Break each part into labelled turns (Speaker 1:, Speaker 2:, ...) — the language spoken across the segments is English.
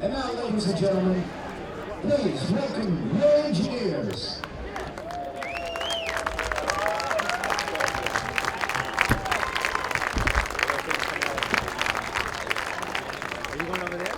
Speaker 1: And now, ladies and gentlemen, please welcome your engineers.
Speaker 2: Are you going over there?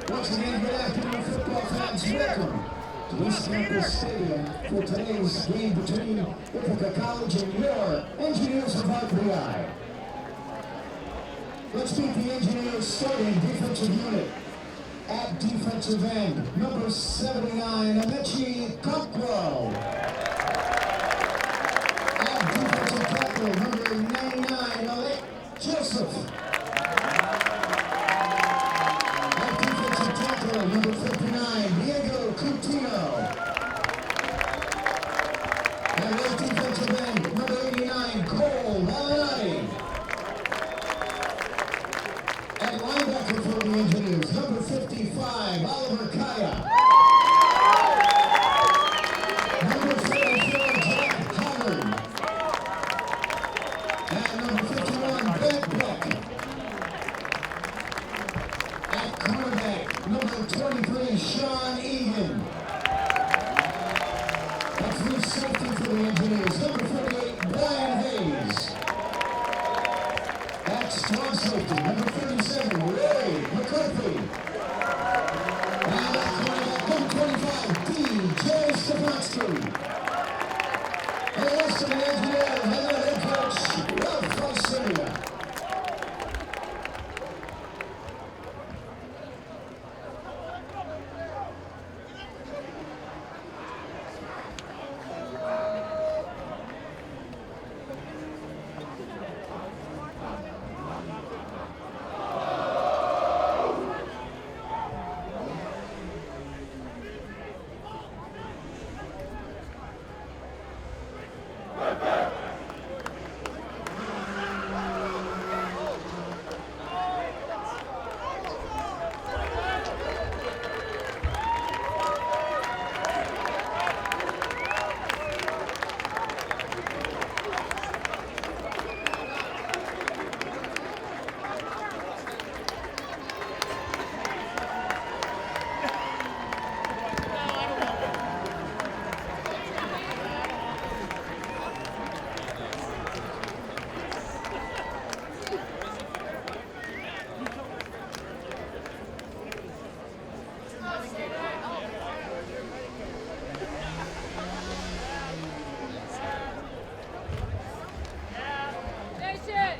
Speaker 1: Once again, good afternoon, football fans. Welcome to East Campus Stadium for today's game between Ithaca College and your Engineers of RPI. Let's meet the Engineers starting defensive unit. At defensive end, number 79, Amici Cockrell. At defensive tackle, number 99, Alec Joseph. Number 59, Diego Coutinho. And right defensive end, number 89, Cole Valinati. And linebacker for the Engineers, number 55, Oliver Kaya. Number 44, Jack Howard. And number 51, Ben Beck. At cornerback, number 23, Sean Egan. At free safety for the Engineers, number 48, Brian Hayes. At strong safety, number 37, Ray McCarthy. And at cornerback, number 25, DJ Stefanski. And the rest of the Engineers, and their head coach, Ralph Garcia.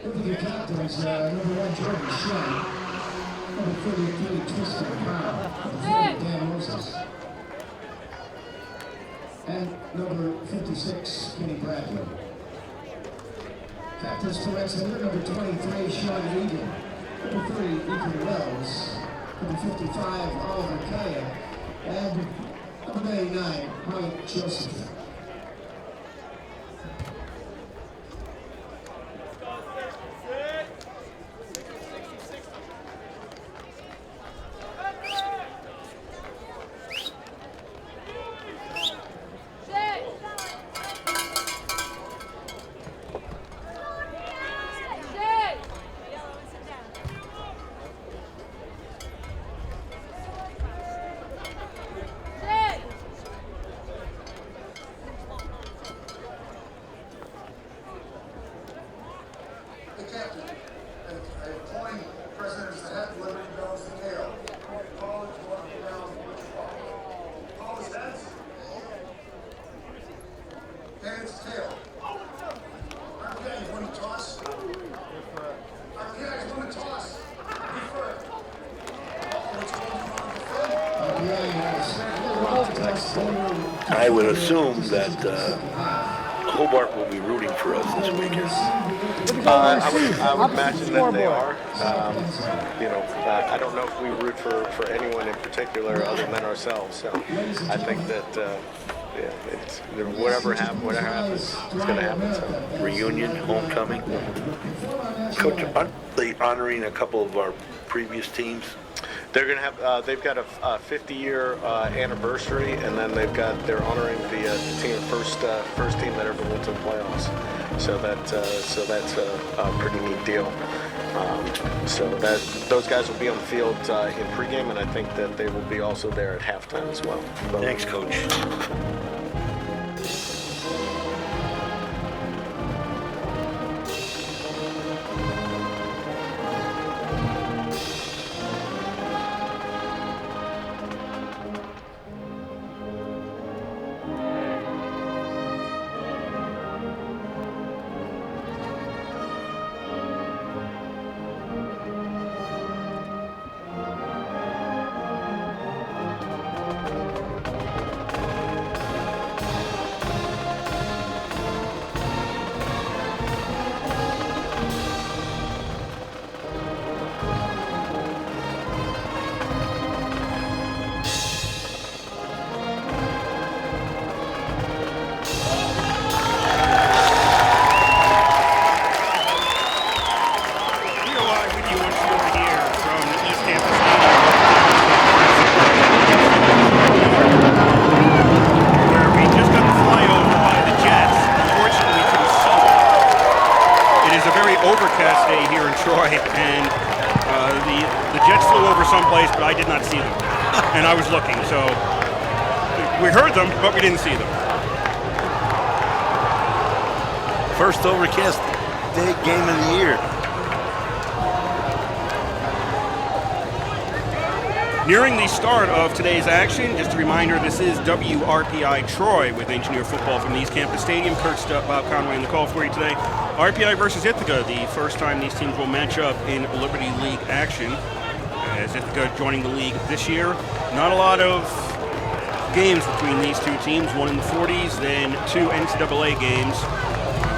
Speaker 1: Look at your captains, number 1, Jordan Shea, number 33, Tristan Brown, number 40, Dan Moses, and number 56, Kenny Bradley. Captains for Exeter, number 23, Sean Egan, number 30, Ethan Wells, number 55, Oliver Kaya, and number 99, Mike Joseph.
Speaker 3: I would assume that Hobart will be rooting for us this weekend.
Speaker 2: I would imagine that they are. I don't know if we root for anyone in particular other than ourselves. So I think that it's whatever happens, it's going to happen. So.
Speaker 3: Reunion, homecoming. Coach, aren't they honoring a couple of our previous teams?
Speaker 2: They're going to have. They've got a 50-year anniversary, and then they're honoring the team first team that ever went to the playoffs. So that's a pretty neat deal. So that those guys will be on the field in pregame, and I think that they will be also there at halftime as well.
Speaker 3: Thanks, Coach.
Speaker 4: overcast day here in Troy, and the Jets flew over someplace, but I did not see them. And I was looking, so we heard them, but we didn't see them.
Speaker 3: First overcast day game of the year.
Speaker 4: Nearing the start of today's action, just a reminder, this is WRPI Troy with Engineer Football from the East Campus Stadium. Kurt Stubb, Bob Conway in the call for you today. RPI versus Ithaca, the first time these teams will match up in Liberty League action. As Ithaca joining the league this year, not a lot of games between these two teams, one in the 40s, then two NCAA games.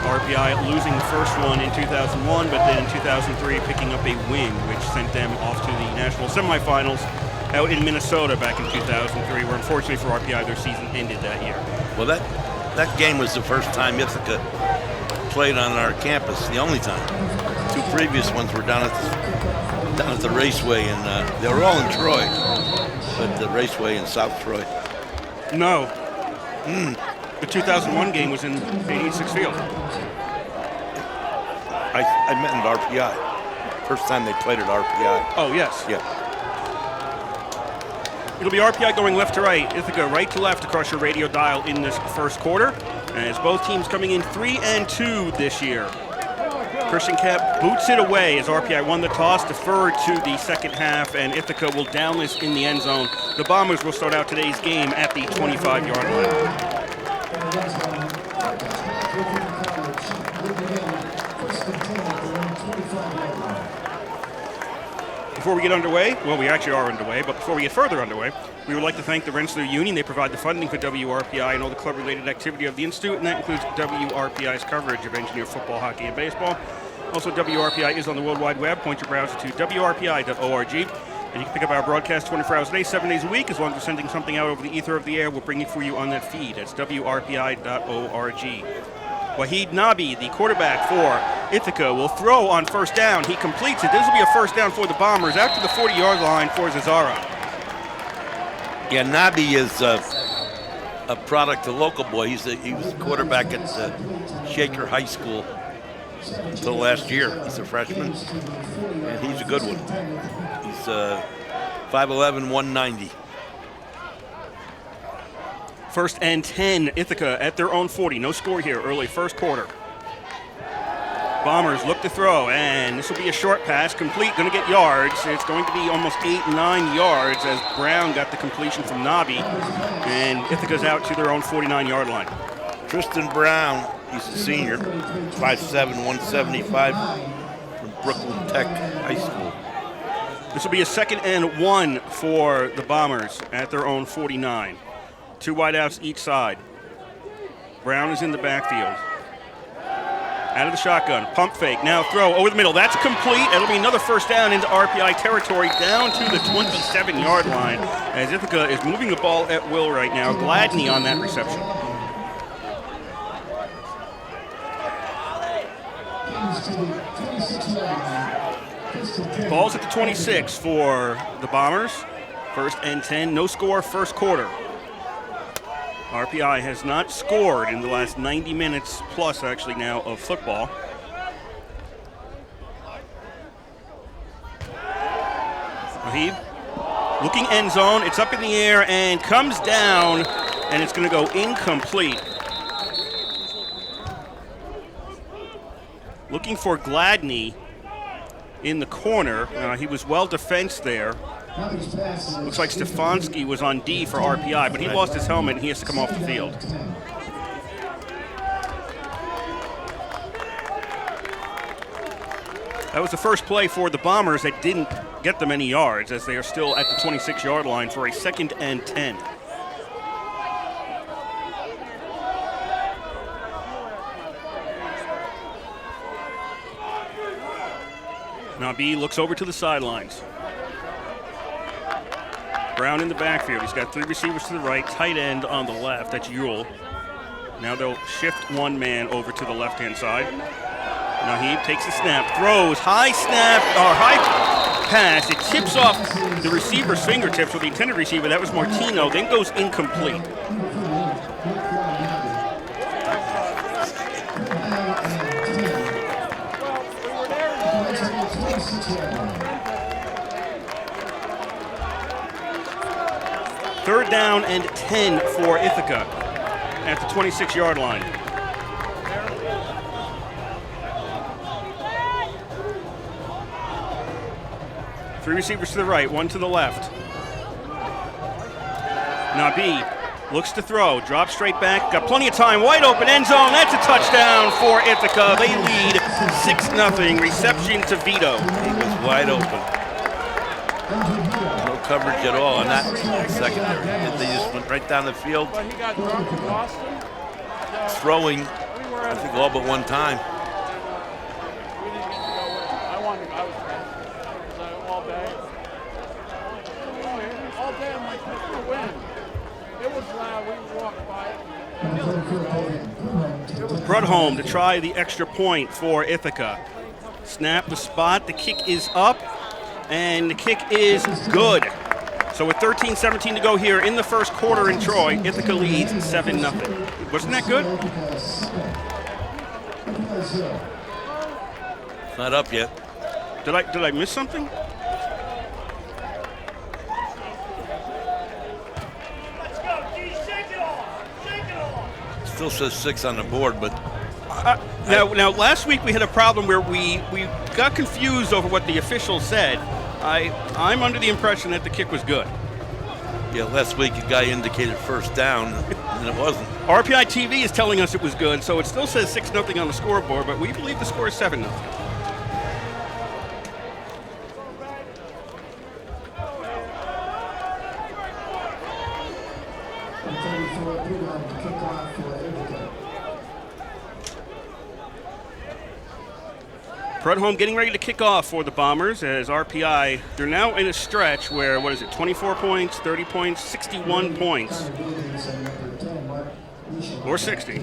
Speaker 4: RPI losing the first one in 2001, but then in 2003 picking up a win, which sent them off to the national semifinals out in Minnesota back in 2003, where unfortunately for RPI, their season ended that year.
Speaker 3: Well, that game was the first time Ithaca played on our campus, the only time. Two previous ones were down at the Raceway, and they were all in Troy, but the Raceway in South Troy.
Speaker 4: No. The 2001 game was in 86 Field.
Speaker 3: I meant at RPI. First time they played at RPI.
Speaker 4: Oh, yes.
Speaker 3: Yeah.
Speaker 4: It'll be RPI going left to right, Ithaca right to left across your radio dial in this first quarter. As both teams coming in 3-2 this year. Christian Cap boots it away as RPI won the toss, deferred to the second half, and Ithaca will down this in the end zone. The Bombers will start out today's game at the 25-yard line. Before we get underway, well, we actually are underway, but before we get further underway, we would like to thank the Rensselaer Union. They provide the funding for WRPI and all the club-related activity of the Institute, and that includes WRPI's coverage of engineer football, hockey, and baseball. Also, WRPI is on the World Wide Web. Point your browser to WRPI.org. And you can pick up our broadcast 24 hours a day, 7 days a week. As long as we're sending something out over the ether of the air, we'll bring it for you on that feed. It's WRPI.org. Wahid Nabi, the quarterback for Ithaca, will throw on first down. He completes it. This will be a first down for the Bombers out to the 40-yard line for Zazara.
Speaker 3: Yeah, Nabi is a product, a local boy. He was the quarterback at Shaker High School until last year. He's a freshman, and he's a good one. He's 5'11", 190.
Speaker 4: First and 10, Ithaca at their own 40. No score here, early first quarter. Bombers look to throw, and this will be a short pass, complete, going to get yards. It's going to be almost 8-9 yards as Brown got the completion from Nabi, and Ithaca's out to their own 49-yard line.
Speaker 3: Tristan Brown, he's a senior, 5'7", 175, from Brooklyn Tech High School.
Speaker 4: This will be a 2nd and 1 for the Bombers at their own 49. Two wideouts each side. Brown is in the backfield. Out of the shotgun, pump fake, now throw over the middle. That's complete. It'll be another first down into RPI territory, down to the 27-yard line, as Ithaca is moving the ball at will right now. Gladney on that reception. Ball's at the 26 for the Bombers. First and 10, no score, first quarter. RPI has not scored in the last 90 minutes plus, actually, now of football. Mahib looking end zone. It's up in the air and comes down, and it's going to go incomplete. Looking for Gladney in the corner. He was well defensed there. Looks like Stefanski was on D for RPI, but he lost his helmet and he has to come off the field. That was the first play for the Bombers that didn't get them any yards, as they are still at the 26-yard line for a 2nd and 10. Nabi looks over to the sidelines. Brown in the backfield. He's got three receivers to the right, tight end on the left. That's Ewell. Now they'll shift one man over to the left-hand side. Nahib takes the snap, throws, high pass. It tips off the receiver's fingertips with the intended receiver. That was Martino, then goes incomplete. Third down and 10 for Ithaca at the 26-yard line. Three receivers to the right, one to the left. Nabi looks to throw, drops straight back, got plenty of time, wide open end zone. That's a touchdown for Ithaca. They lead 6-0. Reception to Vito.
Speaker 3: He was wide open. No coverage at all on that secondary. They just went right down the field.
Speaker 5: But he got drunk in Boston.
Speaker 3: Throwing, I think, all but one time.
Speaker 5: We didn't get to go with him. I was all day. All day I'm like, look the win. It was loud. We walked by it.
Speaker 4: Brudholm to try the extra point for Ithaca. Snap the spot. The kick is up. And the kick is good. So with 13-17 to go here in the first quarter in Troy, Ithaca leads 7-0. Wasn't that good?
Speaker 3: It's not up yet.
Speaker 4: Did I miss something?
Speaker 3: Still says 6 on the board, but
Speaker 4: Now, last week we had a problem where we got confused over what the official said. I'm under the impression that the kick was good.
Speaker 3: yeah, last week a guy indicated first down, and it wasn't.
Speaker 4: RPI TV is telling us it was good, so it still says 6-0 on the scoreboard, but we believe the score is 7-0. Brudholm getting ready to kick off for the Bombers as RPI, they're now in a stretch where, 24 points, 30 points, 61 points, or 60.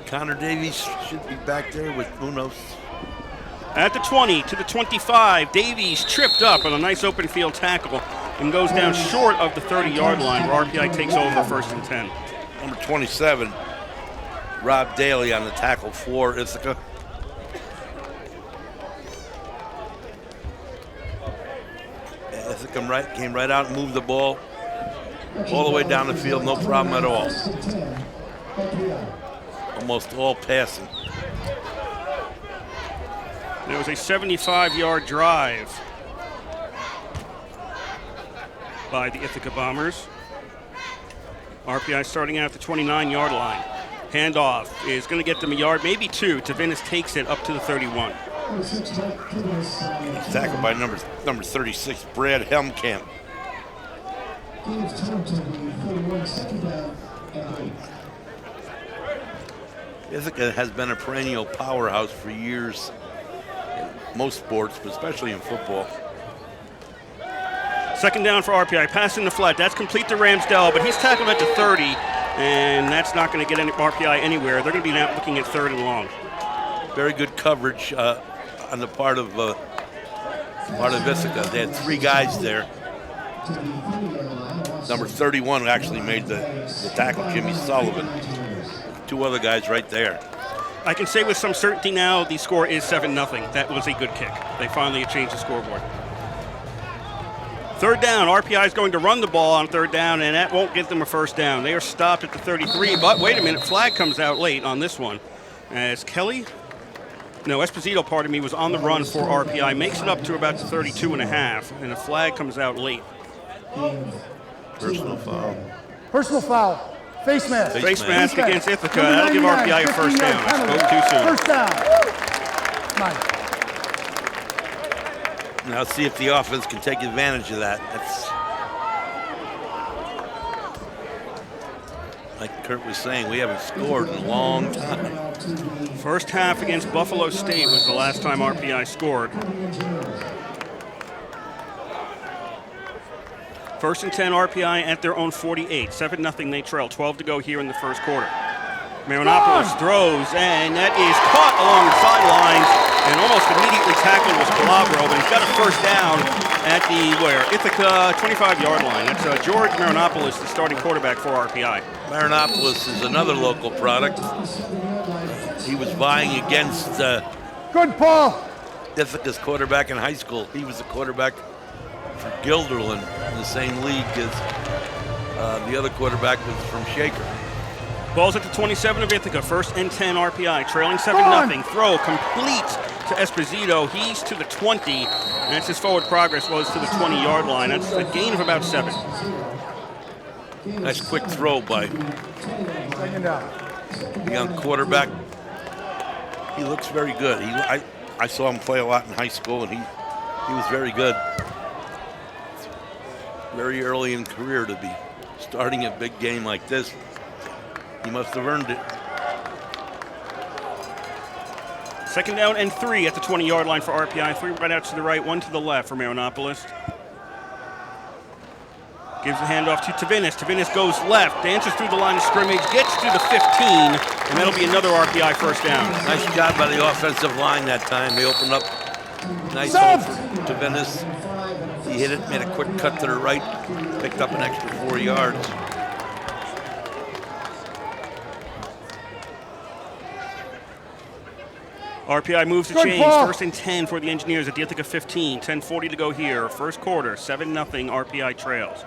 Speaker 3: Connor Davies should be back there with Munoz.
Speaker 4: At the 20 to the 25, Davies tripped up on a nice open field tackle and goes down short of the 30-yard line where RPI takes over 1st and 10.
Speaker 3: Number 27, Rob Daly on the tackle for Ithaca. Ithaca came right out and moved the ball all the way down the field, no problem at all. Almost all passing.
Speaker 4: It was a 75-yard drive by the Ithaca Bombers. RPI starting out at the 29-yard line. Handoff is going to get them a yard, maybe two. Tavinis takes it up to the 31.
Speaker 3: Tackled by number 36, Brad Helmkamp.
Speaker 1: 41, second down and 8.
Speaker 3: Ithaca has been a perennial powerhouse for years in most sports, but especially in football.
Speaker 4: Second down for RPI. Pass in the flat. That's complete to Ramsdell, but he's tackled at the 30, and that's not going to get any RPI anywhere. They're going to be now looking at 3rd and long.
Speaker 3: Very good coverage on the part of Ithaca. They had 3 guys there. Number 31 actually made the tackle, Jimmy Sullivan. 2 other guys right there.
Speaker 4: I can say with some certainty now the score is 7-0. That was a good kick. They finally changed the scoreboard. 3rd down. RPI is going to run the ball on 3rd down, and that won't get them a 1st down. They are stopped at the 33, but wait a minute. Flag comes out late on this one. As Esposito, pardon me, was on the run for RPI. Makes it up to about the 32.5, and a flag comes out late.
Speaker 3: Personal foul.
Speaker 6: Personal foul. Face mask.
Speaker 4: Face mask against Ithaca. That'll give RPI a 1st down. I spoke too soon.
Speaker 6: 1st down. Mike.
Speaker 3: Now see if the offense can take advantage of that. That's like Kurt was saying, we haven't scored in a long time.
Speaker 4: First half against Buffalo State was the last time RPI scored. 1st and 10 RPI at their own 48. 7-0 they trail. 12 to go here in the 1st quarter. Marinopoulos throws, and that is caught along the sidelines, and almost immediately tackled was Calabro, but he's got a 1st down at the Ithaca 25-yard line. That's George Marinopoulos, the starting quarterback for RPI.
Speaker 3: Marinopoulos is another local product. He was vying against
Speaker 6: Good, Paul.
Speaker 3: Ithaca's quarterback in high school. He was the quarterback for Guilderland in the same league as the other quarterback was from Shaker.
Speaker 4: Ball's at the 27 of Ithaca. 1st and 10 RPI. Trailing 7-0. Throw complete to Esposito. He's to the 20. And that's his forward progress was to the 20-yard line. That's a gain of about 7.
Speaker 3: Nice quick throw by
Speaker 6: Second down.
Speaker 3: the young quarterback. He looks very good. I saw him play a lot in high school, and he was very good. Very early in career to be starting a big game like this. He must have earned it.
Speaker 4: 2nd down and 3 at the 20-yard line for RPI. 3 right out to the right, 1 to the left for Marinopoulos. Gives the handoff to Tavinis. Tavinis goes left, dances through the line of scrimmage, gets to the 15, and that'll be another RPI 1st down.
Speaker 3: Nice job by the offensive line that time. They opened up nice hole for Tavinis. He hit it, made a quick cut to the right, picked up an extra 4 yards.
Speaker 4: RPI moves to change. 1st and 10 for the Engineers at the Ithaca 15. 10:40 to go here. 1st quarter, 7-0 RPI trails.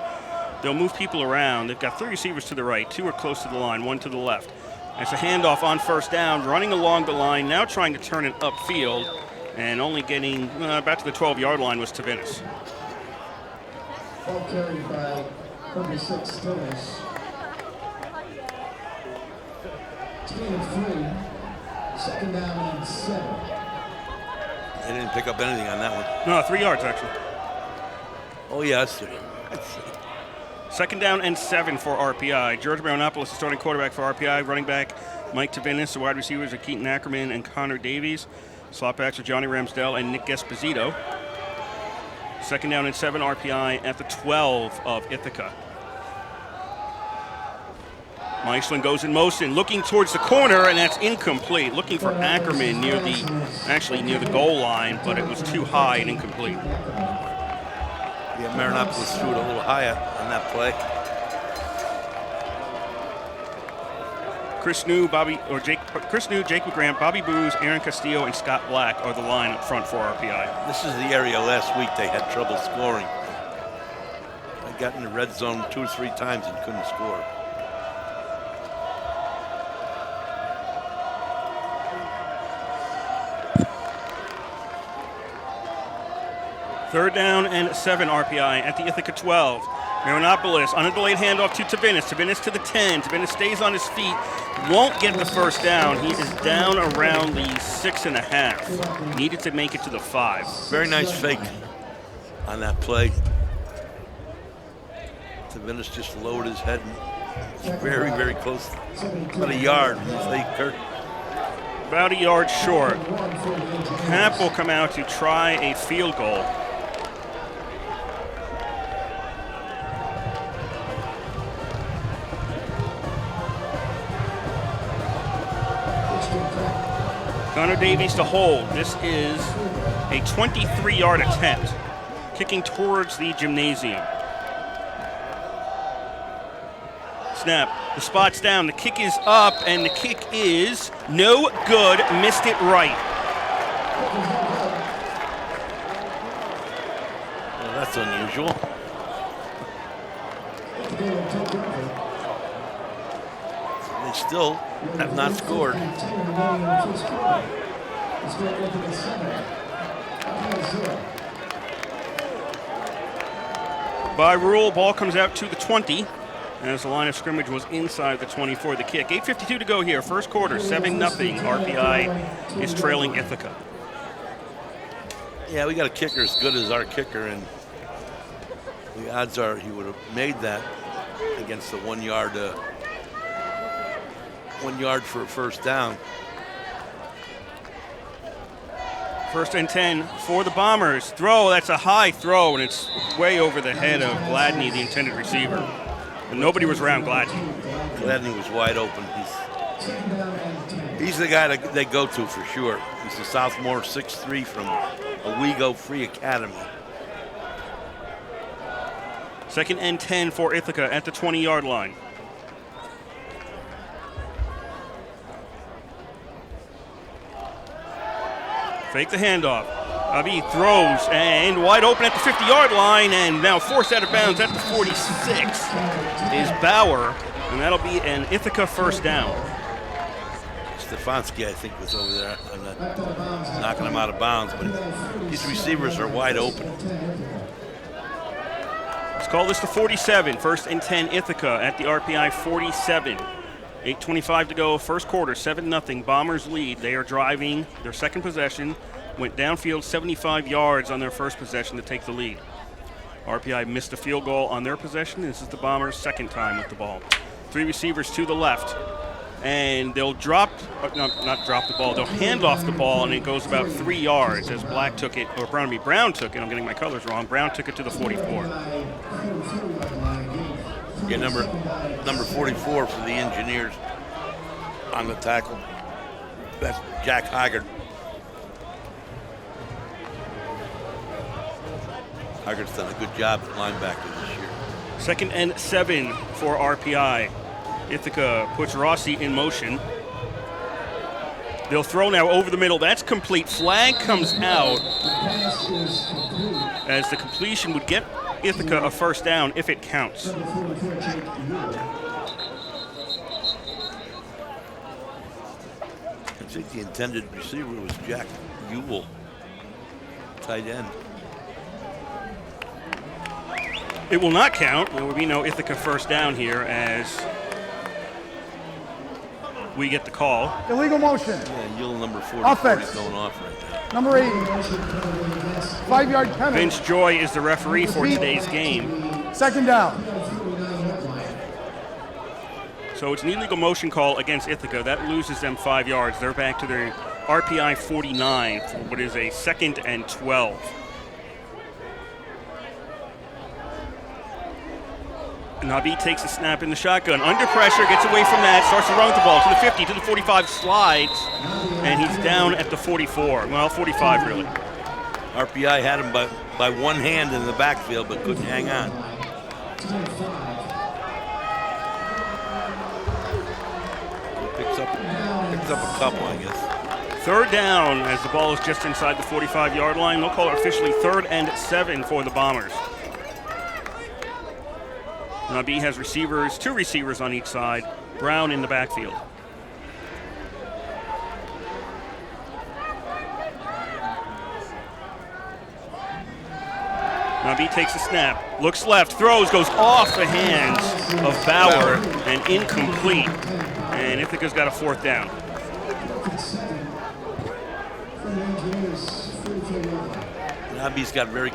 Speaker 4: They'll move people around. They've got 3 receivers to the right. 2 are close to the line, 1 to the left. It's a handoff on 1st down, running along the line, now trying to turn it upfield, and only getting back to the 12-yard line was Tavinis.
Speaker 1: Ball carried by number 6, Thomas. 3 and 3. 2nd down and 7.
Speaker 3: They didn't pick up anything on that one.
Speaker 4: No, 3 yards actually.
Speaker 3: Oh, yes.
Speaker 4: 2nd down and 7 for RPI. George Marinopoulos, the starting quarterback for RPI. Running back Mike Tavinis. The wide receivers are Keaton Ackerman and Connor Davies. Slot backs are Johnny Ramsdell and Nick Esposito. 2nd down and 7 RPI at the 12 of Ithaca. Meislin goes in motion, looking towards the corner, and that's incomplete. Looking for Ackerman near the goal line, but it was too high and incomplete.
Speaker 3: Yeah, Marinopoulos threw it a little higher on that play.
Speaker 4: Chris New, Jake McGrant, Bobby Booz, Aaron Castillo, and Scott Black are the line up front for RPI.
Speaker 3: This is the area last week they had trouble scoring. I got in the red zone 2 or 3 times and couldn't score.
Speaker 4: Third down and 7 RPI at the Ithaca 12. Marinopoulos on a delayed handoff to Tavinis. Tavinis to the 10. Tavinis stays on his feet. Won't get the 1st down. He is down around the 6.5. Needed to make it to the 5.
Speaker 3: Very nice fake on that play. Tavinis just lowered his head and it's very, very close. About a yard. Kurt.
Speaker 4: About a yard short. Cap will come out to try a field goal. Connor Davies to hold. This is a 23-yard attempt, kicking towards the gymnasium. Snap. The spot's down. The kick is up, and the kick is no good. Missed it right.
Speaker 3: Well, that's unusual. They still have not scored.
Speaker 4: By rule, ball comes out to the 20. As the line of scrimmage was inside the 20 for the kick. 8:52 to go here, first quarter, 7-0. RPI is trailing Ithaca.
Speaker 3: Yeah, we got a kicker as good as our kicker, and the odds are he would have made that against the 1 yard, 1 yard for a first down.
Speaker 4: First and 10 for the Bombers. Throw, that's a high throw, and it's way over the head of Gladney, the intended receiver. And nobody was around Gladney.
Speaker 3: Gladney was wide open. He's the guy that they go to for sure. He's a sophomore, 6'3", from Owego Free Academy.
Speaker 4: Second and 10 for Ithaca at the 20-yard line. Fake the handoff. Abi throws and wide open at the 50-yard line, and now forced out of bounds at the 46 is Bauer, and that'll be an Ithaca first down.
Speaker 3: Stefanski, I think, was over there knocking him out of bounds, but these receivers are wide open.
Speaker 4: Let's call this the 47. First and 10, Ithaca at the RPI 47. 8:25 to go, first quarter, 7-0. Bombers lead. They are driving their second possession. Went downfield 75 yards on their first possession to take the lead. RPI missed a field goal on their possession. This is the Bombers' second time with the ball. Three receivers to the left. And they'll not drop the ball. They'll hand off the ball, and it goes about 3 yards as Brown took it. I'm getting my colors wrong. Brown took it to the 44.
Speaker 3: Yeah, number 44 for the Engineers on the tackle. That's Jack Haggard. Haggard's done a good job at linebacker this year.
Speaker 4: Second and 7 for RPI. Ithaca puts Rossi in motion. They'll throw now over the middle. That's complete. Flag comes out as the completion would get Ithaca a first down if it counts.
Speaker 3: I think the intended receiver was Jack Ewell, tight end.
Speaker 4: It will not count. There will be no Ithaca first down here as we get the call.
Speaker 6: Illegal motion.
Speaker 3: Yeah, Ewell, number 44,
Speaker 6: Offense.
Speaker 3: is going off right now.
Speaker 6: Number 80. 5-yard penalty.
Speaker 4: Vince Joy is the referee for today's game.
Speaker 6: Second down.
Speaker 4: So it's an illegal motion call against Ithaca. That loses them 5 yards. They're back to their RPI 49 for what is a 2nd and 12. Nabi takes a snap in the shotgun. Under pressure, gets away from that, starts to run with the ball to the 50, to the 45, slides, and he's down at the 44. Well, 45 really.
Speaker 3: RPI had him by one hand in the backfield, but couldn't hang on. Picks up a couple, I guess.
Speaker 4: Third down as the ball is just inside the 45-yard line. They'll call it officially 3rd and 7 for the Bombers. Nabi has receivers, 2 receivers on each side. Brown in the backfield. Nabi takes a snap, looks left, throws, goes off the hands of Bauer and incomplete. And Ithaca's got a 4th down.
Speaker 3: Nabi's got a very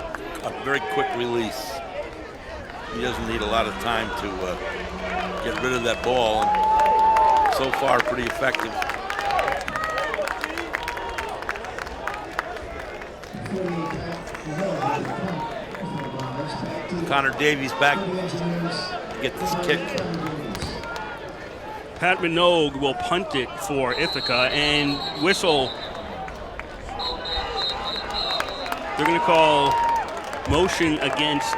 Speaker 3: quick release. He doesn't need a lot of time to get rid of that ball, and so far pretty effective. Connor Davies back to get this kick.
Speaker 4: Pat Minogue will punt it for Ithaca and whistle. They're going to call motion against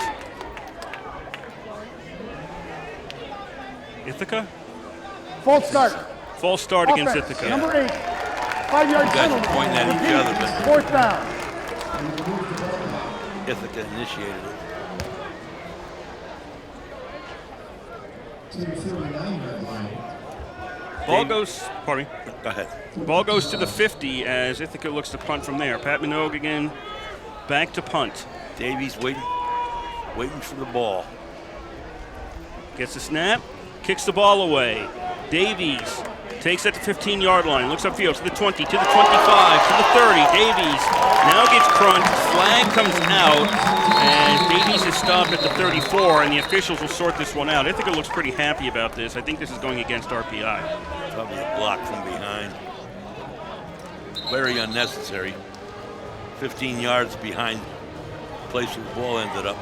Speaker 4: Ithaca?
Speaker 6: False start.
Speaker 4: False start against
Speaker 6: Offense,
Speaker 4: Ithaca.
Speaker 6: Number 8. 5-yard
Speaker 3: You guys
Speaker 6: penalty.
Speaker 3: are pointing at each other, but
Speaker 6: Fourth down.
Speaker 3: Ithaca initiated it.
Speaker 4: Ball goes, pardon me.
Speaker 3: Go ahead.
Speaker 4: Ball goes to the 50 as Ithaca looks to punt from there. Pat Minogue again, back to punt.
Speaker 3: Davies waiting for the ball.
Speaker 4: Gets the snap, kicks the ball away. Davies takes it to the 15-yard line, looks upfield to the 20, to the 25, to the 30. Davies now gets crunched, flag comes out, and Davies is stopped at the 34, and the officials will sort this one out. Ithaca looks pretty happy about this. I think this is going against RPI.
Speaker 3: Probably a block from behind. Very unnecessary. 15 yards behind the place where the ball ended up.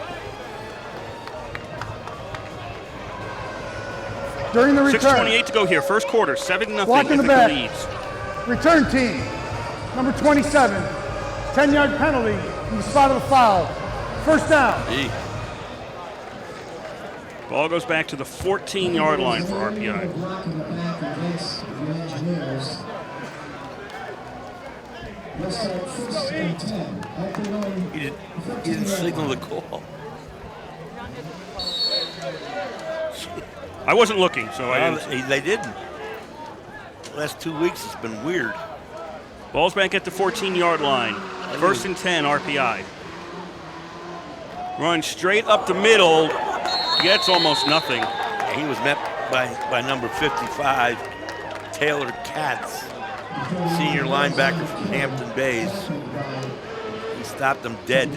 Speaker 6: During the return.
Speaker 4: 6:28 to go here. First quarter, 7-0.
Speaker 6: Block in the
Speaker 4: Ithaca
Speaker 6: back.
Speaker 4: leads.
Speaker 6: Return team. Number 27. 10-yard penalty from the spot of the foul. First down.
Speaker 3: Gee,
Speaker 4: Ball goes back to the 14-yard line for RPI.
Speaker 3: he didn't signal the call.
Speaker 4: I wasn't looking, so I didn't.
Speaker 3: They didn't. Last 2 weeks it's been weird.
Speaker 4: Ball's back at the 14-yard line. First and 10, RPI. Run straight up the middle. Gets almost nothing.
Speaker 3: He was met by number 55, Taylor Katz, senior linebacker from Hampton Bays. He stopped him dead.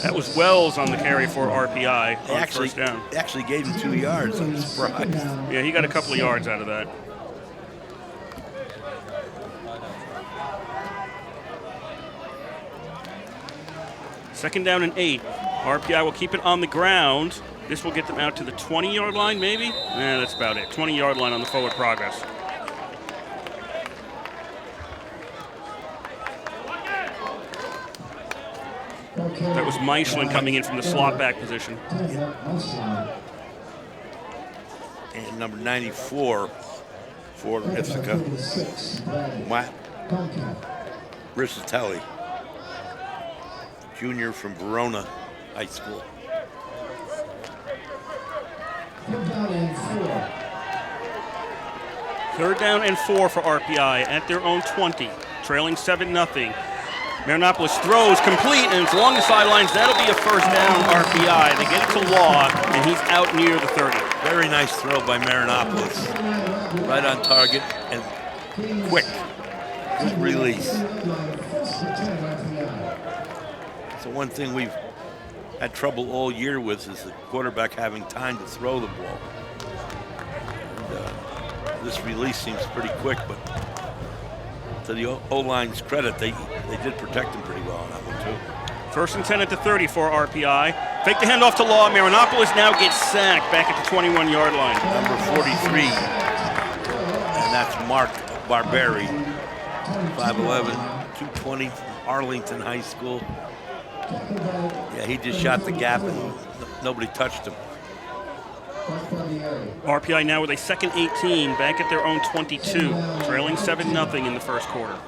Speaker 4: That was Wells on the carry for RPI on first down.
Speaker 3: They actually gave him 2 yards. I'm surprised.
Speaker 4: Yeah, he got a couple of yards out of that. Second down and 8. RPI will keep it on the ground. This will get them out to the 20-yard line, maybe? Yeah, that's about it. 20-yard line on the forward progress. That was Michelin coming in from the slot back position.
Speaker 3: And number 94 for Ithaca, Matt Brissatelli, junior from Verona High School.
Speaker 4: Third down and 4 for RPI at their own 20, trailing 7-0. Marinopoulos throws complete, and it's along the sidelines. That'll be a first down, RPI. They get it to Law, and he's out near the 30.
Speaker 3: Very nice throw by Marinopoulos. Right on target and quick. Good release. So one thing we've had trouble all year with is the quarterback having time to throw the ball. And, this release seems pretty quick, but to the O-line's credit, they did protect him pretty well on that one, too.
Speaker 4: First and 10 at the 30 for RPI. Fake the handoff to Law. Marinopoulos now gets sacked back at the 21-yard line.
Speaker 3: Number 43, and that's Mark Barberi, 5'11", 220 from Arlington High School. Yeah, he just shot the gap and nobody touched him.
Speaker 4: RPI now with a second 18, back at their own 22, trailing 7-0 in the first quarter.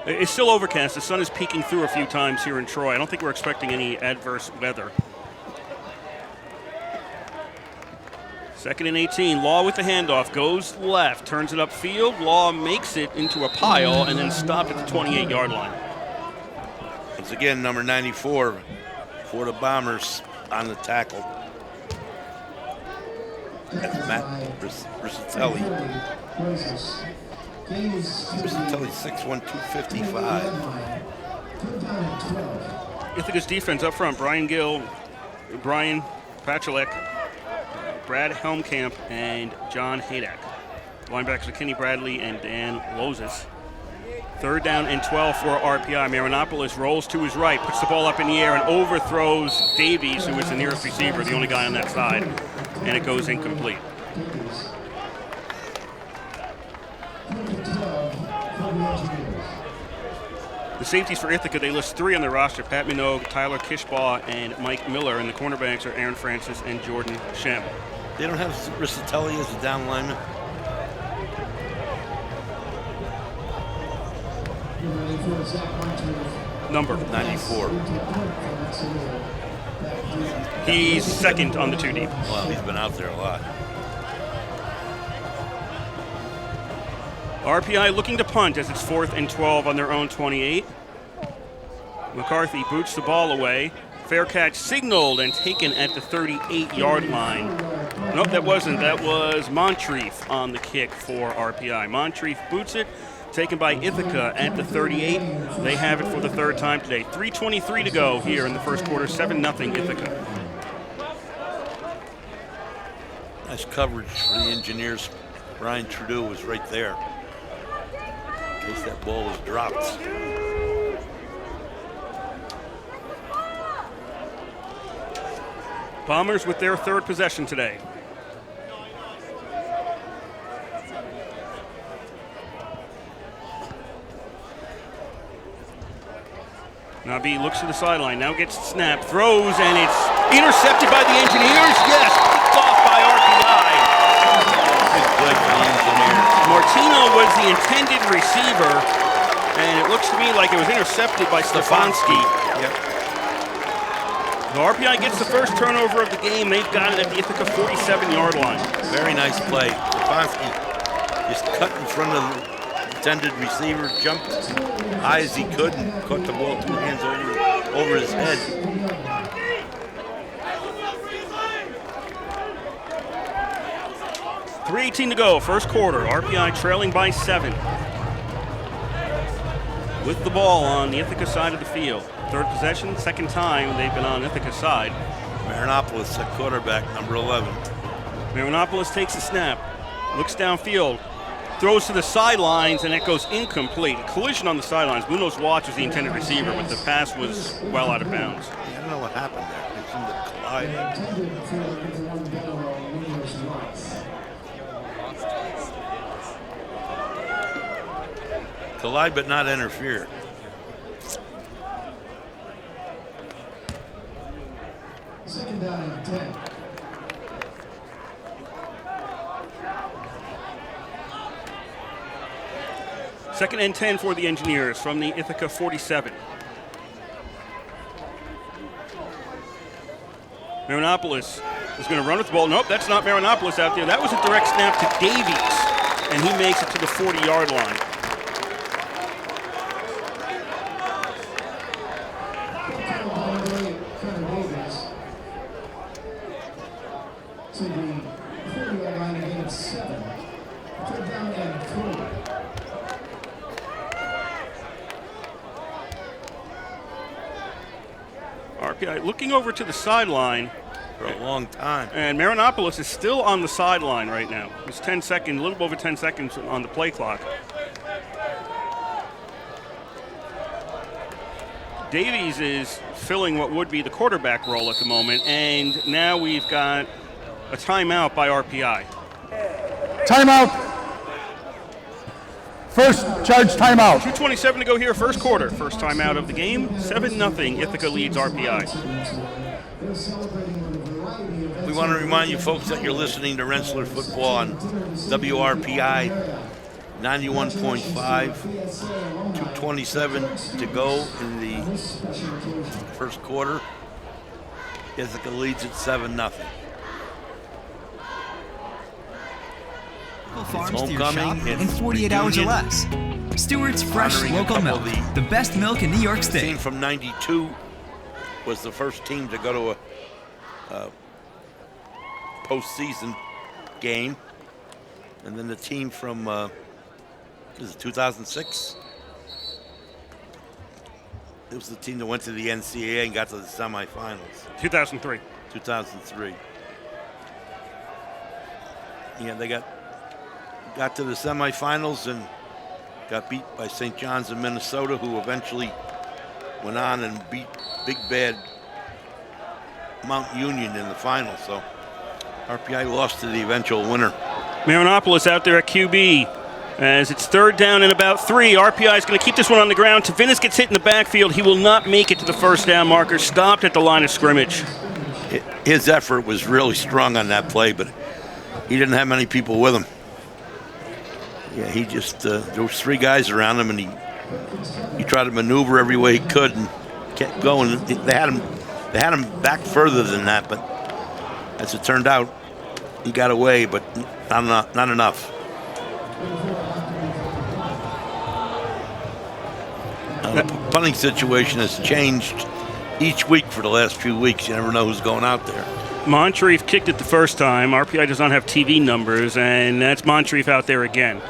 Speaker 4: It's still overcast. The sun is peeking through a few times here in Troy. I don't think we're expecting any adverse weather. Second and 18, Law with the handoff, goes left, turns it upfield. Law makes it into a pile and then stopped at the 28-yard line.
Speaker 3: Once again, number 94 for the Bombers on the tackle. That's Matt Brissatelli. Brissatelli, 6'1", 255.
Speaker 4: Ithaca's defense up front, Brian Gill, Brian Pachalek, Brad Helmkamp, and John Haydak. Linebackers are Kenny Bradley and Dan Lozis. 3rd down and 12 for RPI. Marinopoulos rolls to his right, puts the ball up in the air, and overthrows Davies, who is the nearest receiver, the only guy on that side, and it goes incomplete. The safeties for Ithaca, they list 3 on their roster: Pat Minogue, Tyler Kishbaugh, and Mike Miller. And the cornerbacks are Aaron Francis and Jordan Shem.
Speaker 3: They don't have Rissatelli as a down lineman.
Speaker 4: Number
Speaker 3: 94.
Speaker 4: He's second on the 2 deep.
Speaker 3: Well, he's been out there a lot.
Speaker 4: RPI looking to punt as it's 4th and 12 on their own 28. McCarthy boots the ball away. Fair catch signaled and taken at the 38-yard line. Nope, that wasn't. That was Moncrief on the kick for RPI. Moncrief boots it, taken by Ithaca at the 38. They have it for the 3rd time today. 3:23 to go here in the first quarter. 7-0 Ithaca.
Speaker 3: Nice coverage for the Engineers. Brian Trudeau was right there in case that ball was dropped.
Speaker 4: Bombers with their 3rd possession today. Nabi looks to the sideline, now gets the snap, throws, and it's intercepted by the Engineers. Yes, picked off by RPI.
Speaker 3: Big play for the Engineers.
Speaker 4: Martino was the intended receiver, and it looks to me like it was intercepted by Stefanski.
Speaker 3: Yep.
Speaker 4: The RPI gets the first turnover of the game. They've got it at the Ithaca 47-yard line.
Speaker 3: Very nice play. Stefanski just cut in front of the intended receiver, jumped high as he could, and caught the ball 2 hands over his head.
Speaker 4: .318 to go, first quarter. RPI trailing by 7. With the ball on the Ithaca side of the field. 3rd possession, 2nd time they've been on Ithaca's side.
Speaker 3: Marinopoulos at quarterback, number 11.
Speaker 4: Marinopoulos takes the snap, looks downfield, throws to the sidelines, and it goes incomplete. Collision on the sidelines. Munoz Watts was the intended receiver, but the pass was well out of bounds.
Speaker 3: I don't know what happened there. It seemed to collide. Collide but not interfere.
Speaker 1: Second down and 10.
Speaker 4: Second and 10 for the Engineers from the Ithaca 47. Marinopoulos is going to run with the ball. Nope, that's not Marinopoulos out there. That was a direct snap to Davies, and he makes it to the 40-yard line.
Speaker 1: To the 40-yard line again at 7. 3rd down and 4.
Speaker 4: RPI looking over to the sideline.
Speaker 3: For a long time.
Speaker 4: And Marinopoulos is still on the sideline right now. It's 10 seconds, a little over 10 seconds on the play clock. Davies is filling what would be the quarterback role at the moment, and now we've got a timeout by RPI.
Speaker 6: Timeout. First charge timeout.
Speaker 4: 2:27 to go here, first quarter. First timeout of the game. 7-0. Ithaca leads RPI.
Speaker 3: We want to remind you folks that you're listening to Rensselaer Football on WRPI 91.5. 2:27 to go in the first quarter. Ithaca leads at 7-0.
Speaker 7: Farms to your shop in 48 hours or less. Stewart's Fresh Local Milk, the best milk in New York
Speaker 3: The
Speaker 7: State.
Speaker 3: team from '92 was the first team to go to a postseason game, and then the team from 2006. It was the team that went to the NCAA and got to the semifinals.
Speaker 4: 2003.
Speaker 3: 2003. Yeah, they got to the semifinals and got beat by St. John's of Minnesota, who eventually went on and beat Big Bad Mount Union in the final. So RPI lost to the eventual winner.
Speaker 4: Marinopoulos out there at QB. As it's third down and about 3, RPI is going to keep this one on the ground. Tavinis gets hit in the backfield. He will not make it to the first down marker. Stopped at the line of scrimmage.
Speaker 3: His effort was really strong on that play, but he didn't have many people with him. Yeah, he just there was 3 guys around him, and he tried to maneuver every way he could and kept going. They had him back further than that, but as it turned out, he got away, but not enough. The punting situation has changed each week for the last few weeks. You never know who's going out there.
Speaker 4: Moncrief kicked it the first time. RPI does not have TV numbers, and that's Moncrief out there again.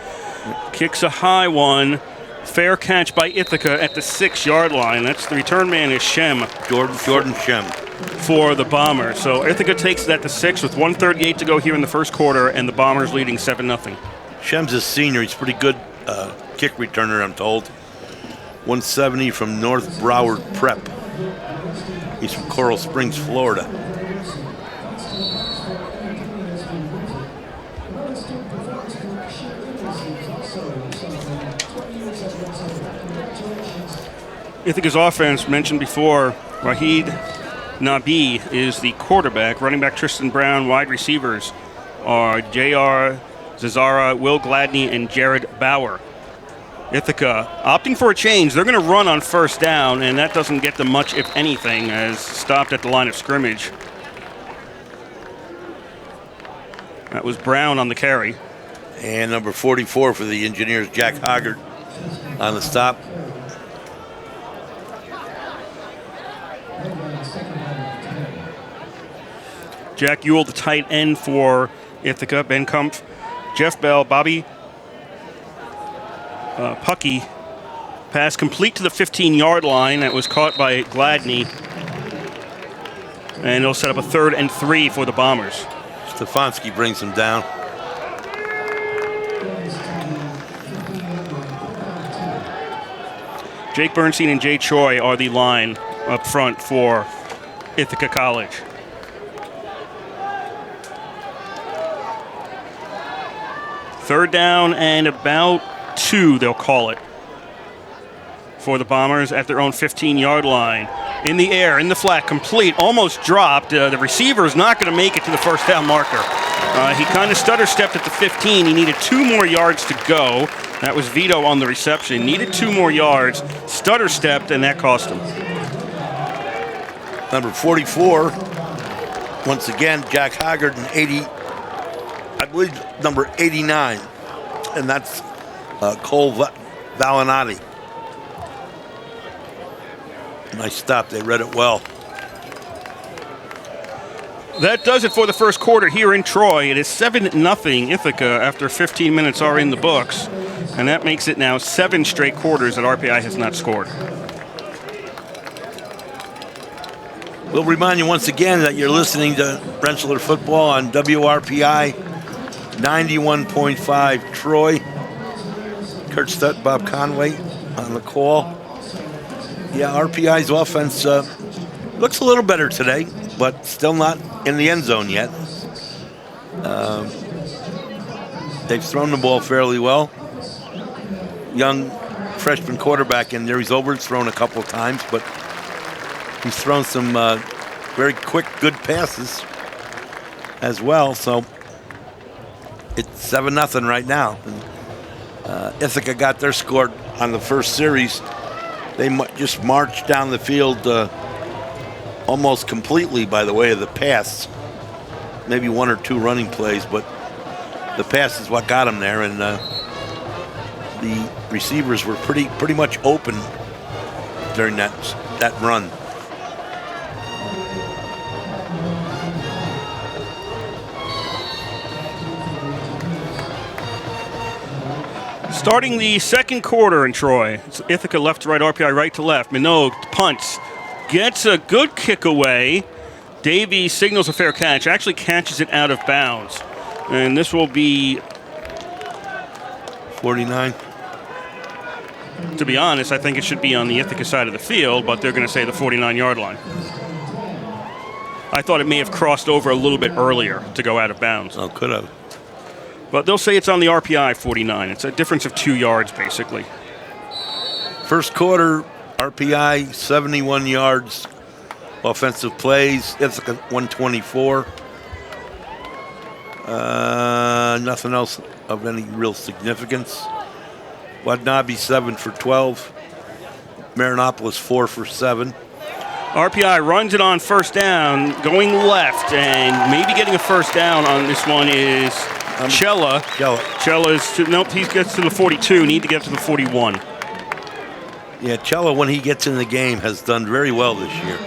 Speaker 4: Kicks a high one. Fair catch by Ithaca at the 6-yard line. That's the return man is Shem.
Speaker 3: Jordan Shem.
Speaker 4: For the Bombers. So Ithaca takes that to 6 with 1:38 to go here in the first quarter, and the Bombers leading 7-0.
Speaker 3: Shem's a senior. He's a pretty good kick returner, I'm told. 170 from North Broward Prep. He's from Coral Springs, Florida.
Speaker 4: Ithaca's offense, mentioned before, Wahid Nabi is the quarterback. Running back Tristan Brown. Wide receivers are J.R. Zazara, Will Gladney, and Jared Bauer. Ithaca opting for a change. They're going to run on first down, and that doesn't get them much, if anything, as stopped at the line of scrimmage. That was Brown on the carry.
Speaker 3: And number 44 for the Engineers, Jack Hoggart, on the stop.
Speaker 4: Jack Ewell, the tight end for Ithaca. Ben Kumpf, Jeff Bell, Bobby Puckey. Pass complete to the 15-yard line. That was caught by Gladney. And it'll set up a 3rd and 3 for the Bombers.
Speaker 3: Stefanski brings him down.
Speaker 4: Jake Bernstein and Jay Choi are the line up front for Ithaca College. Third down and about 2, they'll call it, for the Bombers at their own 15-yard line. In the air, in the flat, complete, almost dropped. The receiver is not going to make it to the first down marker. He kind of stutter-stepped at the 15. He needed 2 more yards to go. That was Vito on the reception. Needed 2 more yards, stutter-stepped, and that cost him.
Speaker 3: Number 44, once again, Jack Hoggart, and 80, I believe number 89, and that's Cole Valinati. Nice stop. They read it well.
Speaker 4: That does it for the first quarter here in Troy. It is 7-0 Ithaca after 15 minutes are in the books, and that makes it now 7 straight quarters that RPI has not scored.
Speaker 3: We'll remind you once again that you're listening to Rensselaer Football on WRPI 91.5 Troy. Kurt Stutt, Bob Conway on the call. Yeah, RPI's offense looks a little better today, but still not in the end zone yet. They've thrown the ball fairly well. Young freshman quarterback in there. He's overthrown a couple of times, but he's thrown some very quick, good passes as well. So it's 7-0 right now. And, Ithaca got their score on the first series. They just marched down the field almost completely by the way of the pass. Maybe 1 or 2 running plays, but the pass is what got them there. And the receivers were pretty much open during that run.
Speaker 4: Starting the second quarter in Troy. It's Ithaca left to right, RPI right to left. Minogue punts, gets a good kick away. Davies signals a fair catch, actually catches it out of bounds. And this will be
Speaker 3: 49.
Speaker 4: To be honest, I think it should be on the Ithaca side of the field, but they're going to say the 49-yard line. I thought it may have crossed over a little bit earlier to go out of bounds.
Speaker 3: Oh, could have.
Speaker 4: But they'll say it's on the RPI 49. It's a difference of 2 yards, basically.
Speaker 3: First quarter, RPI 71 yards. Offensive plays, Ithaca 124. Nothing else of any real significance. Wadnabe 7 for 12. Marinopolis 4 for 7.
Speaker 4: RPI runs it on first down, going left, and maybe getting a first down on this one is Cella. Nope, he gets to the 42, need to get to the 41.
Speaker 3: Yeah, Cella, when he gets in the game, has done very well this year.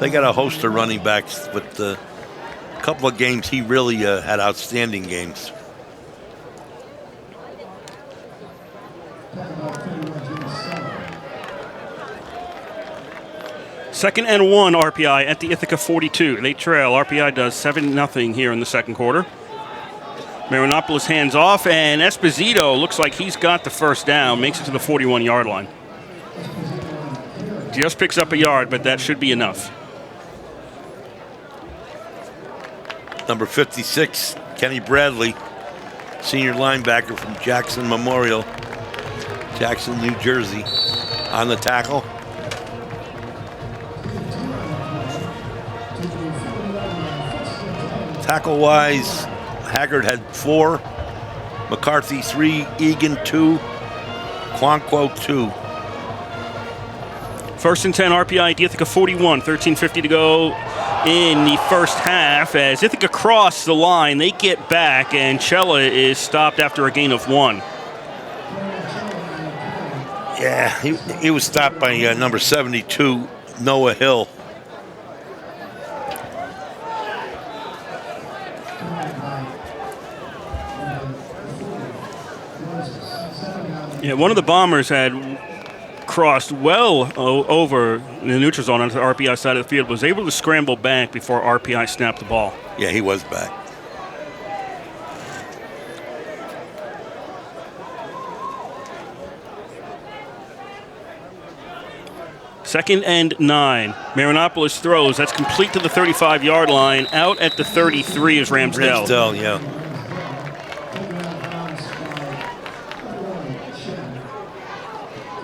Speaker 3: They got a host of running backs, but a couple of games he really had outstanding games.
Speaker 4: Second and 1, RPI at the Ithaca 42. They trail. RPI does 7-0 here in the second quarter. Marinopolis hands off, and Esposito looks like he's got the first down, makes it to the 41-yard line. Just picks up a yard, but that should be enough.
Speaker 3: Number 56, Kenny Bradley, senior linebacker from Jackson Memorial, Jackson, New Jersey, on the tackle. Tackle-wise, Haggard had 4, McCarthy 3, Egan 2, Quanquo 2.
Speaker 4: First and 10, RPI, Ithaca 41, 13:50 to go in the first half. As Ithaca cross the line, they get back, and Cella is stopped after a gain of 1.
Speaker 3: Yeah, he was stopped by number 72, Noah Hill.
Speaker 4: Yeah, one of the Bombers had crossed well over the neutral zone onto the RPI side of the field, was able to scramble back before RPI snapped the ball.
Speaker 3: Yeah, he was back.
Speaker 4: Second and 9. Marinopolis throws. That's complete to the 35-yard line. Out at the 33 is Ramsdell.
Speaker 3: Ramsdell, yeah.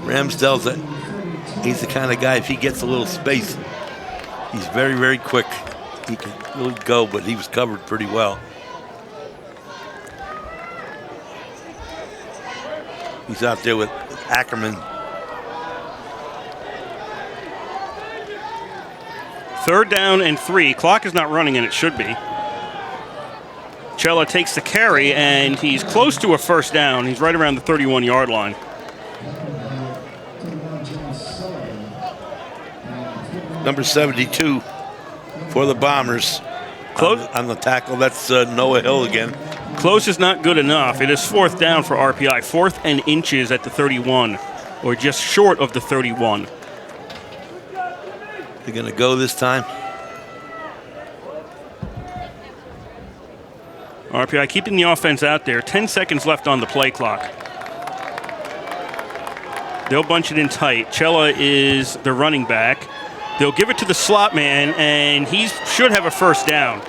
Speaker 3: Ramsdell's he's the kind of guy, if he gets a little space, he's very, very quick. He can really go, but he was covered pretty well. He's out there with Ackerman.
Speaker 4: Third down and 3. Clock is not running, and it should be. Cella takes the carry, and he's close to a first down. He's right around the 31-yard line.
Speaker 3: Number 72 for the Bombers. Close on the tackle. That's Noah Hill again.
Speaker 4: Close is not good enough. It is fourth down for RPI. 4th and inches at the 31, or just short of the 31.
Speaker 3: They're going to go this time.
Speaker 4: RPI keeping the offense out there. 10 seconds left on the play clock. They'll bunch it in tight. Cella is the running back. They'll give it to the slot man, and he should have a first down.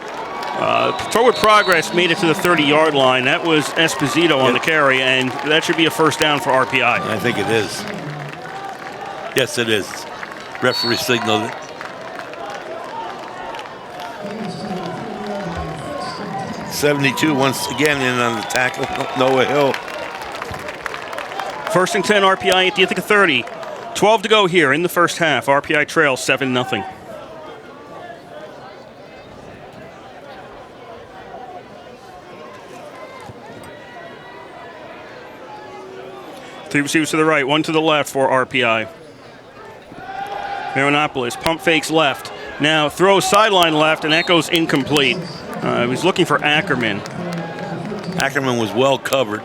Speaker 4: Forward progress made it to the 30-yard line. That was Esposito on the carry, and that should be a first down for RPI.
Speaker 3: I think it is. Yes, it is. Referee signaled it. .72 once again in on the tackle. Noah Hill.
Speaker 4: First and 10, RPI at the Ithaca 30. 12 to go here in the first half. RPI trails 7-0. Three receivers to the right, one to the left for RPI. Marinopolis pump fakes left. Now throws sideline left, and that goes incomplete. He was looking for Ackerman.
Speaker 3: Ackerman was well covered.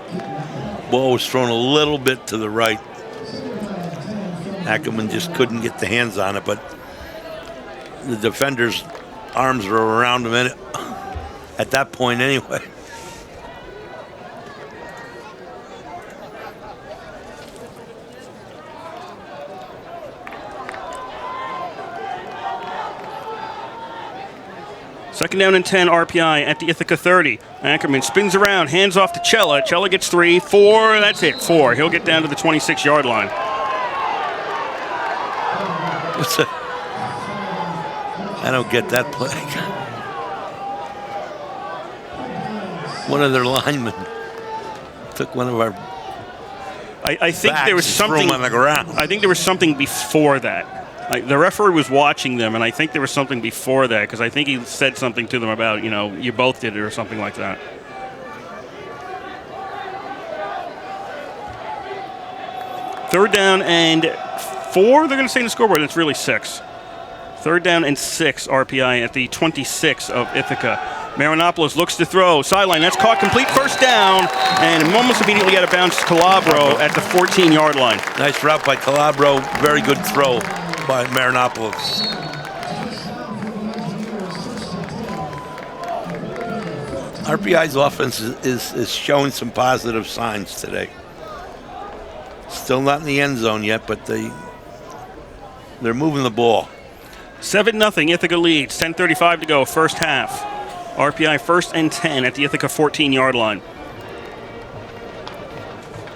Speaker 3: ball was thrown a little bit to the right. Ackerman just couldn't get the hands on it, but the defender's arms were around him at that point anyway.
Speaker 4: Second down and 10, RPI at the Ithaca 30. Ackerman spins around, hands off to Cella. Cella gets 3, 4, that's it, 4. He'll get down to the 26-yard line.
Speaker 3: I don't get that play. One of their linemen took one of our
Speaker 4: I think there was something
Speaker 3: on the ground.
Speaker 4: I think there was something before that. The referee was watching them, and I think there was something before that, because I think he said something to them about, you both did it or something like that. Third down and 4, they're going to say in the scoreboard. It's really 6. Third down and 6, RPI at the 26 of Ithaca. Marinopoulos looks to throw. Sideline, that's caught complete. First down, and almost immediately out of bounds to Calabro at the 14-yard line.
Speaker 3: Nice route by Calabro. Very good throw by Marinopoulos. RPI's offense is showing some positive signs today. Still not in the end zone yet, but they're moving the ball.
Speaker 4: 7-0, Ithaca leads. 10:35 to go, first half. RPI first and 10 at the Ithaca 14-yard line.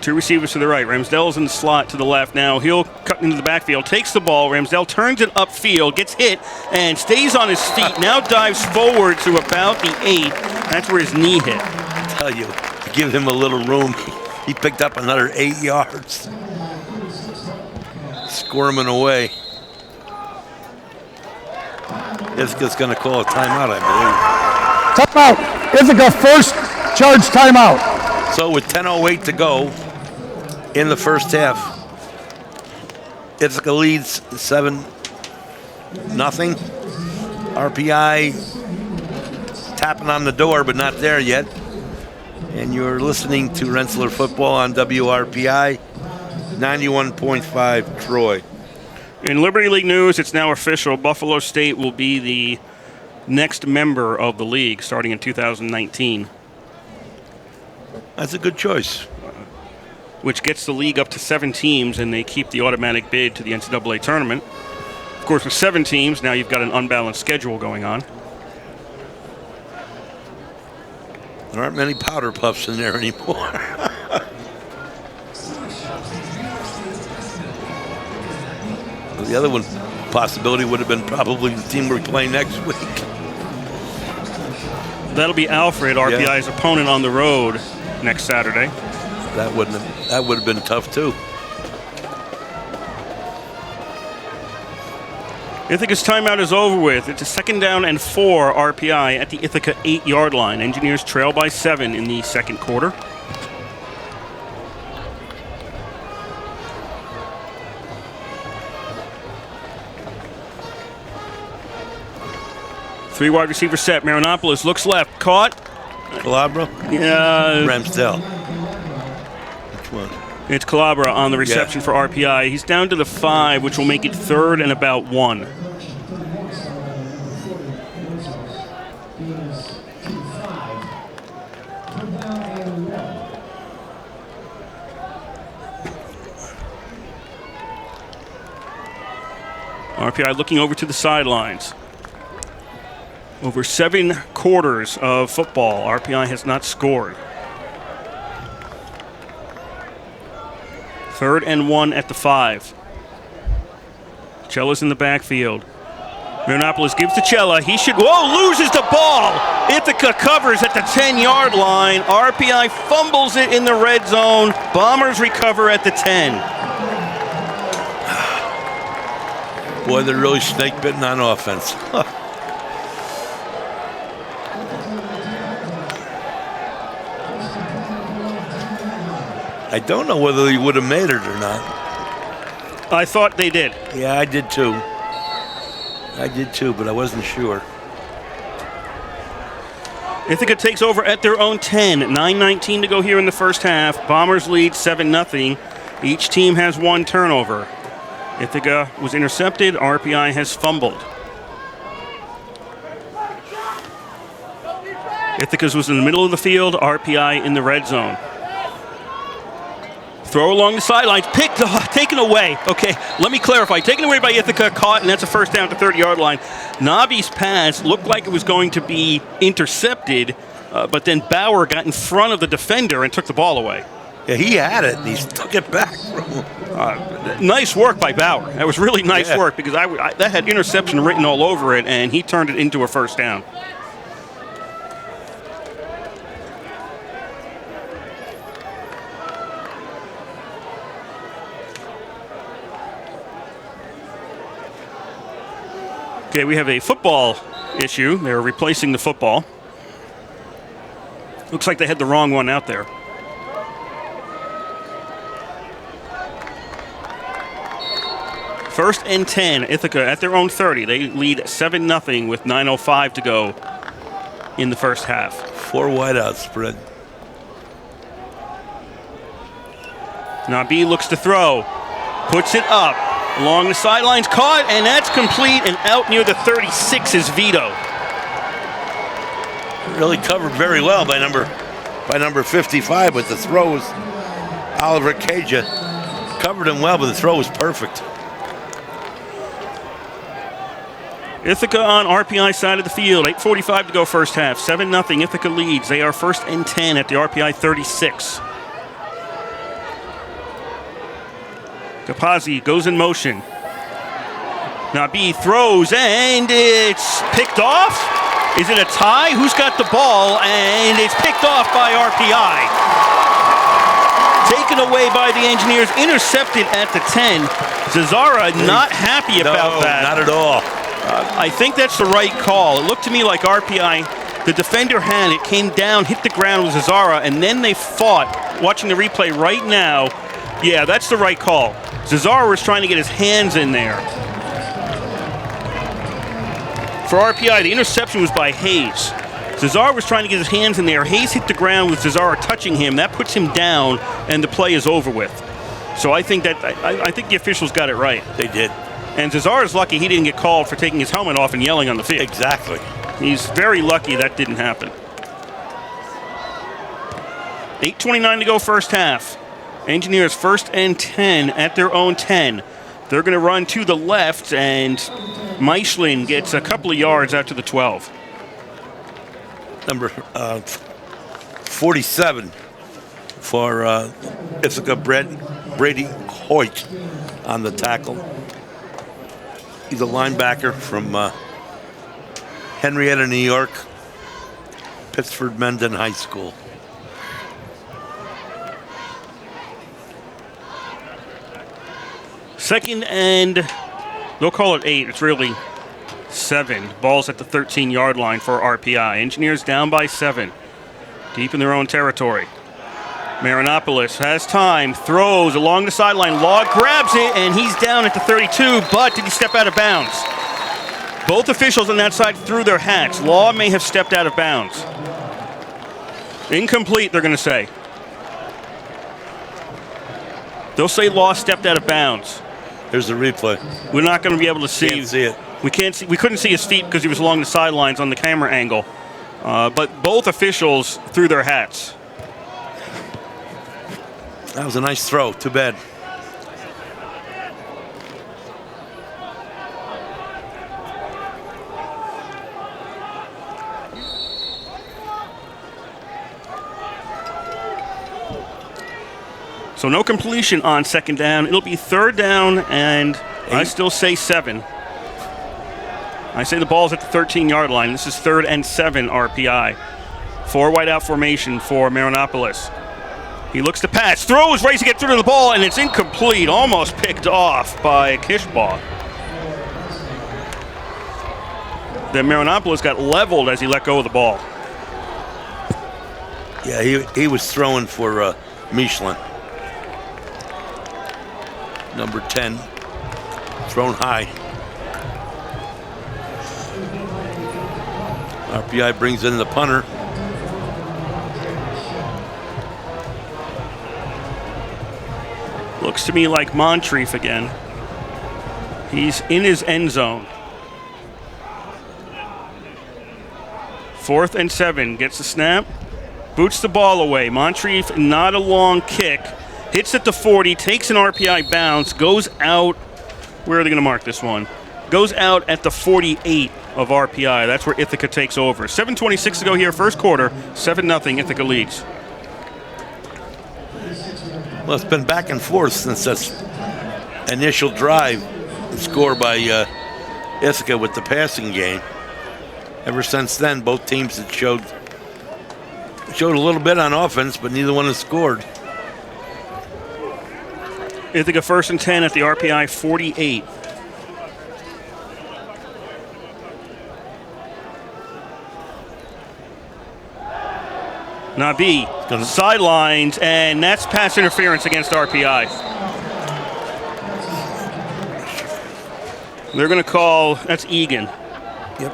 Speaker 4: Two receivers to the right. Ramsdell's in the slot to the left now. He'll cut into the backfield, takes the ball. Ramsdell turns it upfield, gets hit, and stays on his feet. Now dives forward to about the 8. That's where his knee hit.
Speaker 3: I tell you, to give him a little room, he picked up another 8 yards. Squirming away. Ithaca's going to call a timeout, I believe.
Speaker 6: Timeout. Ithaca first charge timeout.
Speaker 3: So with 10:08 to go in the first half, Ithaca leads 7-0. RPI tapping on the door, but not there yet. And you're listening to Rensselaer Football on WRPI 91.5 Troy.
Speaker 4: In Liberty League news, it's now official. Buffalo State will be the next member of the league starting in 2019.
Speaker 3: That's a good choice.
Speaker 4: Which gets the league up to 7 teams, and they keep the automatic bid to the NCAA tournament. Of course, with 7 teams, now you've got an unbalanced schedule going on.
Speaker 3: There aren't many powder puffs in there anymore. The other one possibility would have been probably the team we're playing next week.
Speaker 4: That'll be Alfred, RPI's opponent on the road next Saturday.
Speaker 3: That would have been tough too.
Speaker 4: Ithaca's timeout is over with. It's a 2nd down and 4 RPI at the Ithaca 8-yard line. Engineers trail by 7 in the second quarter. Three wide receiver set. Marinopoulos looks left. Caught.
Speaker 3: Calabro?
Speaker 4: Yeah.
Speaker 3: Ramsdell. Which one?
Speaker 4: It's Calabro on the reception for RPI. He's down to the 5, which will make it 3rd and about 1. RPI looking over to the sidelines. Over 7 quarters of football, RPI has not scored. 3rd and 1 at the 5. Cella's in the backfield. Marinopoulos gives to Cella. He should, loses the ball. Ithaca covers at the 10-yard line. RPI fumbles it in the red zone. Bombers recover at the 10.
Speaker 3: Boy, they're really snake-bitten on offense. I don't know whether he would have made it or not.
Speaker 4: I thought they did.
Speaker 3: Yeah, I did too. But I wasn't sure.
Speaker 4: Ithaca takes over at their own 10. 9:19 to go here in the first half. Bombers lead 7-0. Each team has one turnover. Ithaca was intercepted. RPI has fumbled. Ithaca's was in the middle of the field. RPI in the red zone. Throw along the sidelines, taken away. Okay, let me clarify. Taken away by Ithaca, caught, and that's a first down at the 30-yard line. Nabi's pass looked like it was going to be intercepted, but then Bauer got in front of the defender and took the ball away.
Speaker 3: Yeah, he had it, and he took it back from him.
Speaker 4: Nice work by Bauer. That was really nice work because that had interception written all over it, and he turned it into a first down. Okay, we have a football issue. They're replacing the football. Looks like they had the wrong one out there. First and 10, Ithaca at their own 30. They lead 7-0 with 9:05 to go in the first half.
Speaker 3: 4 wideout spread.
Speaker 4: Nabi looks to throw, puts it up. Along the sidelines, caught, and that's complete, and out near the 36 is Vito.
Speaker 3: Really covered very well by number 55 with the throws. Oliver Caja covered him well, but the throw was perfect.
Speaker 4: Ithaca on RPI side of the field. 8:45 to go first half. 7-0. Ithaca leads. They are first and 10 at the RPI 36. Capazzi goes in motion. Nabi throws, and it's picked off. Is it a tie? Who's got the ball? And it's picked off by RPI. Taken away by the Engineers, intercepted at the 10. Zazzara not happy about that.
Speaker 3: Not at all.
Speaker 4: I think that's the right call. It looked to me like RPI, the defender had it, came down, hit the ground with Zazzara, and then they fought. Watching the replay right now, yeah, that's the right call. Zazzara was trying to get his hands in there. For RPI, the interception was by Hayes. Zazzara was trying to get his hands in there. Hayes hit the ground with Zazzara touching him. That puts him down, and the play is over with. So I think the officials got it right.
Speaker 3: They did.
Speaker 4: And Zazzara's lucky he didn't get called for taking his helmet off and yelling on the field.
Speaker 3: Exactly.
Speaker 4: He's very lucky that didn't happen. 8:29 to go first half. Engineers first and 10 at their own 10. They're going to run to the left, and Meislin gets a couple of yards out to the 12.
Speaker 3: Number 47 for Ithaca, Brady Hoyt on the tackle. He's a linebacker from Henrietta, New York, Pittsford Mendon High School.
Speaker 4: Second and, they'll call it 8. It's really 7. Ball's at the 13-yard line for RPI. Engineers down by 7. Deep in their own territory. Marinopoulos has time, throws along the sideline. Law grabs it, and he's down at the 32, but did he step out of bounds? Both officials on that side threw their hats. Law may have stepped out of bounds. Incomplete, they're going to say. They'll say Law stepped out of bounds.
Speaker 3: Here's the replay.
Speaker 4: We're not going to be able to see.
Speaker 3: Can't see it.
Speaker 4: We can't see. We couldn't see his feet because he was along the sidelines on the camera angle. But both officials threw their hats.
Speaker 3: That was a nice throw. Too bad.
Speaker 4: So no completion on second down. It'll be third down, and
Speaker 3: 8.
Speaker 4: I still say 7. I say the ball's at the 13-yard line. This is 3rd and 7 RPI. 4 wideout formation for Marinopoulos. He looks to pass, throws, ready to get through to the ball, and it's incomplete, almost picked off by Kishbaugh. Then Marinopoulos got leveled as he let go of the ball.
Speaker 3: Yeah, he was throwing for Michelin. Number 10, thrown high. RPI brings in the punter,
Speaker 4: Looks to me like Moncrief again. He's in his end zone. 4th and 7, gets the snap, boots the ball away. Moncrief, not a long kick, hits at the 40, takes an RPI bounce, goes out. Where are they going to mark this one? Goes out at the 48 of RPI. That's where Ithaca takes over. 7:26 to go here, first quarter. 7-0, Ithaca leads.
Speaker 3: Well, it's been back and forth since that initial drive score by Ithaca with the passing game. Ever since then, both teams had showed a little bit on offense, but neither one has scored.
Speaker 4: Ithaca 1st and 10 at the RPI 48. Nabi sidelines, and that's pass interference against RPI. They're going to call, that's Egan.
Speaker 3: Yep.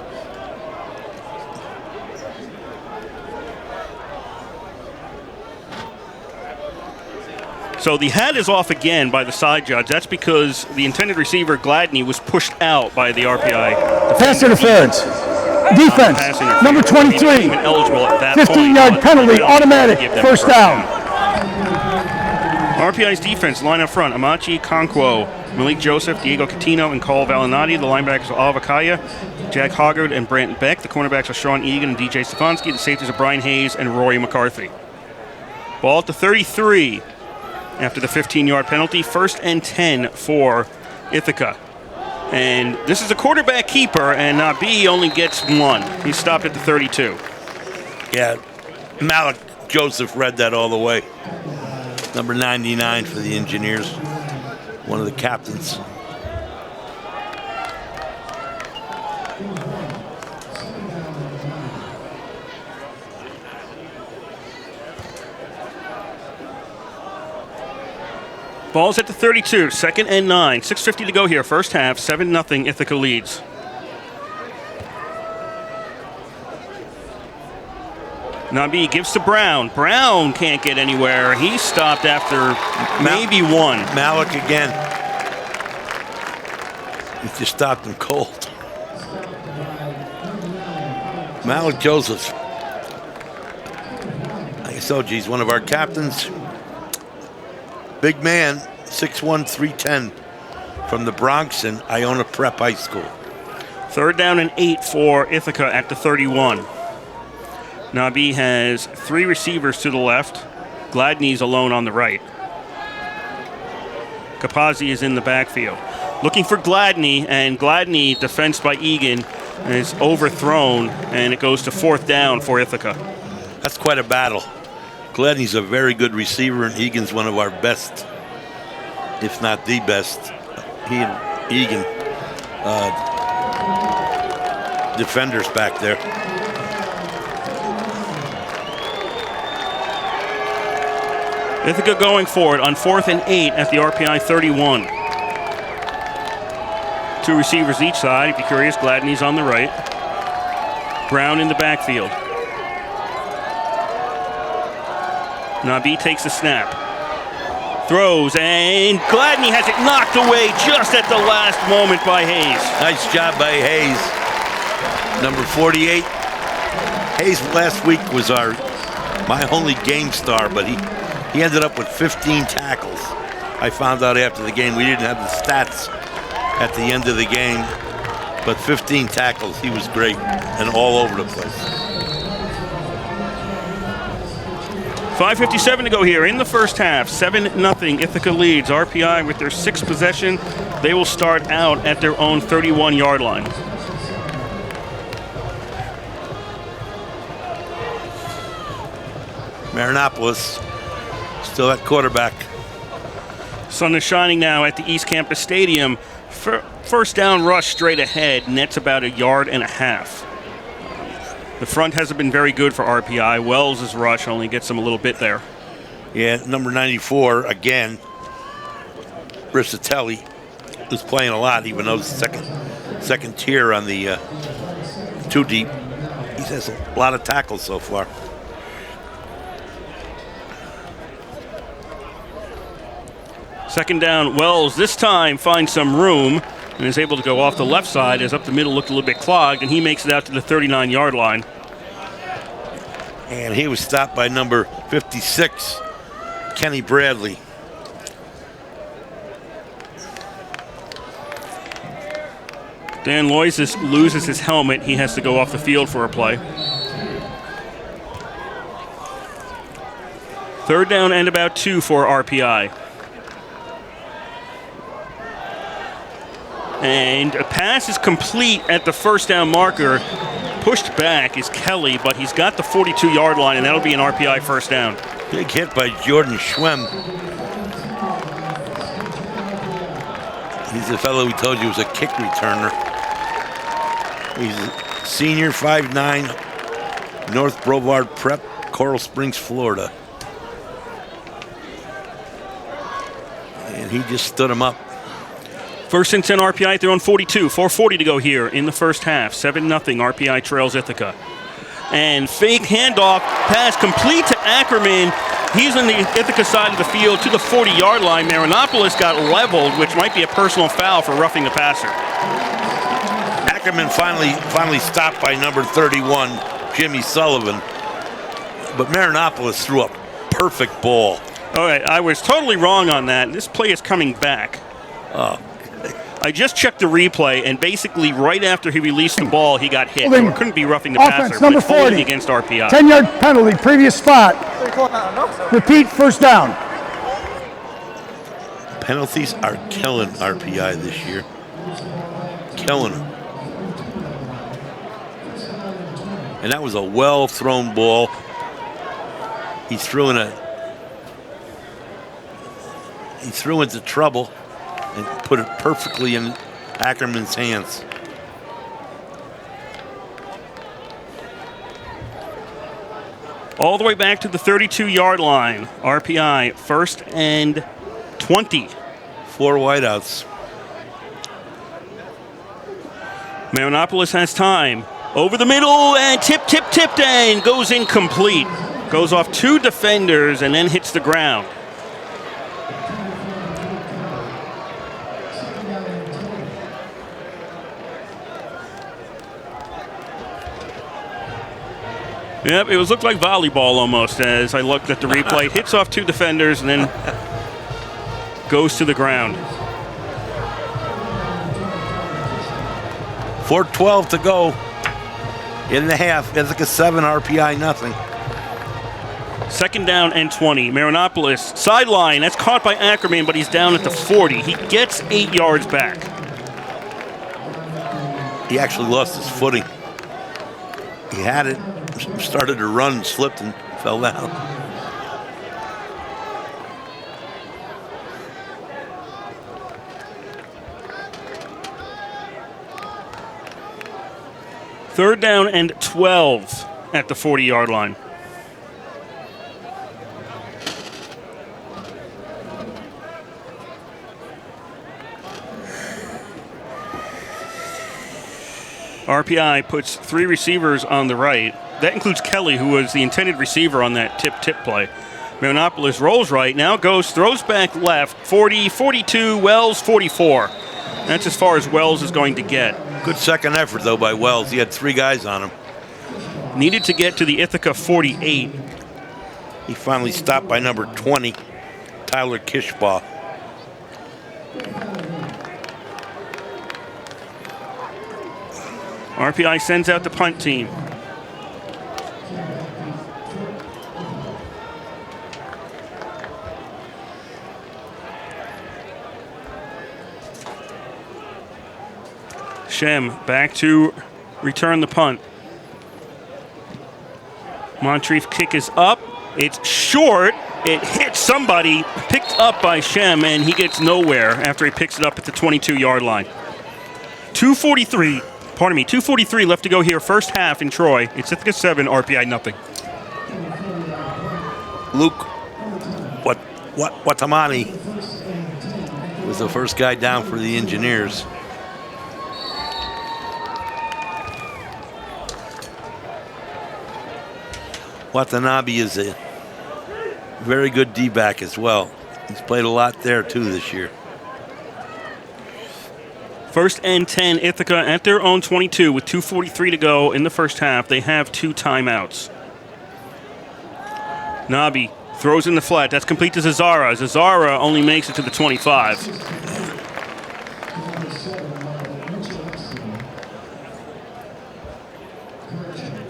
Speaker 4: So the hat is off again by the side judge. That's because the intended receiver, Gladney, was pushed out by the RPI.
Speaker 6: Pass interference. Defense, number 23. 15-yard penalty, automatic, first down.
Speaker 4: RPI's defense line up front: Amachi Conquo, Malik Joseph, Diego Catino, and Cole Valinati. The linebackers are Oliver Kaya, Jack Hoggard, and Brant Beck. The cornerbacks are Sean Egan and DJ Stefanski. The safeties are Brian Hayes and Rory McCarthy. Ball at the 33 after the 15-yard penalty. 1st and 10 for Ithaca. And this is a quarterback keeper, and Nabi only gets 1. He's stopped at the 32.
Speaker 3: Yeah, Malik Joseph read that all the way. Number 99 for the Engineers, one of the captains.
Speaker 4: Ball's at the 32, 2nd and 9. 6:50 to go here, first half, 7-0, Ithaca leads. Nabi gives to Brown. Brown can't get anywhere. He's stopped after maybe 1.
Speaker 3: Malik again. He just stopped him cold. Malik Joseph. Like I told you, he's one of our captains. Big man, 6'1", 310, from the Bronx and Iona Prep High School.
Speaker 4: 3rd down and 8 for Ithaca at the 31. Nabi has 3 receivers to the left. Gladney's alone on the right. Capazzi is in the backfield. Looking for Gladney, and Gladney, defensed by Egan, is overthrown, and it goes to 4th down for Ithaca.
Speaker 3: That's quite a battle. Gladney's a very good receiver, and Egan's one of our best, if not the best. He and Egan, defenders back there.
Speaker 4: Ithaca going for it on 4th and 8 at the RPI 31. 2 receivers each side. If you're curious, Gladney's on the right. Brown in the backfield. Nabi takes the snap. Throws, and Gladney has it knocked away just at the last moment by Hayes.
Speaker 3: Nice job by Hayes. Number 48. Hayes last week was my only game star, but he ended up with 15 tackles. I found out after the game. We didn't have the stats at the end of the game, but 15 tackles. He was great and all over the place.
Speaker 4: 5:57 to go here in the first half. 7-0, Ithaca leads. RPI with their 6th possession. They will start out at their own 31-yard line.
Speaker 3: Marinopoulos still at quarterback.
Speaker 4: Sun is shining now at the East Campus Stadium. First down rush straight ahead, nets about 1.5 yards. The front hasn't been very good for RPI. Wells' rush only gets them a little bit there.
Speaker 3: Yeah, number 94, again, Brissatelli, who's playing a lot, even though it's second tier on the 2 deep. He has a lot of tackles so far.
Speaker 4: Second down, Wells this time finds some room and is able to go off the left side as up the middle looked a little bit clogged, and he makes it out to the 39-yard line.
Speaker 3: And he was stopped by number 56, Kenny Bradley.
Speaker 4: Dan Lois loses his helmet. He has to go off the field for a play. Third down and about 2 for RPI. And a pass is complete at the first down marker. Pushed back is Kelly, but he's got the 42-yard line, and that'll be an RPI first down.
Speaker 3: Big hit by Jordan Schwem. He's the fellow we told you was a kick returner. He's a senior, 5'9", North Brevard Prep, Coral Springs, Florida. And he just stood him up.
Speaker 4: First and 10 RPI, they're on 42. 4:40 to go here in the first half. 7-0 RPI trails Ithaca. And fake handoff, pass complete to Ackerman. He's on the Ithaca side of the field to the 40-yard line. Marinopoulos got leveled, which might be a personal foul for roughing the passer.
Speaker 3: Ackerman finally stopped by number 31, Jimmy Sullivan. But Marinopoulos threw a perfect ball.
Speaker 4: All right, I was totally wrong on that. This play is coming back.
Speaker 3: Oh.
Speaker 4: I just checked the replay, and basically right after he released the ball, he got hit.
Speaker 6: Holding.
Speaker 4: So it couldn't be roughing the
Speaker 6: Offense,
Speaker 4: passer,
Speaker 6: number
Speaker 4: but holding
Speaker 6: 40.
Speaker 4: against RPI.
Speaker 6: 10-yard penalty, previous spot. Repeat, first down.
Speaker 3: Penalties are killing RPI this year. Killing them. And that was a well-thrown ball. He threw into trouble and put it perfectly in Ackerman's hands.
Speaker 4: All the way back to the 32-yard line. RPI, first and 20.
Speaker 3: 4 wideouts.
Speaker 4: Marinopoulos has time. Over the middle, and tipped, and goes incomplete. Goes off 2 defenders and then hits the ground. Yep, it looked like volleyball almost as I looked at the replay. Hits off 2 defenders and then goes to the ground.
Speaker 3: 4:12 to go in the half. Ithaca 7, RPI nothing.
Speaker 4: Second down and 20. Marinopoulos, sideline. That's caught by Ackerman, but he's down at the 40. He gets 8 yards back.
Speaker 3: He actually lost his footing. He had it, started to run, slipped, and fell down.
Speaker 4: Third down and 12 at the 40-yard line. RPI puts 3 receivers on the right. That includes Kelly, who was the intended receiver on that tip play. Marinopoulos rolls right, now goes, throws back left, 40, 42, Wells, 44. That's as far as Wells is going to get.
Speaker 3: Good second effort, though, by Wells. He had 3 guys on him.
Speaker 4: Needed to get to the Ithaca 48.
Speaker 3: He finally stopped by number 20, Tyler Kishbaugh.
Speaker 4: RPI sends out the punt team. Shem back to return the punt. Moncrief kick is up. It's short. It hits somebody. Picked up by Shem, and he gets nowhere after he picks it up at the 22-yard line. 2:43 left to go here. First half in Troy. It's Ithaca 7, RPI nothing.
Speaker 3: Luke Watamani was the first guy down for the Engineers. Watanabe is a very good D-back as well. He's played a lot there, too, this year.
Speaker 4: 1st and 10, Ithaca at their own 22 with 2:43 to go in the first half. They have 2 timeouts. Nabi throws in the flat. That's complete to Zazara. Zazara only makes it to the 25.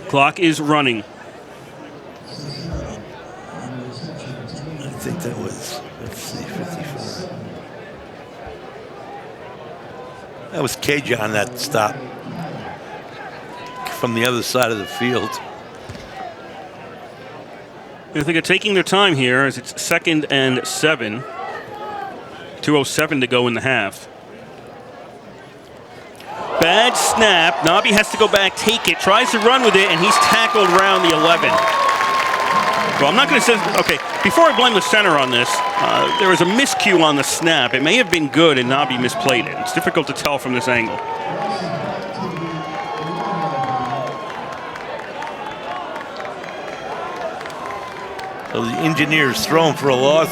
Speaker 4: Clock is running.
Speaker 3: I think that was, let's see, 54. That was Caja on that stop from the other side of the field.
Speaker 4: Ithaca taking their time here as it's 2nd and 7. 2:07 to go in the half. Bad snap. Nabi has to go back, take it, tries to run with it, and he's tackled around the 11. Well, I'm not going to say, okay, before I blame the center on this, there was a miscue on the snap. It may have been good and Nabi misplayed it. It's difficult to tell from this angle.
Speaker 3: So the Engineers thrown for a loss.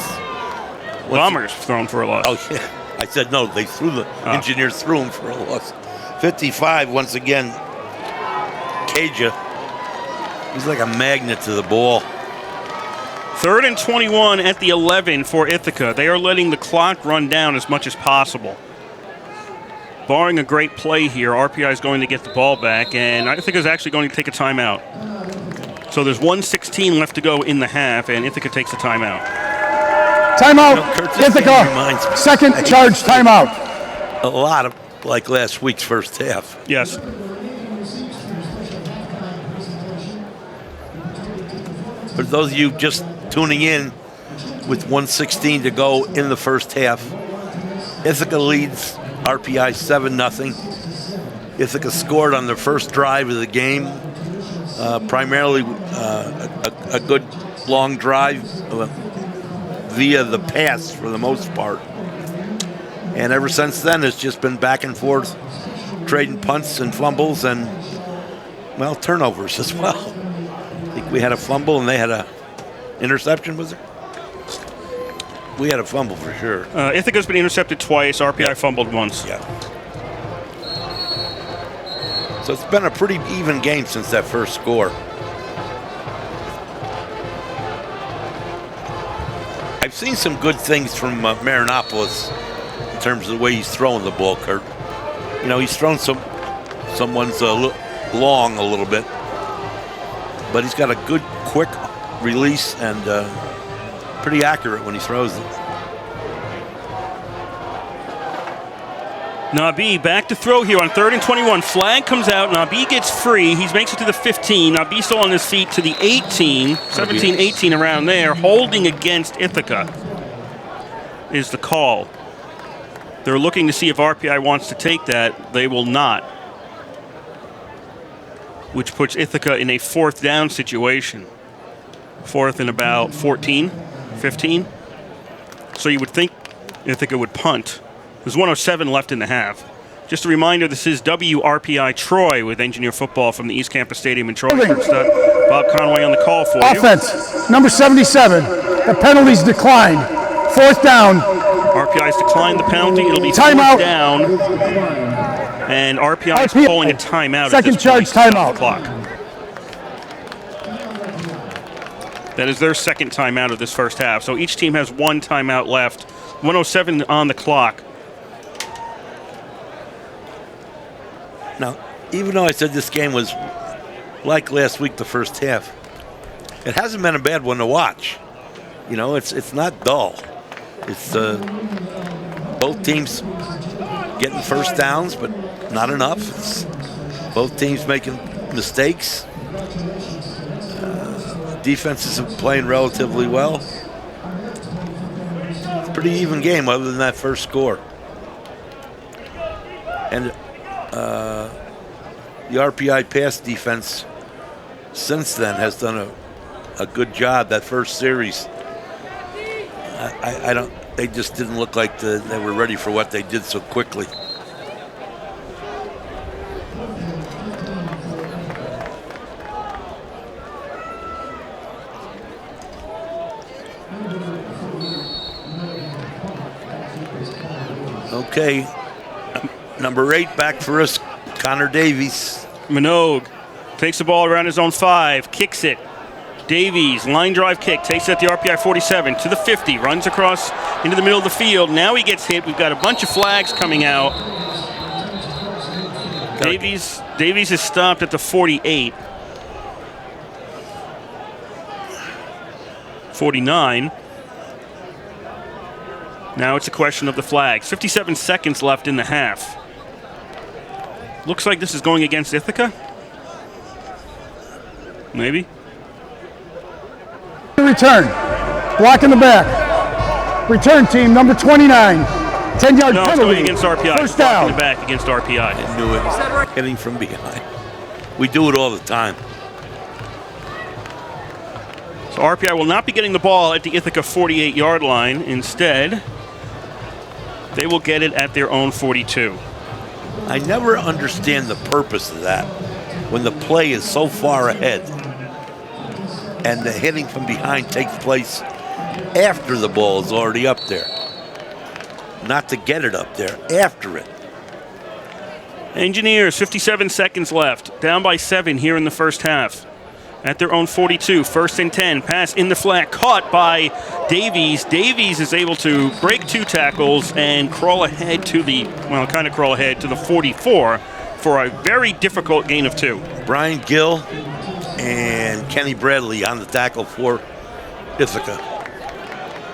Speaker 4: Bombers thrown for a loss.
Speaker 3: Oh, yeah. I said no, they threw the Engineers threw him for a loss. 55, once again, Caja. He's like a magnet to the ball.
Speaker 4: 3rd and 21 at the 11 for Ithaca. They are letting the clock run down as much as possible. Barring a great play here, RPI is going to get the ball back, and I think it's actually going to take a timeout. So there's 1:16 left to go in the half, and Ithaca takes a timeout.
Speaker 6: Timeout,
Speaker 3: Ithaca.
Speaker 6: Ithaca. Second charge timeout.
Speaker 3: A lot of like last week's first half.
Speaker 4: Yes.
Speaker 3: For those of you just tuning in, with 1:16 to go in the first half, Ithaca leads RPI 7-0. Ithaca scored on their first drive of the game, primarily a good long drive via the pass for the most part. And ever since then, it's just been back and forth, trading punts and fumbles and, well, turnovers as well. I think we had a fumble and they had a interception, was it? We had a fumble for sure.
Speaker 4: Ithaca's been intercepted twice. RPI fumbled once.
Speaker 3: Yeah. So it's been a pretty even game since that first score. I've seen some good things from Marinopoulos in terms of the way he's throwing the ball, Kurt. You know, he's thrown someone's long a little bit, but he's got a good, quick release and pretty accurate when he throws it.
Speaker 4: Nabi back to throw here on 3rd and 21. Flag comes out. Nabi gets free. He makes it to the 15. Nabi still on his feet to the 18. 17, 18 around there. Holding against Ithaca is the call. They're looking to see if RPI wants to take that. They will not, which puts Ithaca in a 4th down situation. 4th and about 14, 15. So you would think Ithaca would punt. There's 1:07 left in the half. Just a reminder, this is WRPI Troy with Engineer Football from the East Campus Stadium in Troy. Bob Conway on the call for you.
Speaker 6: Offense, number 77. The penalties declined. 4th down.
Speaker 4: RPI's declined the penalty. It'll be
Speaker 6: Timeout.
Speaker 4: 4th down. And RPI is calling a timeout.
Speaker 6: Second charge timeout.
Speaker 4: Clock. That is their second timeout of this first half. So each team has 1 timeout left. 1:07 on the clock.
Speaker 3: Now, even though I said this game was like last week, the first half, it hasn't been a bad one to watch. You know, it's not dull. It's both teams getting first downs, but not enough. It's both teams making mistakes. Defenses are playing relatively well. It's a pretty even game other than that first score. And the RPI pass defense since then has done a good job. That first series, I don't. They just didn't look like they were ready for what they did so quickly. Okay. Number 8 back for us, Connor Davies.
Speaker 4: Minogue takes the ball around his own 5, kicks it. Davies, line drive kick, takes it at the RPI 47 to the 50, runs across into the middle of the field. Now he gets hit. We've got a bunch of flags coming out. Davies is stopped at the 48. 49. Now it's a question of the flags. 57 seconds left in the half. Looks like this is going against Ithaca. Maybe.
Speaker 6: Return. Block in the back. Return team, number 29. 10-yard
Speaker 4: No, it's
Speaker 6: penalty.
Speaker 4: going against RPI.
Speaker 6: First
Speaker 4: Block
Speaker 6: down.
Speaker 4: in the back against RPI.
Speaker 3: I knew it. Hitting from behind. We do it all the time.
Speaker 4: So RPI will not be getting the ball at the Ithaca 48-yard line. Instead, they will get it at their own 42.
Speaker 3: I never understand the purpose of that when the play is so far ahead and the hitting from behind takes place after the ball is already up there. Not to get it up there, after it.
Speaker 4: Engineers, 57 seconds left. Down by 7 here in the first half. At their own 42, 1st and 10. Pass in the flat, caught by Davies. Davies is able to break 2 tackles and crawl ahead to the, well, kind of crawl ahead to the 44 for a very difficult gain of 2.
Speaker 3: Brian Gill and Kenny Bradley on the tackle for Ithaca.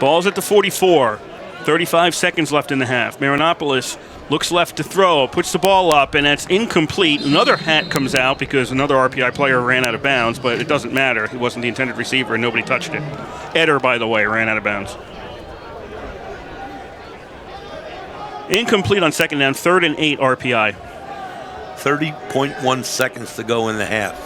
Speaker 4: Ball's at the 44. 35 seconds left in the half. Marinopoulos looks left to throw, puts the ball up, and that's incomplete. Another hat comes out because another RPI player ran out of bounds, but it doesn't matter. He wasn't the intended receiver, and nobody touched it. Eder, by the way, ran out of bounds. Incomplete on 2nd down, 3rd and 8 RPI.
Speaker 3: 30.1 seconds to go in the half.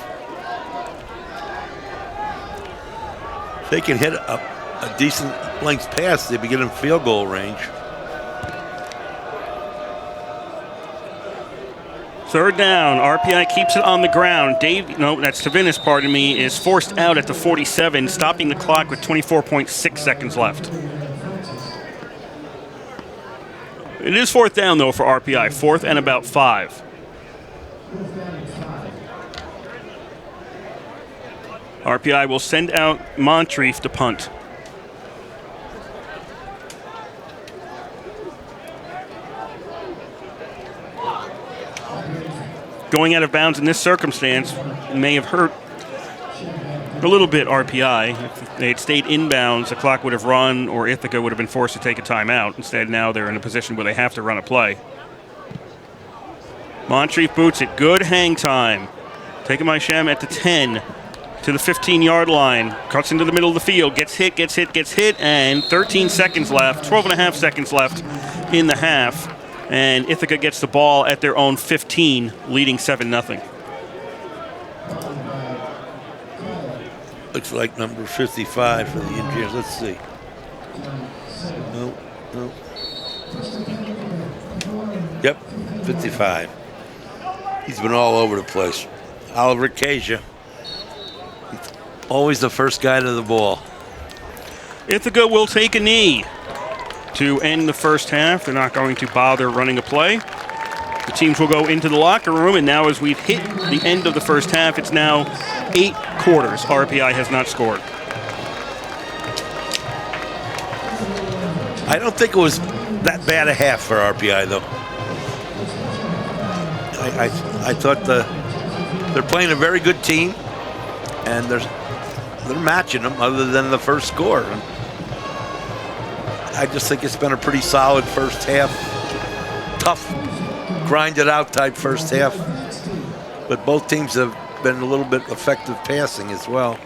Speaker 3: If they can hit a decent length pass, they'd be getting field goal range.
Speaker 4: 3rd down, RPI keeps it on the ground. That's Tavinis, pardon me, is forced out at the 47, stopping the clock with 24.6 seconds left. It is 4th down, though, for RPI. 4th and about 5. RPI will send out Moncrief to punt. Going out of bounds in this circumstance may have hurt a little bit RPI. If they had stayed inbounds, the clock would have run, or Ithaca would have been forced to take a timeout. Instead, now they're in a position where they have to run a play. Moncrief boots it. Good hang time. Taking my sham at the 10 to the 15-yard line. Cuts into the middle of the field. Gets hit, and 13 seconds left. 12 and a half seconds left in the half. And Ithaca gets the ball at their own 15, leading 7-0.
Speaker 3: Looks like number 55 for the Engineers. Let's see. No. Yep, 55. He's been all over the place. Oliver Casia. Always the first guy to the ball.
Speaker 4: Ithaca will take a knee to end the first half. They're not going to bother running a play. The teams will go into the locker room, and now as we've hit the end of the first half, it's now 8 quarters. RPI has not scored.
Speaker 3: I don't think it was that bad a half for RPI, though. I thought they're playing a very good team, and they're matching them other than the first score. I just think it's been a pretty solid first half. Tough, grinded out type first half. But both teams have been a little bit effective passing as well.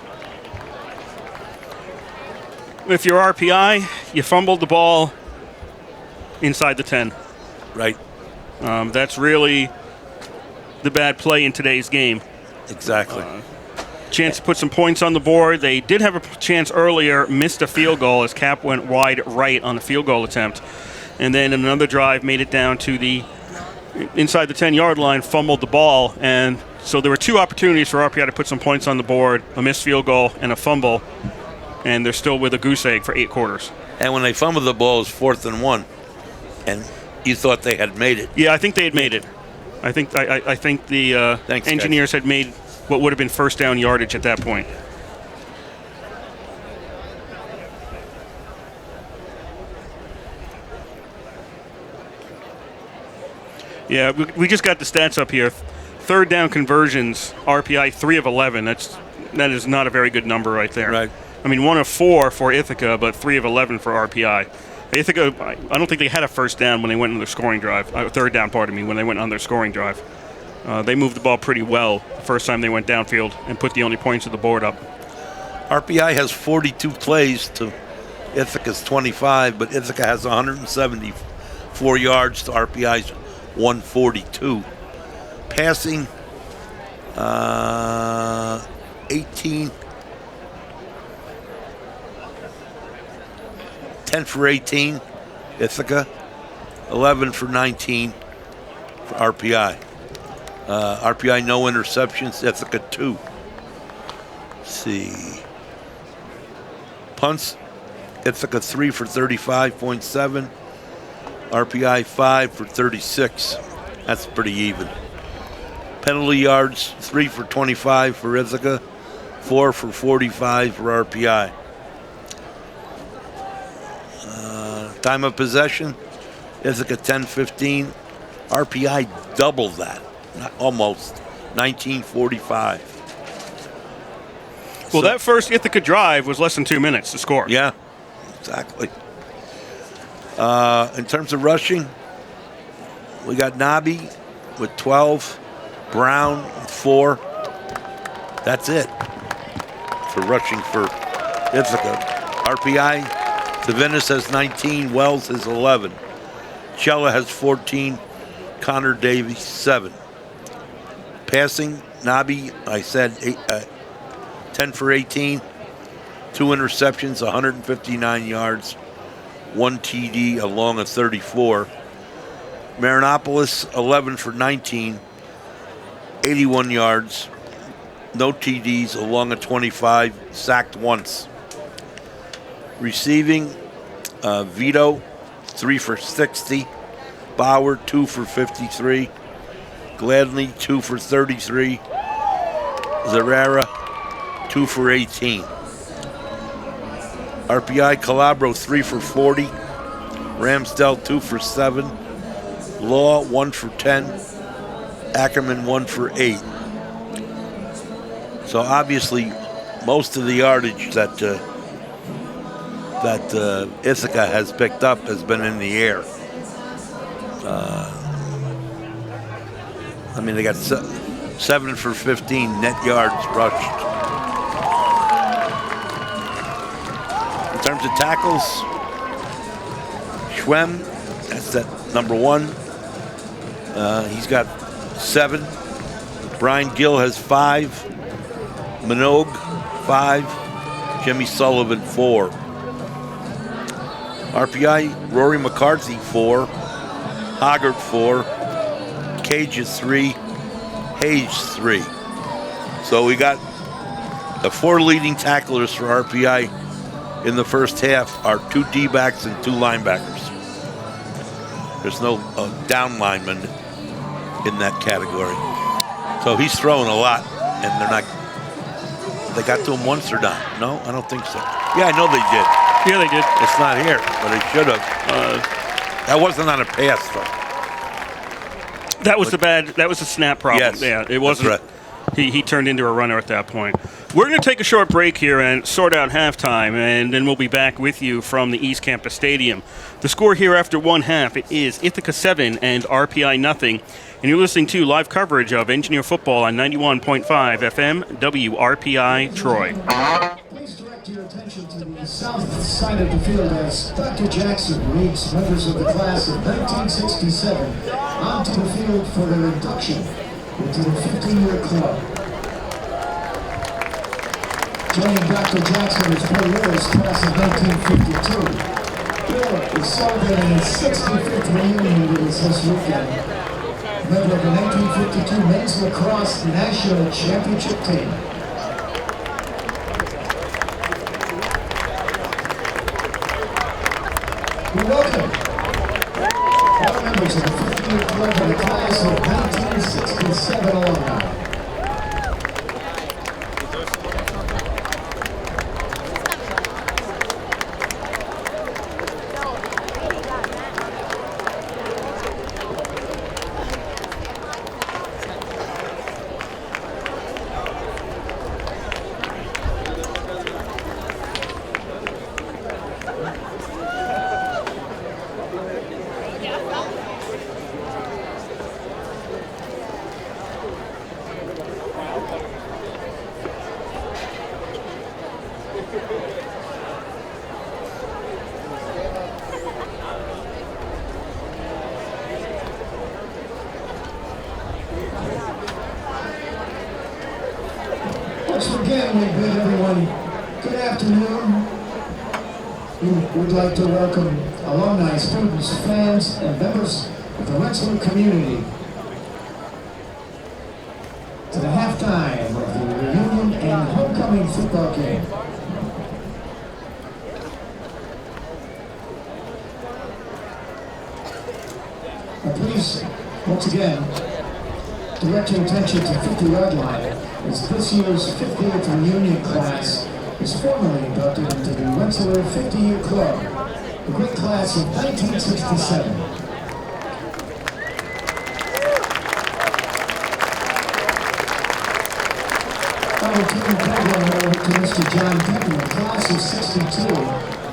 Speaker 4: If you're RPI, you fumbled the ball inside the 10.
Speaker 3: Right.
Speaker 4: That's really the bad play in today's game.
Speaker 3: Exactly.
Speaker 4: Chance to put some points on the board. They did have a chance earlier, missed a field goal as Cap went wide right on the field goal attempt. And then in another drive, made it down to the inside the 10-yard line, fumbled the ball. And so there were 2 opportunities for RPI to put some points on the board, a missed field goal and a fumble. And they're still with a goose egg for 8 quarters.
Speaker 3: And when they fumbled the ball, it was 4th and 1. And You thought they had made it.
Speaker 4: Yeah, I think they had made it. I think the
Speaker 3: Thanks,
Speaker 4: engineers had made what would have been first down yardage at that point. Yeah, we just got the stats up here. Third down conversions, RPI 3 of 11. That is not a very good number right there.
Speaker 3: Right.
Speaker 4: I mean, 1 of 4 for Ithaca, but 3 of 11 for RPI. Ithaca, I don't think they had a first down when they went on their scoring drive. Third down, pardon me, when they went on their scoring drive. They moved the ball pretty well the first time they went downfield and put the only points of the board up.
Speaker 3: RPI has 42 plays to Ithaca's 25, but Ithaca has 174 yards to RPI's 142. Passing 18, 10 for 18, Ithaca, 11 for 19 for RPI. RPI no interceptions, Ithaca 2. Let's see. Punts, Ithaca 3 for 35.7, RPI 5 for 36. That's pretty even. Penalty yards, 3 for 25 for Ithaca, 4 for 45 for RPI. Time of possession, Ithaca 10-15. RPI doubled that, almost, 19:45.
Speaker 4: Well, that first Ithaca drive was less than 2 minutes to score.
Speaker 3: Yeah, exactly. In terms of rushing, we got Nabi with 12, Brown with 4. That's it for rushing for Ithaca. RPI, Tavinis has 19, Wells has 11. Chella has 14, Connor Davies 7. Passing, Nabi, I said 10 for 18, 2 interceptions, 159 yards, 1 TD along a 34. Marinopoulos, 11 for 19, 81 yards, no TDs along a 25, sacked once. Receiving, Vito, 3 for 60, Bauer, 2 for 53, Gladney, 2 for 33, Zarrera, 2 for 18. RPI, Calabro, 3 for 40, Ramsdell, 2 for 7, Law, 1 for 10, Ackerman, 1 for 8. So obviously, most of the yardage that Ithaca has picked up has been in the air. I mean, they got 7 for 15 net yards rushed. In terms of tackles, Schwem, that's that number 1. He's got 7. Brian Gill has 5. Minogue, 5. Jimmy Sullivan, 4. RPI, Rory McCarthy, 4. Hoggart, 4. Cage is 3. Hayes, 3. So we got the 4 leading tacklers for RPI in the first half are 2 D-backs and 2 linebackers. There's no down lineman in that category. So he's throwing a lot, and they're not. They got to him once or not? No, I don't think so. Yeah, I know they did.
Speaker 4: Yeah, they did.
Speaker 3: It's not here, but it should have. That wasn't on a pass, though.
Speaker 4: That was that was a snap problem.
Speaker 3: Yes,
Speaker 4: yeah, it wasn't.
Speaker 3: right.
Speaker 4: He turned into a runner at that point. We're going to take a short break here and sort out halftime, and then we'll be back with you from the East Campus Stadium. The score here after one half is Ithaca 7 and RPI nothing. And you're listening to live coverage of Engineer Football on 91.5 FM WRPI Troy.
Speaker 1: Please direct your attention to the south side of the field as Dr. Jackson leads members of the class of 1967 onto the field for their induction into the 15-year club. Joining Dr. Jackson is Bill Lewis, class of 1952. Bill is celebrating his 65th reunion with us this weekend. Member of the 1952 Men's Lacrosse National Championship team. We welcome All members of the 50-year club of the class of 1967 alumni. Once again, we bid everyone good afternoon. We would like to welcome alumni, students, fans, and members of the Rensselaer community to the halftime of the reunion and homecoming football game. Please, once again, direct your attention to 50-yard line, as this year's 50th reunion class is formally inducted into the Rensselaer 50-year club, the great class of 1967. I will turn the program over to Mr. John Temple, class of 62,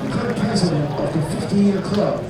Speaker 1: the current president of the 50-year club.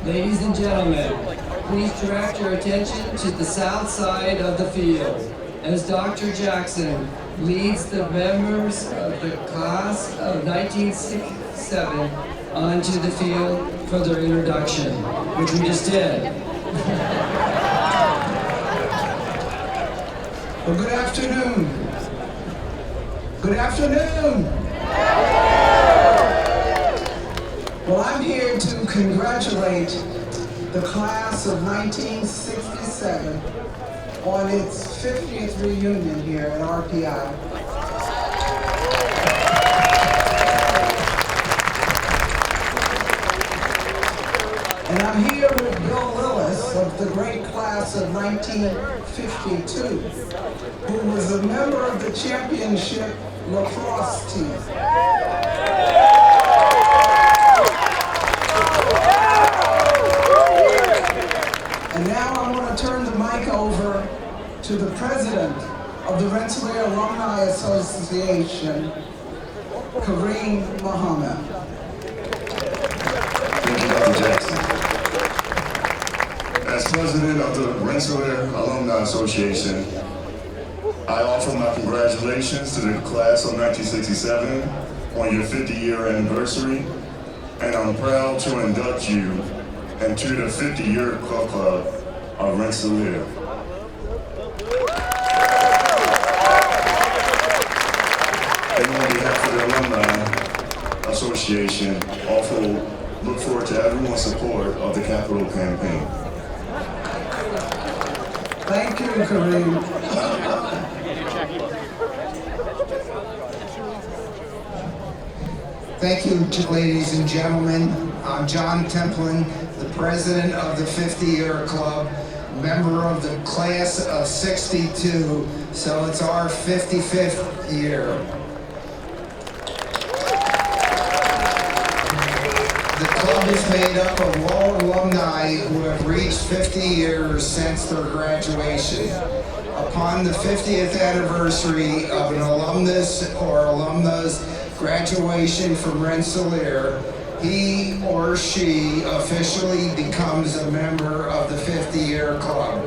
Speaker 8: Ladies and gentlemen, please direct your attention to the south side of the field as Dr. Jackson leads the members of the class of 1967 onto the field for their introduction, which we just did.
Speaker 1: Well, good afternoon. Good afternoon. Well, I'm here to congratulate the class of 1967 on its 50th reunion here at RPI. And I'm here with Bill Lillis of the great class of 1952, who was a member of the championship lacrosse team. And now I want to turn the mic over to the president of the Rensselaer Alumni Association, Kareem Muhammad.
Speaker 9: Thank you, Dr. Jackson. As president of the Rensselaer Alumni Association, I offer my congratulations to the class of 1967 on your 50-year anniversary, and I'm proud to induct you into the 50-year club of Rensselaer. And on behalf of the Alumni Association, also look forward to everyone's support of the capital campaign.
Speaker 1: Thank you, Kareem.
Speaker 10: Thank you, ladies and gentlemen. I'm John Templin, the president of the 50-year club, member of the class of 62, so it's our 55th year. The club is made up of all alumni who have reached 50 years since their graduation. Upon the 50th anniversary of an alumnus or alumna's graduation from Rensselaer, he or she officially becomes a member of the 50-year club.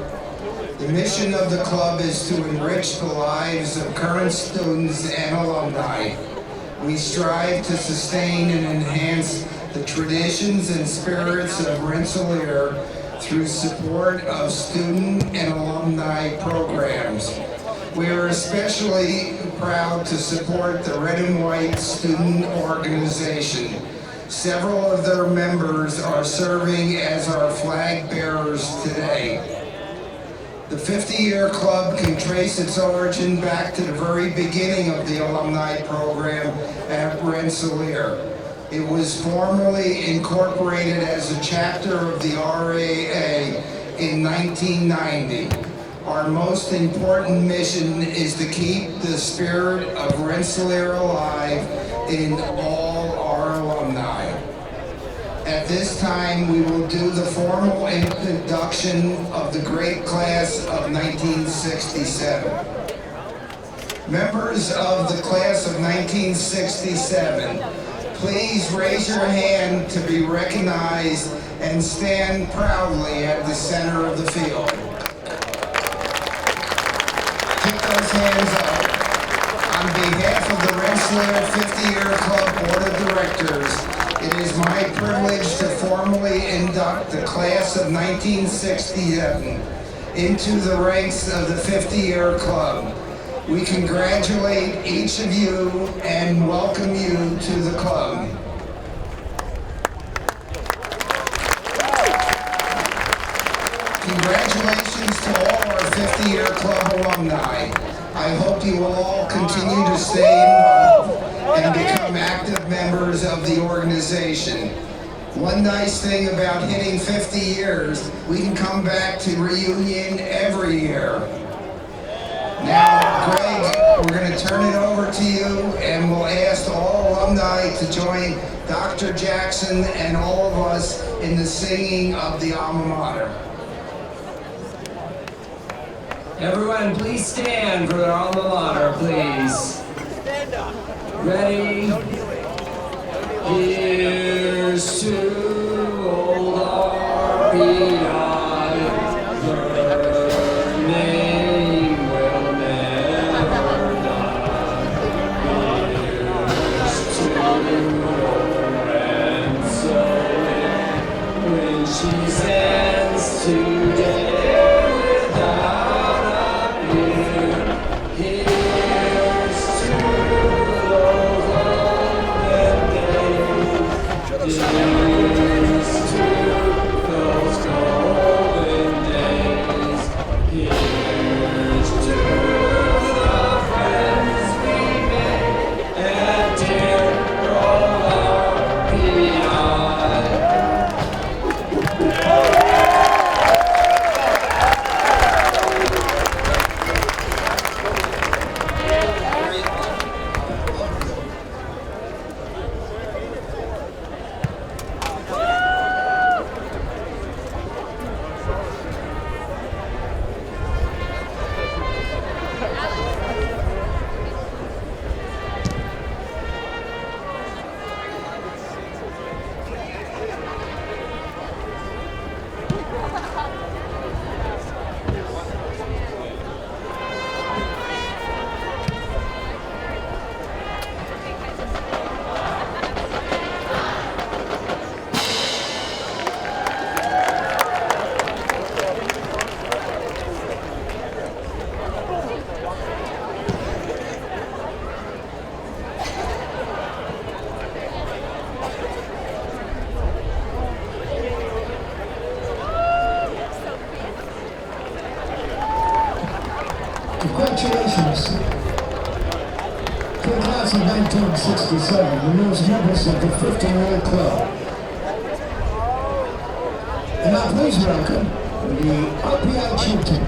Speaker 10: The mission of the club is to enrich the lives of current students and alumni. We strive to sustain and enhance the traditions and spirits of Rensselaer through support of student and alumni programs. We are especially proud to support the Red and White Student Organization. Several of their members are serving as our flag bearers today. The 50-year club can trace its origin back to the very beginning of the alumni program at Rensselaer. It was formally incorporated as a chapter of the RAA in 1990. Our most important mission is to keep the spirit of Rensselaer alive in all our alumni. At this time, we will do the formal introduction of the great class of 1967. Members of the class of 1967, please raise your hand to be recognized and stand proudly at the center of the field. Keep those hands up. On behalf of the Rensselaer 50-Year Club Board of Directors, it is my privilege to formally induct the class of 1967 into the ranks of the 50-Year Club. We congratulate each of you and welcome you to the club. Congratulations to all our 50-Year Club alumni. I hope you will all continue to stay involved and become active members of the organization. One nice thing about hitting 50 years, we can come back to reunion every year. Now, Greg, we're going to turn it over to you, and we'll ask all alumni to join Dr. Jackson and all of us in the singing of the alma mater.
Speaker 8: Everyone, please stand for the alma mater, please. Ready? Here's to old RPI. Her name will never die. Here's to Rensselaer when she stands today without a peer. Here's to those olden days. Here's to those golden days. Here's to the friends we made at dear old RPI.
Speaker 1: Congratulations to the class of 1967, the newest members of the 50-Year Club. And now please welcome the RPI Chieftain.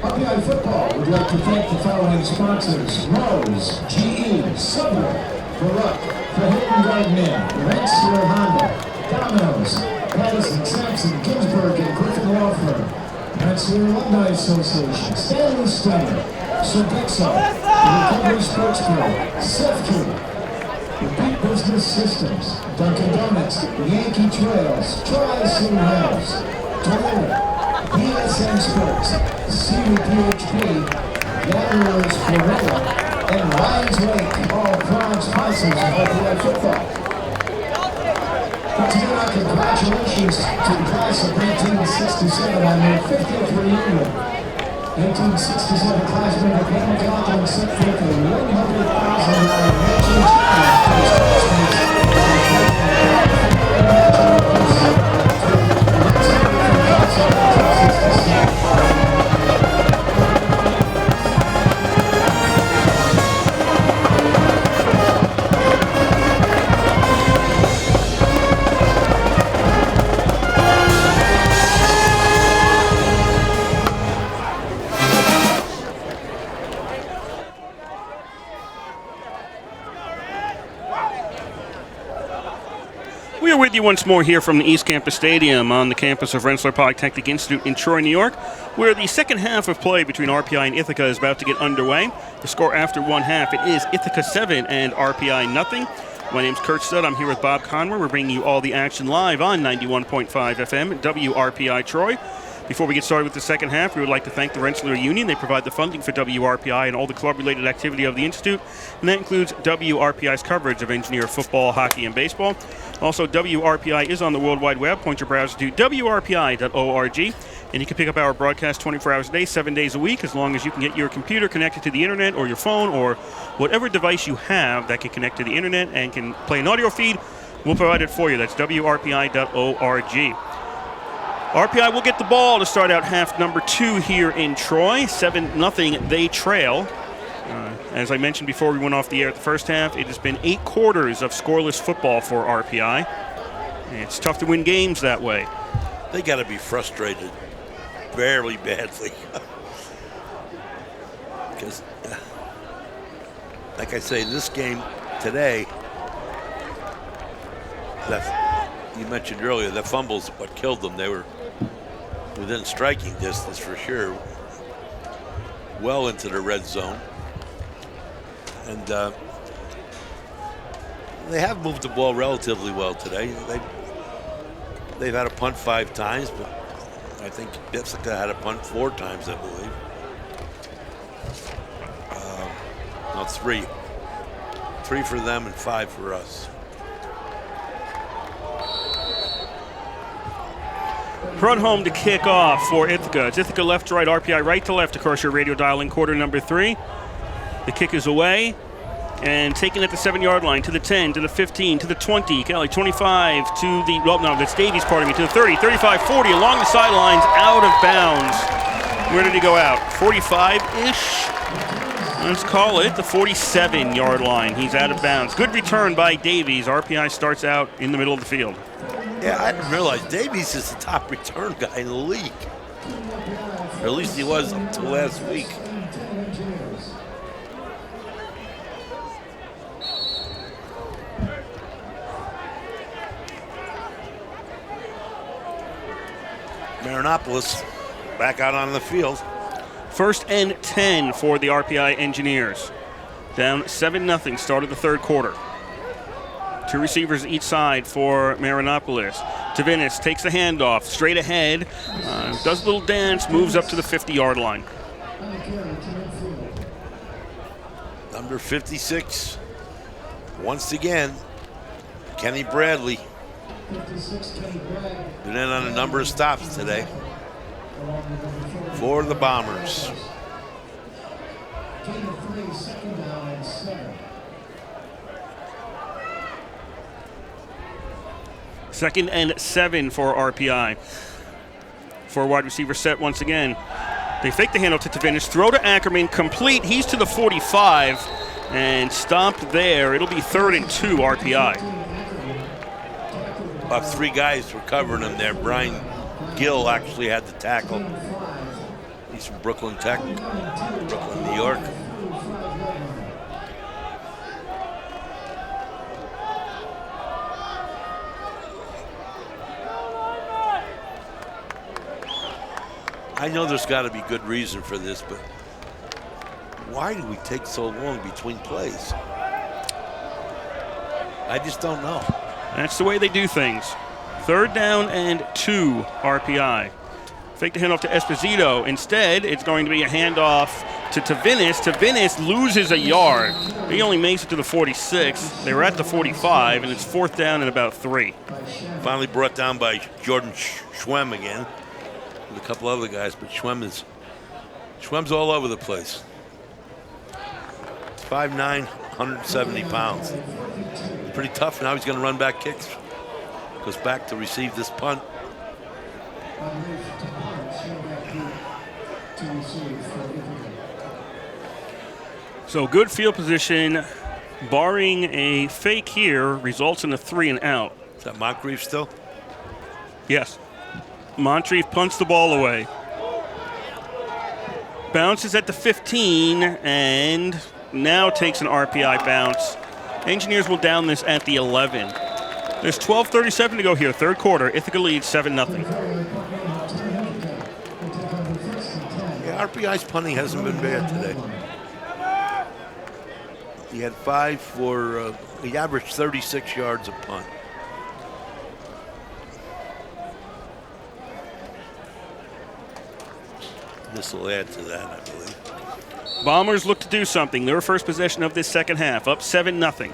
Speaker 1: RPI Football would like to thank the following sponsors: Rose, GE, Subway, Baruch, for Hilton Garden Inn, Rensselaer Honda, Domino's, Patterson, Sampson, Ginsburg, and Griffin Law Firm, Rensselaer Alumni Association, Stanley Stunner, Sodexo, the Recovery Sports Pro, Sefkin, Repeat Business Systems, Dunkin' Donuts, Yankee Trails, Tri-City House, Toyota, PSN Sports, CVPHP, Gatherers Florida, and Lions Lake, all proud sponsors of RPI Football. Once again, our congratulations to the class of 1967 on their 50th reunion. 1967 class member Pam McLaughlin set forth a $100,000 matching challenge to his
Speaker 4: We are with you once more here from the East Campus Stadium on the campus of Rensselaer Polytechnic Institute in Troy, New York, where the second half of play between RPI and Ithaca is about to get underway. The score after one half, it is Ithaca 7 and RPI nothing. My name's Kurt Studd. I'm here with Bob Conwer. We're bringing you all the action live on 91.5 FM, WRPI Troy. Before we get started with the second half, we would like to thank the Rensselaer Union. They provide the funding for WRPI and all the club-related activity of the Institute, and that includes WRPI's coverage of engineer football, hockey, and baseball. Also, WRPI is on the World Wide Web. Point your browser to WRPI.org, and you can pick up our broadcast 24 hours a day, 7 days a week, as long as you can get your computer connected to the internet or your phone or whatever device you have that can connect to the internet and can play an audio feed. We'll provide it for you. That's WRPI.org. RPI will get the ball to start out half number 2 here in Troy. 7-0 they trail. As I mentioned before we went off the air at the first half, it has been 8 quarters of scoreless football for RPI. And it's tough to win games that way.
Speaker 3: They got to be frustrated very badly. Because, like I say, this game today, you mentioned earlier, the fumbles what killed them. They were within striking distance for sure, well into the red zone. And they have moved the ball relatively well today. They've had a punt 5 times, but I think Ithaca had a punt 4 times, I believe. No, 3. 3 for them and 5 for us.
Speaker 4: Front home to kick off for Ithaca. It's Ithaca left to right, RPI right to left across your radio dial in quarter number 3. The kick is away and taken at the 7-yard line to the 10, to the 15, to the 20, Kelly 25, to the, well, no, that's Davies, pardon me, to the 30, 35, 40, along the sidelines, out of bounds. Where did he go out? 45-ish? Let's call it the 47-yard line. He's out of bounds. Good return by Davies. RPI starts out in the middle of the field.
Speaker 3: Yeah, I didn't realize Davies is the top return guy in the league. Or at least he was until last week. Marinopolis back out on the field.
Speaker 4: 1st and 10 for the RPI Engineers. Down 7-0, start of the third quarter. 2 receivers each side for Marinopolis. Tavinis takes the handoff straight ahead, does a little dance, moves up to the 50-yard line.
Speaker 3: Number 56, once again, Kenny Bradley. Been in on a number of stops today for the Bombers.
Speaker 4: Second and 7 for RPI. For wide receiver set once again. They fake the handoff to Tavinis, throw to Ackerman, complete. He's to the 45 and stopped there. It'll be 3rd and 2 RPI.
Speaker 3: About 3 guys were covering him there. Brian Gill actually had the tackle. He He's from Brooklyn Tech, Brooklyn, New York. I know there's got to be good reason for this, but why do we take so long between plays? I just don't know.
Speaker 4: That's the way they do things. 3rd down and 2 RPI. Fake the handoff to Esposito. Instead, it's going to be a handoff to Tavinis. Tavinis loses a yard. He only makes it to the 46. They were at the 45, and it's 4th down and about 3.
Speaker 3: Finally brought down by Jordan Schwem again, with a couple other guys, but Schwem's all over the place. 5'9", 170 pounds. Pretty tough. Now he's going to run back kicks. Goes back to receive this punt.
Speaker 4: So good field position, barring a fake here, results in a 3 and out.
Speaker 3: Is that Moncrief still?
Speaker 4: Yes. Moncrief punts the ball away. Bounces at the 15 and now takes an RPI bounce. Engineers will down this at the 11. There's 12:37 to go here, 3rd quarter. Ithaca leads 7-0.
Speaker 3: Yeah, RPI's punting hasn't been bad today. He had 5 for, he averaged 36 yards a punt. This will add to that, I believe.
Speaker 4: Bombers look to do something. Their first possession of this second half, up 7-0.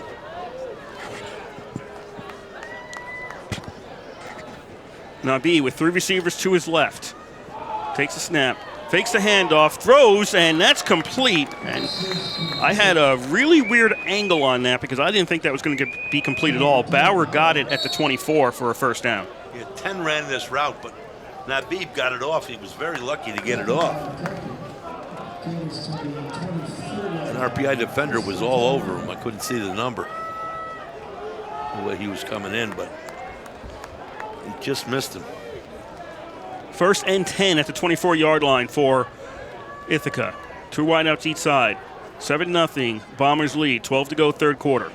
Speaker 4: Nabi with 3 receivers to his left. Takes a snap, fakes the handoff, throws, and that's complete. And I had a really weird angle on that because I didn't think that was going to be complete at all. Bauer got it at the 24 for a 1st down.
Speaker 3: Yeah, 10 ran this route, but Nabib got it off. He was very lucky to get it off. An RPI defender was all over him. I couldn't see the number, the way he was coming in, but he just missed him.
Speaker 4: 1st and 10 at the 24-yard line for Ithaca. 2 wideouts each side. 7-0. Bombers lead. 12 to go, 3rd quarter.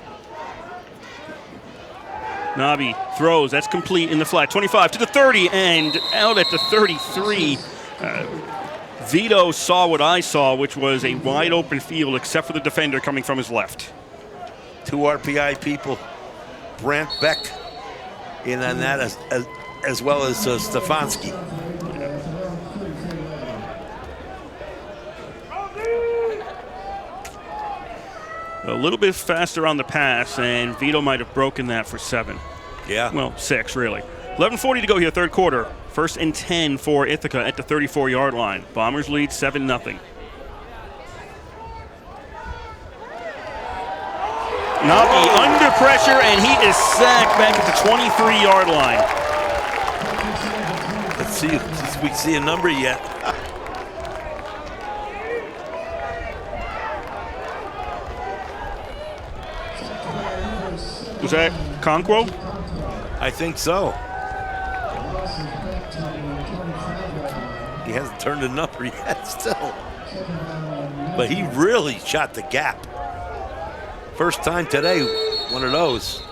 Speaker 4: Nabi throws. That's complete in the flat. 25 to the 30 and out at the 33. Vito saw what I saw, which was a wide open field except for the defender coming from his left.
Speaker 3: 2 RPI people. Brant Beck in on that as well as Stefanski.
Speaker 4: A little bit faster on the pass, and Vito might have broken that for 7.
Speaker 3: Yeah.
Speaker 4: Well, 6, really. 11:40 to go here, 3rd quarter. 1st and 10 for Ithaca at the 34-yard line. Bombers lead 7-0. Nabi under pressure, and he is sacked back at the 23-yard line.
Speaker 3: Let's see if we see a number yet.
Speaker 4: Was that Conquo?
Speaker 3: I think so. He hasn't turned a number yet still. But he really shot the gap. First time today, one of those.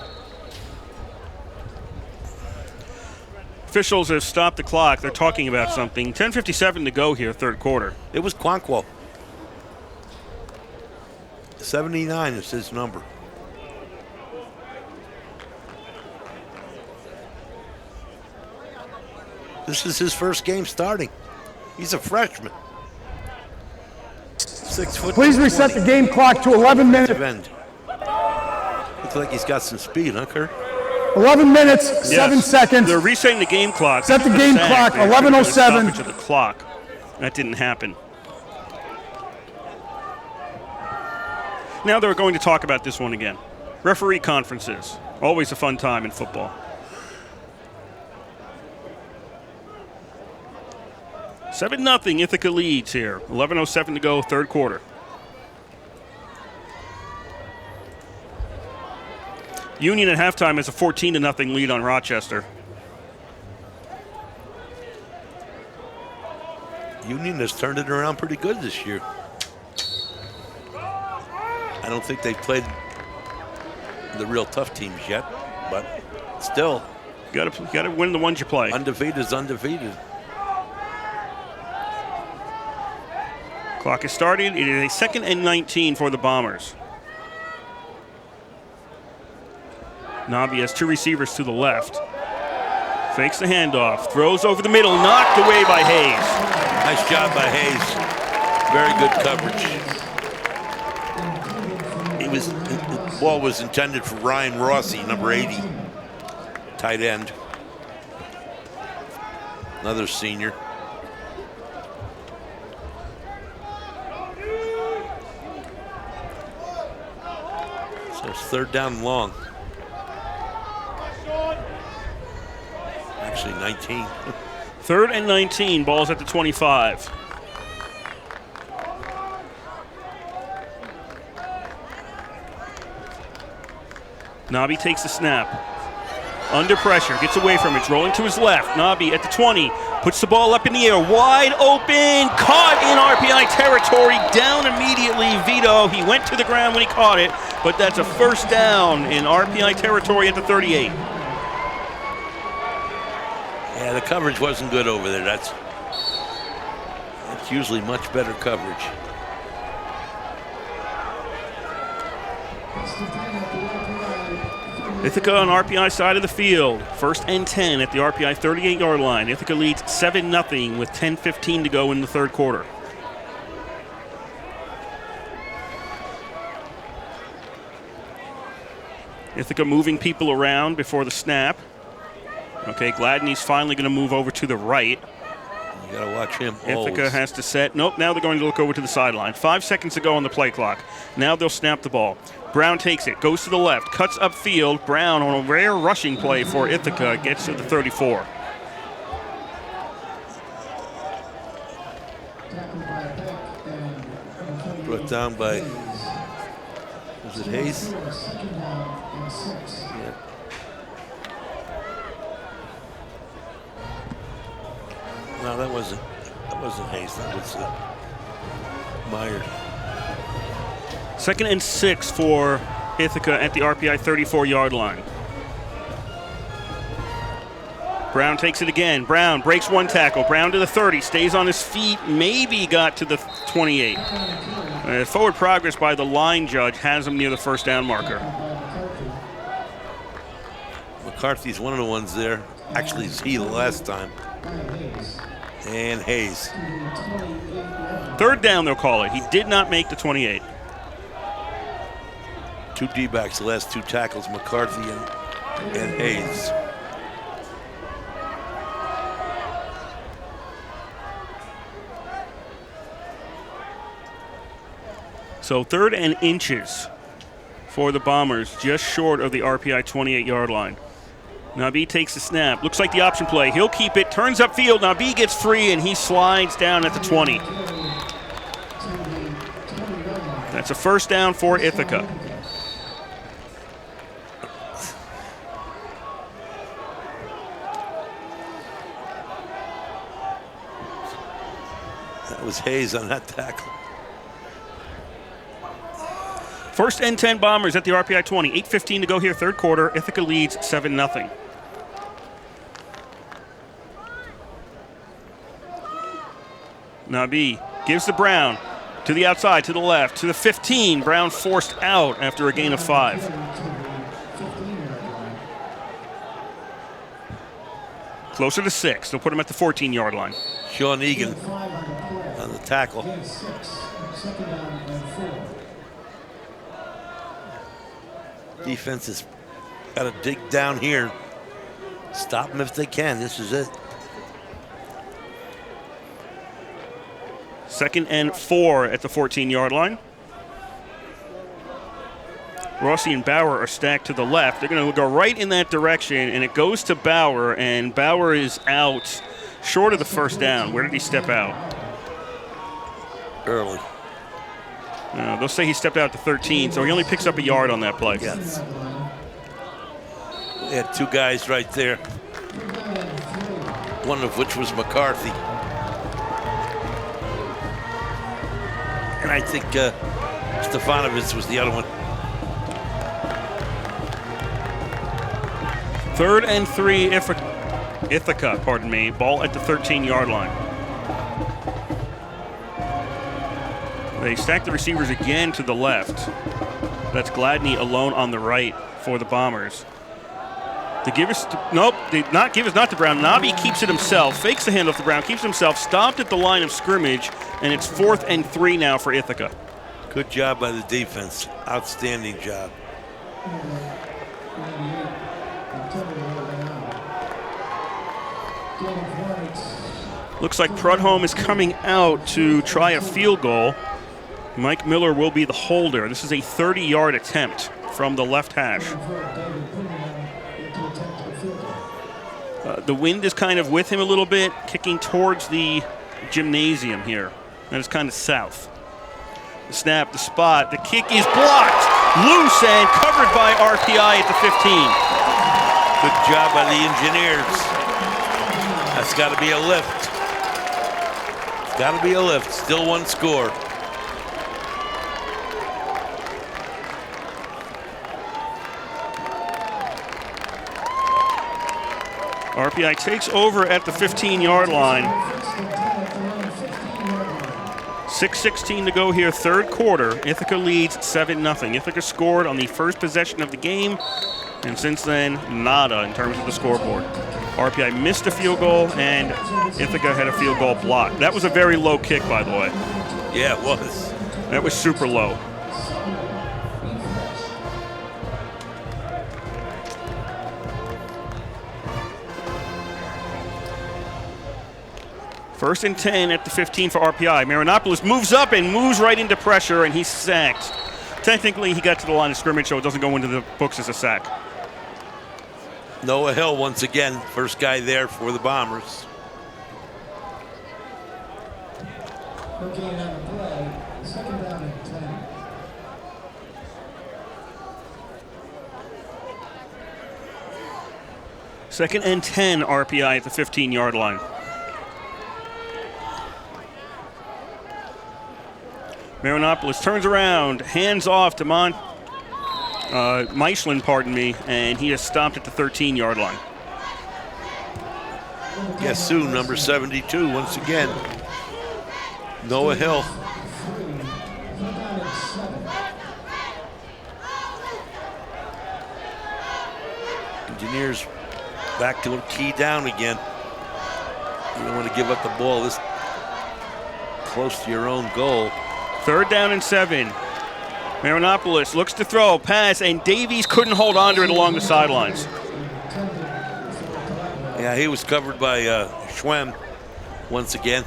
Speaker 4: Officials have stopped the clock. They're talking about something. 10:57 to go here, 3rd quarter.
Speaker 3: It was Quanquo. 79 is his number. This is his first game starting. He's a freshman. 6 foot.
Speaker 6: Please reset the game clock to 11 minutes.
Speaker 3: End. Looks like he's got some speed, huh, Kurt?
Speaker 6: 11 minutes, 7 seconds.
Speaker 4: They're resetting the game clock.
Speaker 6: Set the game clock, 11:07.
Speaker 4: Stoppage of the clock. That didn't happen. Now they're going to talk about this one again. Referee conferences. Always a fun time in football. $7-0 Ithaca leads here. 11:07 to go, 3rd quarter. Union at halftime has a 14-0 lead on Rochester.
Speaker 3: Union has turned it around pretty good this year. I don't think they've played the real tough teams yet, but still.
Speaker 4: You gotta win the ones you play.
Speaker 3: Undefeated is undefeated.
Speaker 4: Clock is starting. It is a 2nd and 19 for the Bombers. Nabi has 2 receivers to the left. Fakes the handoff. Throws over the middle. Knocked away by Hayes.
Speaker 3: Nice job by Hayes. Very good coverage. The ball was intended for Ryan Rossi, number 80. Tight end. Another senior. So it's 3rd down and long. Actually 19.
Speaker 4: 3rd and 19, ball's at the 25. Nabi takes the snap. Under pressure, gets away from it, rolling to his left. Nabi at the 20, puts the ball up in the air, wide open, caught in RPI territory, down immediately. Vito, he went to the ground when he caught it, but that's a 1st down in RPI territory at the 38.
Speaker 3: Yeah, the coverage wasn't good over there. That's usually much better coverage.
Speaker 4: Ithaca on RPI side of the field. 1st and 10 at the RPI 38-yard line. Ithaca leads 7-0 with 10:15 to go in the 3rd quarter. Ithaca moving people around before the snap. Okay, Gladney's finally going to move over to the right.
Speaker 3: You got to watch him.
Speaker 4: Ithaca has to set. Nope, now they're going to look over to the sideline. 5 seconds to go on the play clock. Now they'll snap the ball. Brown takes it, goes to the left, cuts upfield. Brown on a rare rushing play for Ithaca gets to the 34.
Speaker 3: Brought down by, was it Hayes? Yeah. No, that wasn't Hayes. That was Meyer.
Speaker 4: 2nd and 6 for Ithaca at the RPI 34-yard line. Brown takes it again. Brown breaks 1 tackle. Brown to the 30, stays on his feet, maybe got to the 28. Forward progress by the line judge has him near the 1st down marker.
Speaker 3: McCarthy's one of the ones there. Actually, it's he the last time. And Hayes.
Speaker 4: 3rd down, they'll call it. He did not make the 28.
Speaker 3: 2 D-backs, the last 2 tackles, McCarthy and Hayes.
Speaker 4: So 3rd and inches for the Bombers, just short of the RPI 28-yard line. Nabi takes the snap. Looks like the option play. He'll keep it. Turns upfield. Nabi gets free, and he slides down at the 20. That's a 1st down for Ithaca.
Speaker 3: That was Hayes on that tackle.
Speaker 4: 1st and 10 Bombers at the RPI 20. 8:15 to go here, 3rd quarter. Ithaca leads 7-0. Nabi gives to Brown, to the outside, to the left, to the 15. Brown forced out after a gain of 5. Closer to 6. They'll put him at the 14-yard line.
Speaker 3: Sean Egan on the tackle. Defense has got to dig down here. Stop them if they can. This is it.
Speaker 4: 2nd and 4 at the 14-yard line. Rossi and Bauer are stacked to the left. They're going to go right in that direction, and it goes to Bauer, and Bauer is out short of the 1st down. Where did he step out?
Speaker 3: Early.
Speaker 4: They'll say he stepped out to 13, so he only picks up a yard on that play.
Speaker 3: Yes. We had 2 guys right there, one of which was McCarthy. And I think Stefanovic was the other one.
Speaker 4: 3rd and 3, Ithaca, pardon me. Ball at the 13-yard line. They stack the receivers again to the left. That's Gladney alone on the right for the Bombers. The give us, nope, not give us, not to Brown. Nabi keeps it himself, fakes the handoff to Brown, keeps it himself, stopped at the line of scrimmage, and it's 4th and 3 now for Ithaca.
Speaker 3: Good job by the defense. Outstanding job.
Speaker 4: Looks like Prudhomme is coming out to try a field goal. Mike Miller will be the holder. This is a 30-yard attempt from the left hash. The wind is kind of with him a little bit, kicking towards the gymnasium here. That is kind of south. The snap, the spot, the kick is blocked. Loose and covered by RPI at the 15.
Speaker 3: Good job by the Engineers. That's got to be a lift. It's got to be a lift. Still one score.
Speaker 4: RPI takes over at the 15-yard line. 6:16 to go here, 3rd quarter. Ithaca leads 7-0. Ithaca scored on the first possession of the game, and since then, nada in terms of the scoreboard. RPI missed a field goal, and Ithaca had a field goal blocked. That was a very low kick, by the way.
Speaker 3: Yeah, it was.
Speaker 4: That was super low. First and 10 at the 15 for RPI. Marinopoulos moves up and moves right into pressure, and he's sacked. Technically, he got to the line of scrimmage, so it doesn't go into the books as a sack.
Speaker 3: Noah Hill once again, first guy there for the Bombers.
Speaker 1: Okay, on the play, 2nd down and 10.
Speaker 4: Second and 10 RPI at the 15-yard line. Marinopoulos turns around, hands off to Michelin, pardon me, and he is stopped at the 13-yard line.
Speaker 3: Yasu, number 72, once again. Noah Hill. Engineers back to a key down again. You don't want to give up the ball this close to your own goal.
Speaker 4: 3rd down and 7. Marinopoulos looks to throw, pass, and Davies couldn't hold on to it along the sidelines.
Speaker 3: Yeah, he was covered by Schwem once again.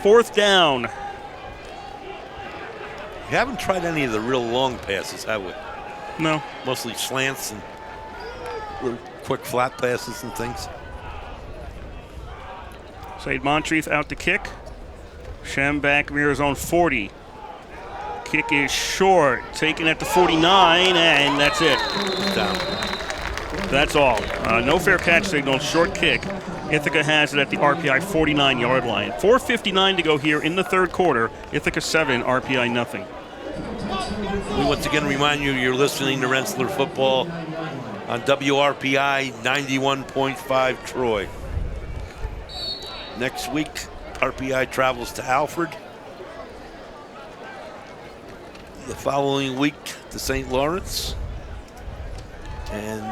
Speaker 4: Fourth down.
Speaker 3: We haven't tried any of the real long passes, have we?
Speaker 4: No.
Speaker 3: Mostly slants and little quick flat passes and things.
Speaker 4: Said Monteith out to kick. Shem back near his own 40. Kick is short, taken at the 49, and that's it.
Speaker 3: Down.
Speaker 4: That's all. No fair catch signal, short kick. Ithaca has it at the RPI 49-yard line. 4:59 to go here in the 3rd quarter. Ithaca 7, RPI nothing.
Speaker 3: We once again remind you you're listening to Rensselaer Football on WRPI 91.5 Troy. Next week, RPI travels to Alfred. The following week to St. Lawrence. And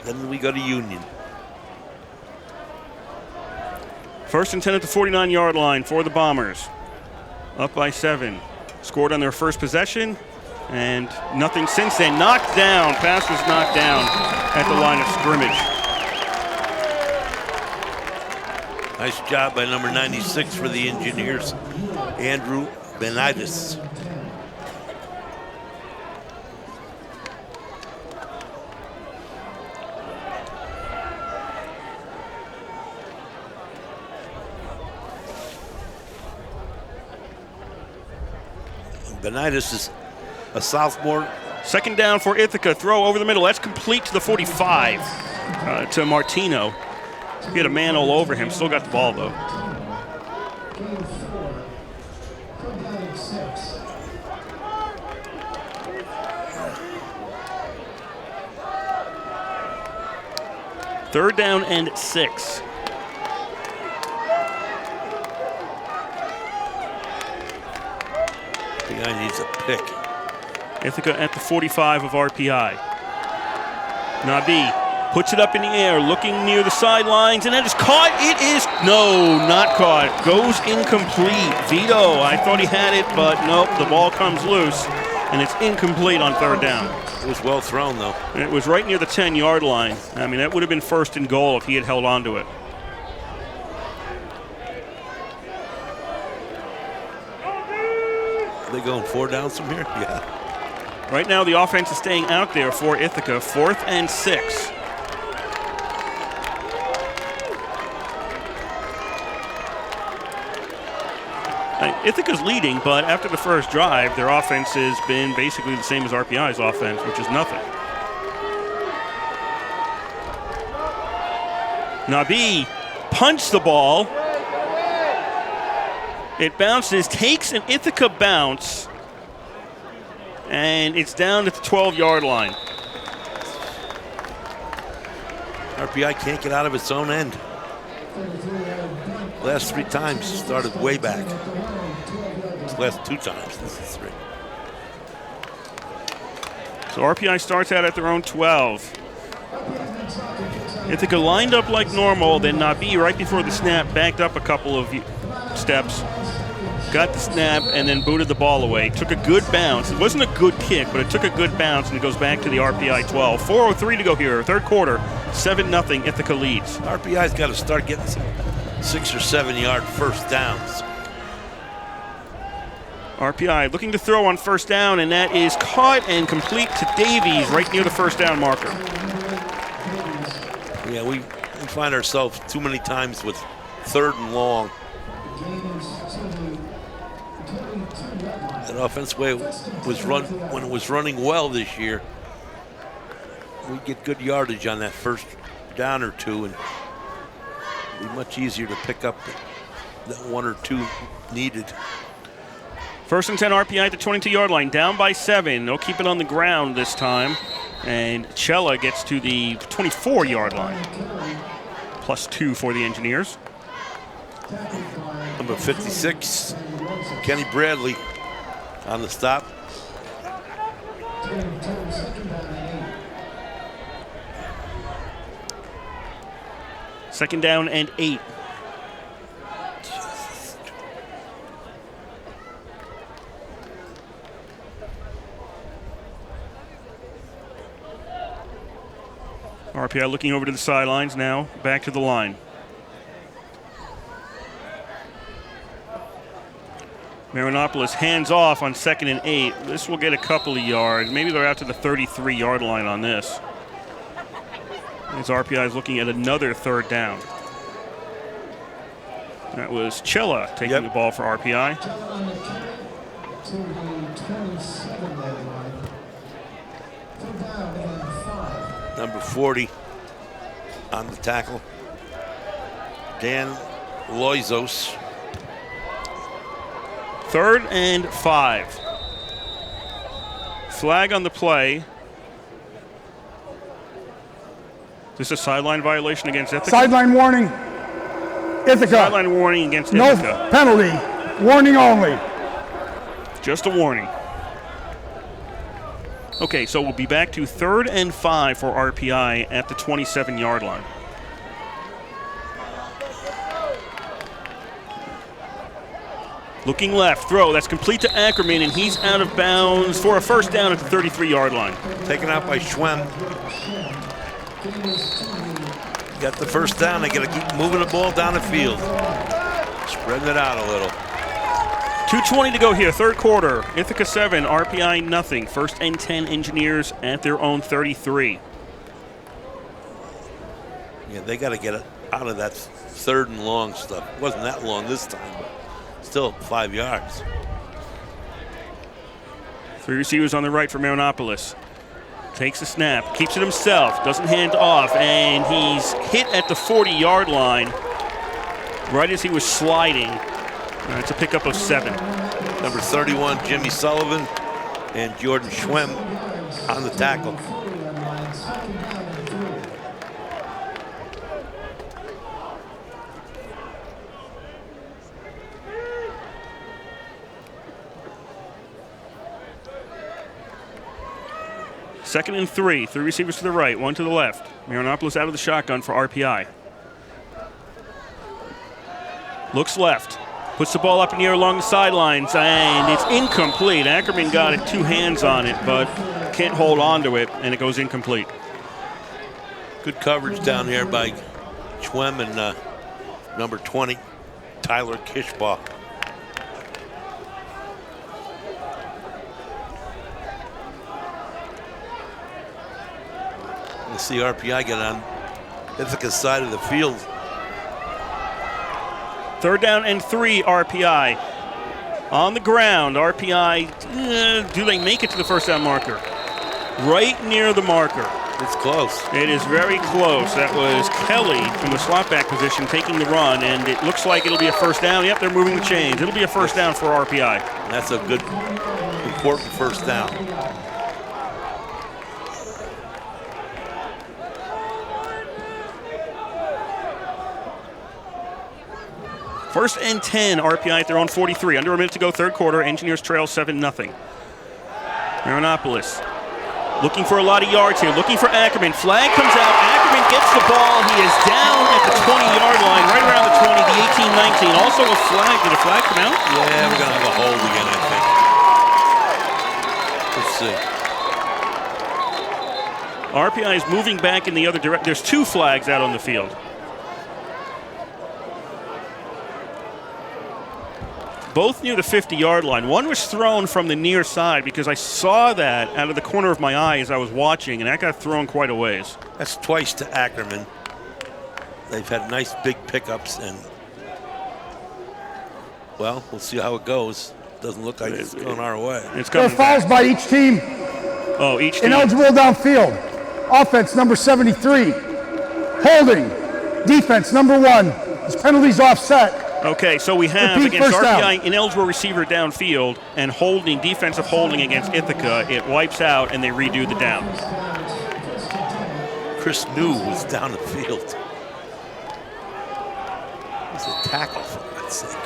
Speaker 3: then we go to Union.
Speaker 4: 1st and 10 at the 49-yard line for the Bombers. Up by 7. Scored on their first possession, and nothing since then. Knocked down. Pass was knocked down at the line of scrimmage.
Speaker 3: Nice job by number 96 for the Engineers, Andrew Benitez. Benitis is a sophomore.
Speaker 4: Second down for Ithaca. Throw over the middle. That's complete to the 45 to Martino. He had a man all over him. Still got the ball, though. Third down and 6.
Speaker 3: RPI needs a pick.
Speaker 4: Ithaca at the 45 of RPI. Nabi puts it up in the air, looking near the sidelines, and that is caught. It is, no, not caught. Goes incomplete. Vito, I thought he had it, but nope, the ball comes loose, and it's incomplete on third down.
Speaker 3: It was well thrown, though.
Speaker 4: And it was right near the 10-yard line. I mean, that would have been first and goal if he had held on to it.
Speaker 3: Are they going 4 downs from here? Yeah.
Speaker 4: Right now, the offense is staying out there for Ithaca. 4th and 6. Ithaca's leading, but after the first drive, their offense has been basically the same as RPI's offense, which is nothing. Nabi punts the ball. It bounces, takes an Ithaca bounce, and it's down at the 12-yard line.
Speaker 3: RPI can't get out of its own end. Last 3 times started way back. Last 2 times, this is 3.
Speaker 4: So RPI starts out at their own 12. Ithaca lined up like normal, then Nabi right before the snap backed up a couple of steps, got the snap, and then booted the ball away. Took a good bounce. It wasn't a good kick, but it took a good bounce, and it goes back to the RPI 12. 4:03 to go here, third quarter, 7-0 Ithaca leads.
Speaker 3: RPI's got to start getting some 6 or 7 yard first downs.
Speaker 4: RPI looking to throw on first down, and that is caught and complete to Davies right near the first down marker.
Speaker 3: Yeah, we find ourselves too many times with 3rd and long. That offense way was run when it was running well this year. We get good yardage on that first down or 2, and it'd be much easier to pick up that 1 or 2 needed.
Speaker 4: 1st and 10 RPI at the 22-yard line, down by 7. They'll keep it on the ground this time. And Cella gets to the 24-yard line. +2 for the Engineers.
Speaker 3: Number 56, Kenny Bradley on the stop.
Speaker 4: Second down and 8. RPI looking over to the sidelines now, back to the line. Marinopoulos hands off on 2nd and 8. This will get a couple of yards. Maybe they're out to the 33-yard line on this. As RPI is looking at another 3rd down. That was Cella taking the ball for RPI.
Speaker 3: Number 40 on the tackle, Dan Loizos.
Speaker 4: 3rd and 5. Flag on the play. Is this a sideline violation against Ithaca?
Speaker 6: Sideline warning. Ithaca.
Speaker 4: Sideline warning against
Speaker 6: No
Speaker 4: Ithaca.
Speaker 6: penalty. Warning only.
Speaker 4: Just a warning. Okay, so we'll be back to 3rd and 5 for RPI at the 27-yard line. Looking left, throw, that's complete to Ackerman, and he's out of bounds for a first down at the 33-yard line.
Speaker 3: Taken out by Schwem. Got the first down, they gotta keep moving the ball down the field. Spreading it out a little.
Speaker 4: 2:20 to go here, third quarter. Ithaca 7, RPI nothing. 1st and 10 Engineers at their own 33.
Speaker 3: Yeah, they got to get it out of that 3rd and long stuff. It wasn't that long this time, but still 5 yards.
Speaker 4: Three receivers on the right for Maronopolis. Takes the snap, keeps it himself, doesn't hand off, and he's hit at the 40-yard line right as he was sliding. It's a pickup of 7.
Speaker 3: Number 31, Jimmy Sullivan, and Jordan Schwem on the tackle.
Speaker 4: Second and 3. 3 receivers to the right, 1 to the left. Maronopolis out of the shotgun for RPI. Looks left. Puts the ball up in the air along the sidelines, and it's incomplete. Ackerman got it 2 hands on it, but can't hold on to it, and it goes incomplete.
Speaker 3: Good coverage down there by Schwem and number 20, Tyler Kishbaugh. We'll see RPI get on Ithaca's side of the field.
Speaker 4: 3rd down and 3, RPI. On the ground, RPI, do they make it to the first down marker? Right near the marker.
Speaker 3: It's close.
Speaker 4: It is very close. That was Kelly from the slot back position taking the run, and it looks like it'll be a first down. Yep, they're moving the chains. It'll be a first down for RPI.
Speaker 3: That's a good, important first down.
Speaker 4: First and 10, RPI at their own 43. Under a minute to go, 3rd quarter. Engineers trail 7-0. Maronopolis looking for a lot of yards here. Looking for Ackerman. Flag comes out. Ackerman gets the ball. He is down at the 20-yard line, right around the 20, the 18-19. Also a flag. Did a flag come out?
Speaker 3: Yeah, we're going to have a hold again, I think. Let's see.
Speaker 4: RPI is moving back in the other direction. There's 2 flags out on the field. Both near the 50-yard line. One was thrown from the near side because I saw that out of the corner of my eye as I was watching, and that got thrown quite a ways.
Speaker 3: That's twice to Ackerman. They've had nice big pickups, and, well, we'll see how it goes. Doesn't look like it's going our way.
Speaker 4: It's coming
Speaker 6: there are fouls by each team.
Speaker 4: Oh, each team.
Speaker 6: Ineligible downfield. Offense, number 73. Holding. Defense, number 1. His penalties offset.
Speaker 4: Okay, so we have against RPI ineligible receiver downfield and holding, defensive holding against Ithaca. It wipes out and they redo the down.
Speaker 3: Chris New was down the field. It was a tackle, for God's sake.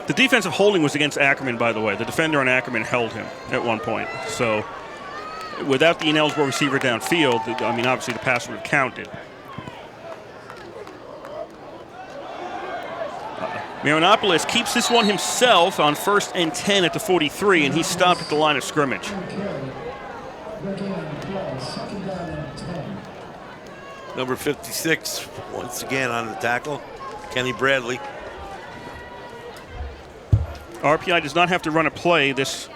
Speaker 4: The defensive holding was against Ackerman, by the way. The defender on Ackerman held him at one point. So without the ineligible receiver downfield, I mean, obviously the pass would have counted. Maronopolis keeps this one himself on 1st and 10 at the 43, and he's stopped at the line of scrimmage.
Speaker 3: Number 56, once again on the tackle, Kenny Bradley.
Speaker 4: RPI does not have to run a play this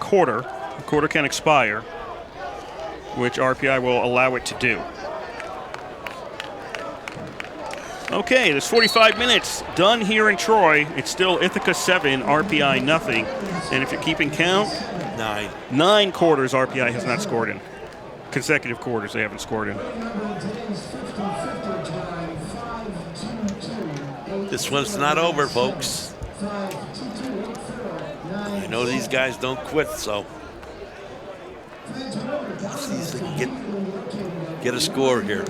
Speaker 4: quarter. The quarter can expire, which RPI will allow it to do. Okay, there's 45 minutes done here in Troy. It's still Ithaca 7, RPI nothing. And if you're keeping count, 9 quarters RPI has not scored in. Consecutive quarters they haven't scored in.
Speaker 3: This one's not over, folks. I know these guys don't quit, so let's see if they can get a score here.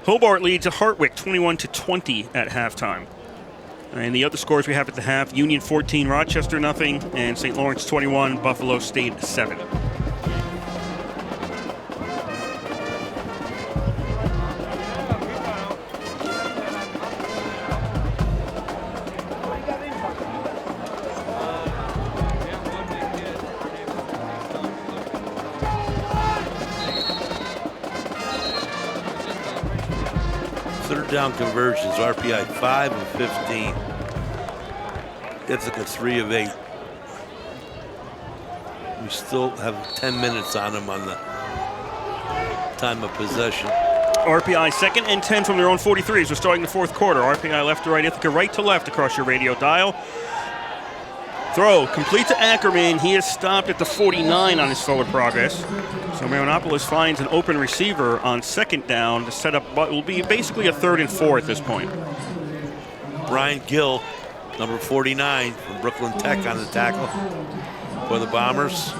Speaker 4: Hobart leads at Hartwick 21-20 at halftime. And the other scores we have at the half, Union 14, Rochester nothing, and St. Lawrence 21, Buffalo State 7.
Speaker 3: Down conversions, RPI 5 of 15. Ithaca 3 of 8. We still have 10 minutes on them on the time of possession.
Speaker 4: RPI 2nd and 10 from their own 43 as we're starting the fourth quarter. RPI left to right, Ithaca right to left across your radio dial. Throw complete to Ackerman. He is stopped at the 49 on his forward progress. So Marinopolis finds an open receiver on second down to set up what will be basically a 3rd and 4 at this point.
Speaker 3: Brian Gill, number 49 from Brooklyn Tech on the tackle for the Bombers.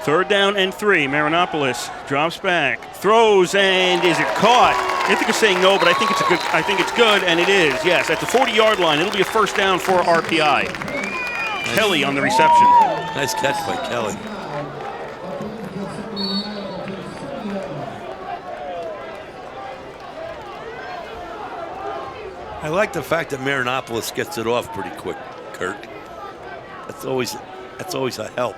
Speaker 4: Third down and 3. Marinopolis drops back, throws, and is it caught? Ithaca's saying no, but I think it's good, and it is. Yes, at the 40-yard line, it'll be a first down for RPI. Nice. Kelly on the reception.
Speaker 3: Nice catch by Kelly. I like the fact that Marinopolis gets it off pretty quick, Kurt. That's always a help.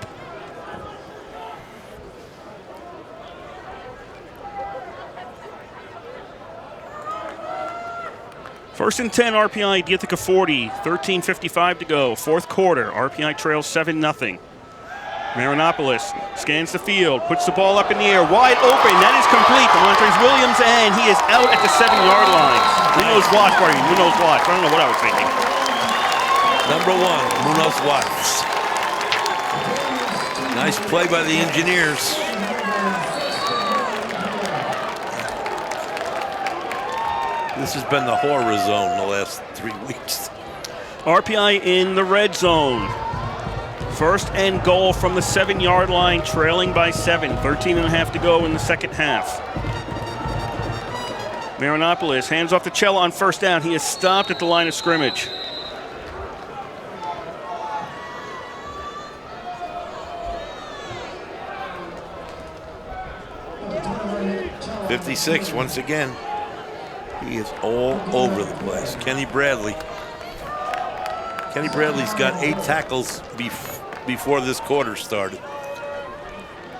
Speaker 4: First and 10, RPI, Ithaca 40, 13:55 to go, fourth quarter. RPI trails 7-0. Marinopolis scans the field, puts the ball up in the air, wide open, that is complete to Montrez Williams, and he is out at the 7-yard line. Munoz Watts, Munoz Watts, I don't know what I was thinking.
Speaker 3: Number 1, Munoz Watts. Nice play by the Engineers. This has been the horror zone the last 3 weeks.
Speaker 4: RPI in the red zone. First and goal from the 7-yard line, trailing by 7. 13.5 to go in the second half. Marinopolis hands off to Cella on first down. He is stopped at the line of scrimmage.
Speaker 3: .56 once again. He is all over the place. Kenny Bradley's got 8 tackles before this quarter started.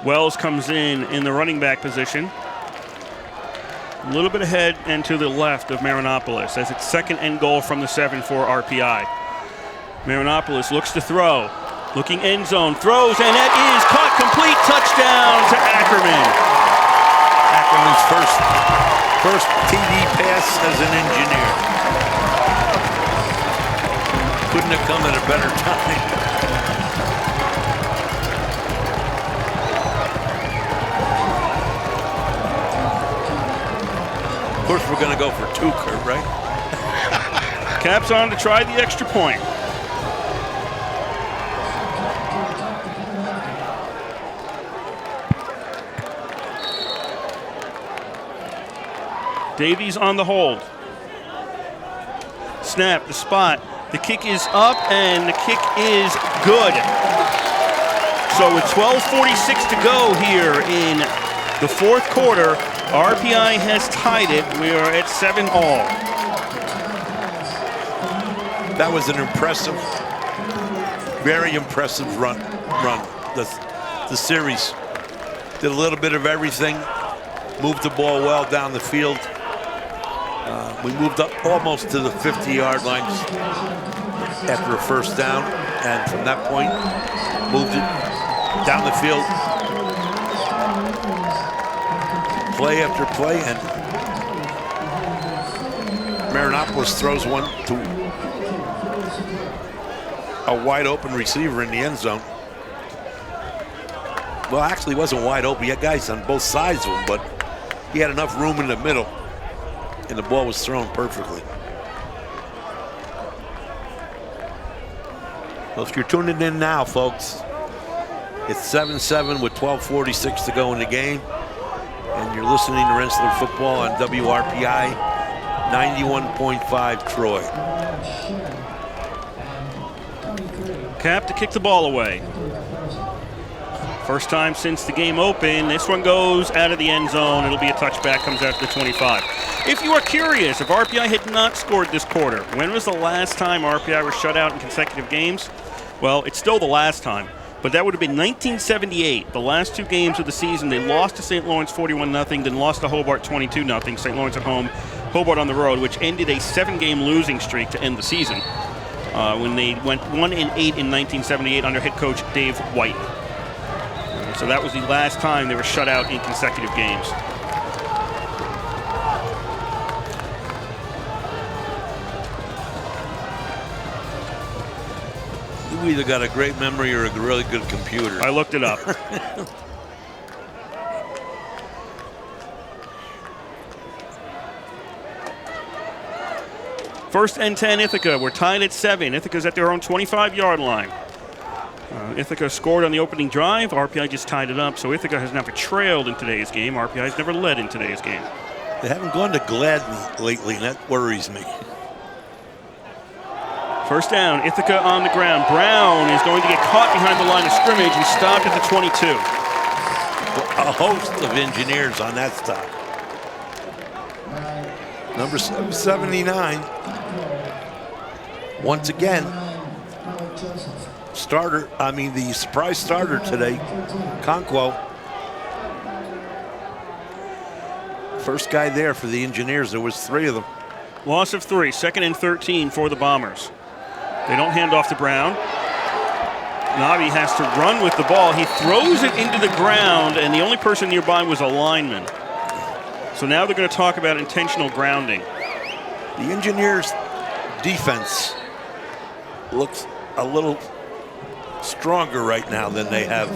Speaker 4: Wells comes in the running back position. A little bit ahead and to the left of Marinopolis as it's second and goal from the 7 for RPI. Marinopolis looks to throw. Looking end zone, throws, and that is caught, complete, touchdown to Ackerman.
Speaker 3: Ackerman's first TD pass as an Engineer. Couldn't have come at a better time. Of course, we're going to go for 2, Kurt, right?
Speaker 4: Caps on to try the extra point. Davies on the hold. Snap, the spot. The kick is up, and the kick is good. So with 12:46 to go here in the fourth quarter, RPI has tied it. We are at 7-all.
Speaker 3: That was an impressive, very impressive run. The series did a little bit of everything, moved the ball well down the field. We moved up almost to the 50-yard line after a first down, and from that point, moved it down the field, play after play, and Marinopolis throws one to a wide open receiver in the end zone. Well, actually, it wasn't wide open. He had guys on both sides of him, but he had enough room in the middle, and the ball was thrown perfectly. Well, if you're tuning in now, folks, it's 7-7 with 12:46 to go in the game, and you're listening to Rensselaer Football on WRPI 91.5 Troy.
Speaker 4: Cap to kick the ball away. First time since the game opened. This one goes out of the end zone. It'll be a touchback, comes out to the 25. If you are curious, if RPI had not scored this quarter, when was the last time RPI was shut out in consecutive games? Well, it's still the last time. But that would have been 1978. The last 2 games of the season, they lost to St. Lawrence 41-0, then lost to Hobart 22-0. St. Lawrence at home, Hobart on the road, which ended a 7-game losing streak to end the season when they went 1-8 in 1978 under head coach Dave White. So that was the last time they were shut out in consecutive games.
Speaker 3: You either got a great memory or a really good computer.
Speaker 4: I looked it up. First and 10, Ithaca. We're tied at 7. Ithaca's at their own 25-yard line. Ithaca scored on the opening drive. RPI just tied it up, so Ithaca has never trailed in today's game. RPI has never led in today's game.
Speaker 3: They haven't gone to Gladney lately, and that worries me.
Speaker 4: First down, Ithaca on the ground. Brown is going to get caught behind the line of scrimmage and stopped at the 22.
Speaker 3: A host of engineers on that stop. Number 79. Once again, the surprise starter today, Conquo. First guy there for the engineers. There was 3 of them.
Speaker 4: Loss of 3, 2nd and 13 for the Bombers. They don't hand off to Brown. Nabi has to run with the ball. He throws it into the ground, and the only person nearby was a lineman. So now they're going to talk about intentional grounding.
Speaker 3: The Engineers' defense looks a little stronger right now than they have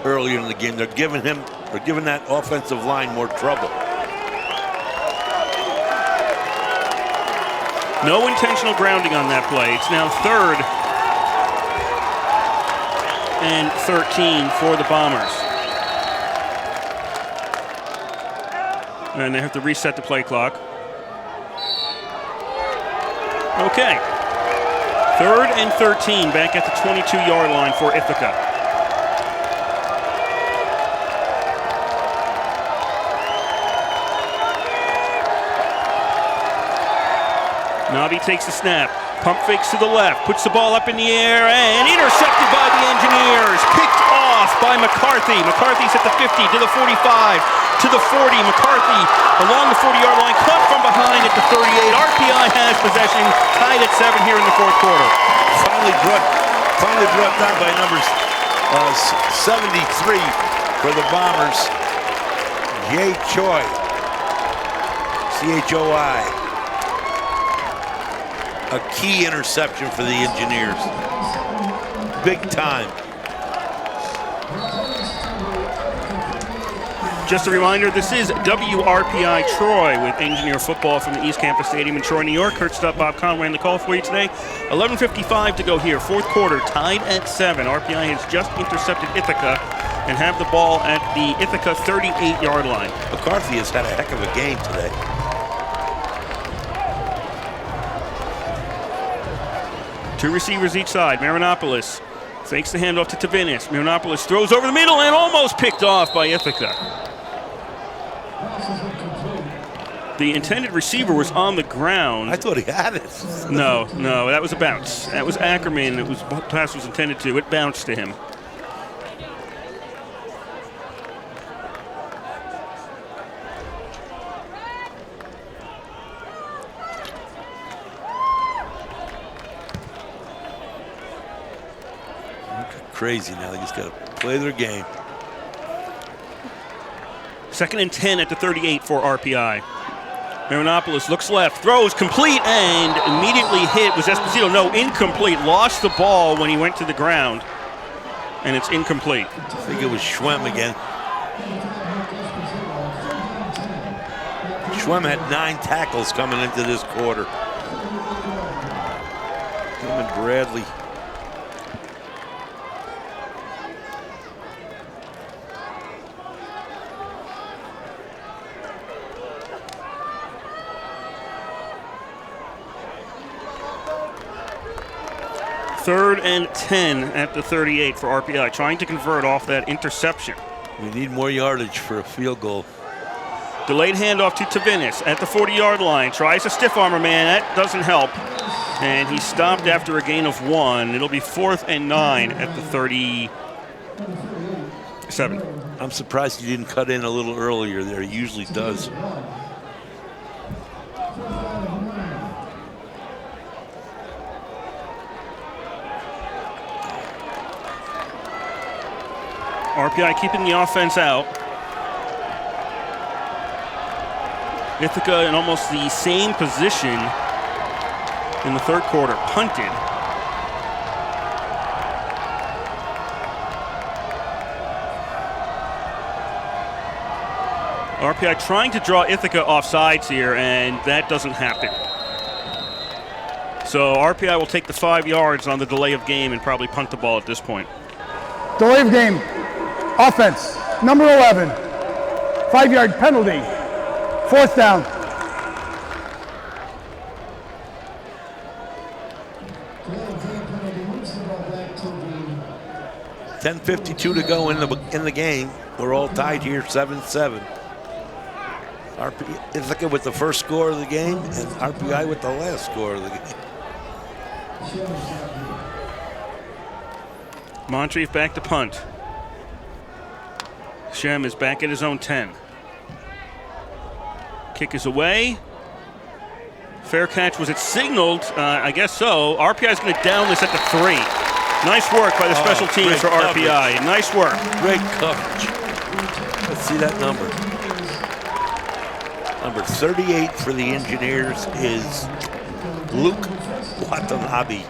Speaker 3: earlier in the game. They're giving that offensive line more trouble.
Speaker 4: No intentional grounding on that play. It's now 3rd and 13 for the Bombers. And they have to reset the play clock. Okay. 3rd and 13 back at the 22-yard line for Ithaca. Nabi takes the snap, pump fakes to the left, puts the ball up in the air, and intercepted by the Engineers. Picked off by McCarthy. McCarthy's at the 50, to the 45, to the 40. McCarthy along the 40-yard line, caught from behind at the 38. RPI has possession, tied at 7 here in the 4th quarter.
Speaker 3: Finally brought down by numbers 73 for the Bombers. Jay Choi, C-H-O-I. A key interception for the Engineers. Big time.
Speaker 4: Just a reminder, this is WRPI Troy with Engineer football from the East Campus Stadium in Troy, New York. Kurt Stubb, Bob Conway on the call for you today. 11:55 to go here. 4th quarter, tied at 7. RPI has just intercepted Ithaca and have the ball at the Ithaca 38-yard line.
Speaker 3: McCarthy has had a heck of a game today.
Speaker 4: Two receivers each side. Marinopoulos fakes the handoff to Tavinis. Marinopoulos throws over the middle and almost picked off by Ithaca. The intended receiver was on the ground.
Speaker 3: I thought he had it.
Speaker 4: No, that was a bounce. That was Ackerman. It was pass was intended to. It bounced to him.
Speaker 3: Crazy now. They just got to play their game.
Speaker 4: 2nd and 10 at the 38 for RPI. Marinopoulos looks left, throws complete, and immediately hit. Was Esposito? No, incomplete. Lost the ball when he went to the ground, and it's incomplete.
Speaker 3: I think it was Schwem again. Schwem had 9 tackles coming into this quarter. Him and Bradley.
Speaker 4: Third and 10 at the 38 for RPI, trying to convert off that interception.
Speaker 3: We need more yardage for a field goal.
Speaker 4: Delayed handoff to Tavinis at the 40-yard line. Tries a stiff armor man. That doesn't help. And he's stopped after a gain of 1. It'll be 4th and 9 at the 37.
Speaker 3: I'm surprised he didn't cut in a little earlier there. He usually does.
Speaker 4: RPI keeping the offense out. Ithaca in almost the same position in the third quarter, punted. RPI trying to draw Ithaca off sides here, and that doesn't happen. So RPI will take the 5 yards on the delay of game and probably punt the ball at this point.
Speaker 6: Delay of game. Offense, number 11. 5-yard penalty. 4th down.
Speaker 3: $10:52 to go in the game. We're all tied here, 7-7. Ithaca with the first score of the game, and RPI with the last score of the game.
Speaker 4: Moncrief back to punt. Shem is back at his own 10. Kick is away. Fair catch. Was it signaled? I guess so. RPI is going to down this at the 3. Nice work by the special teams for RPI. Nice work.
Speaker 3: Great coverage. Let's see that number. Number 38 for the Engineers is Luke Watanabe.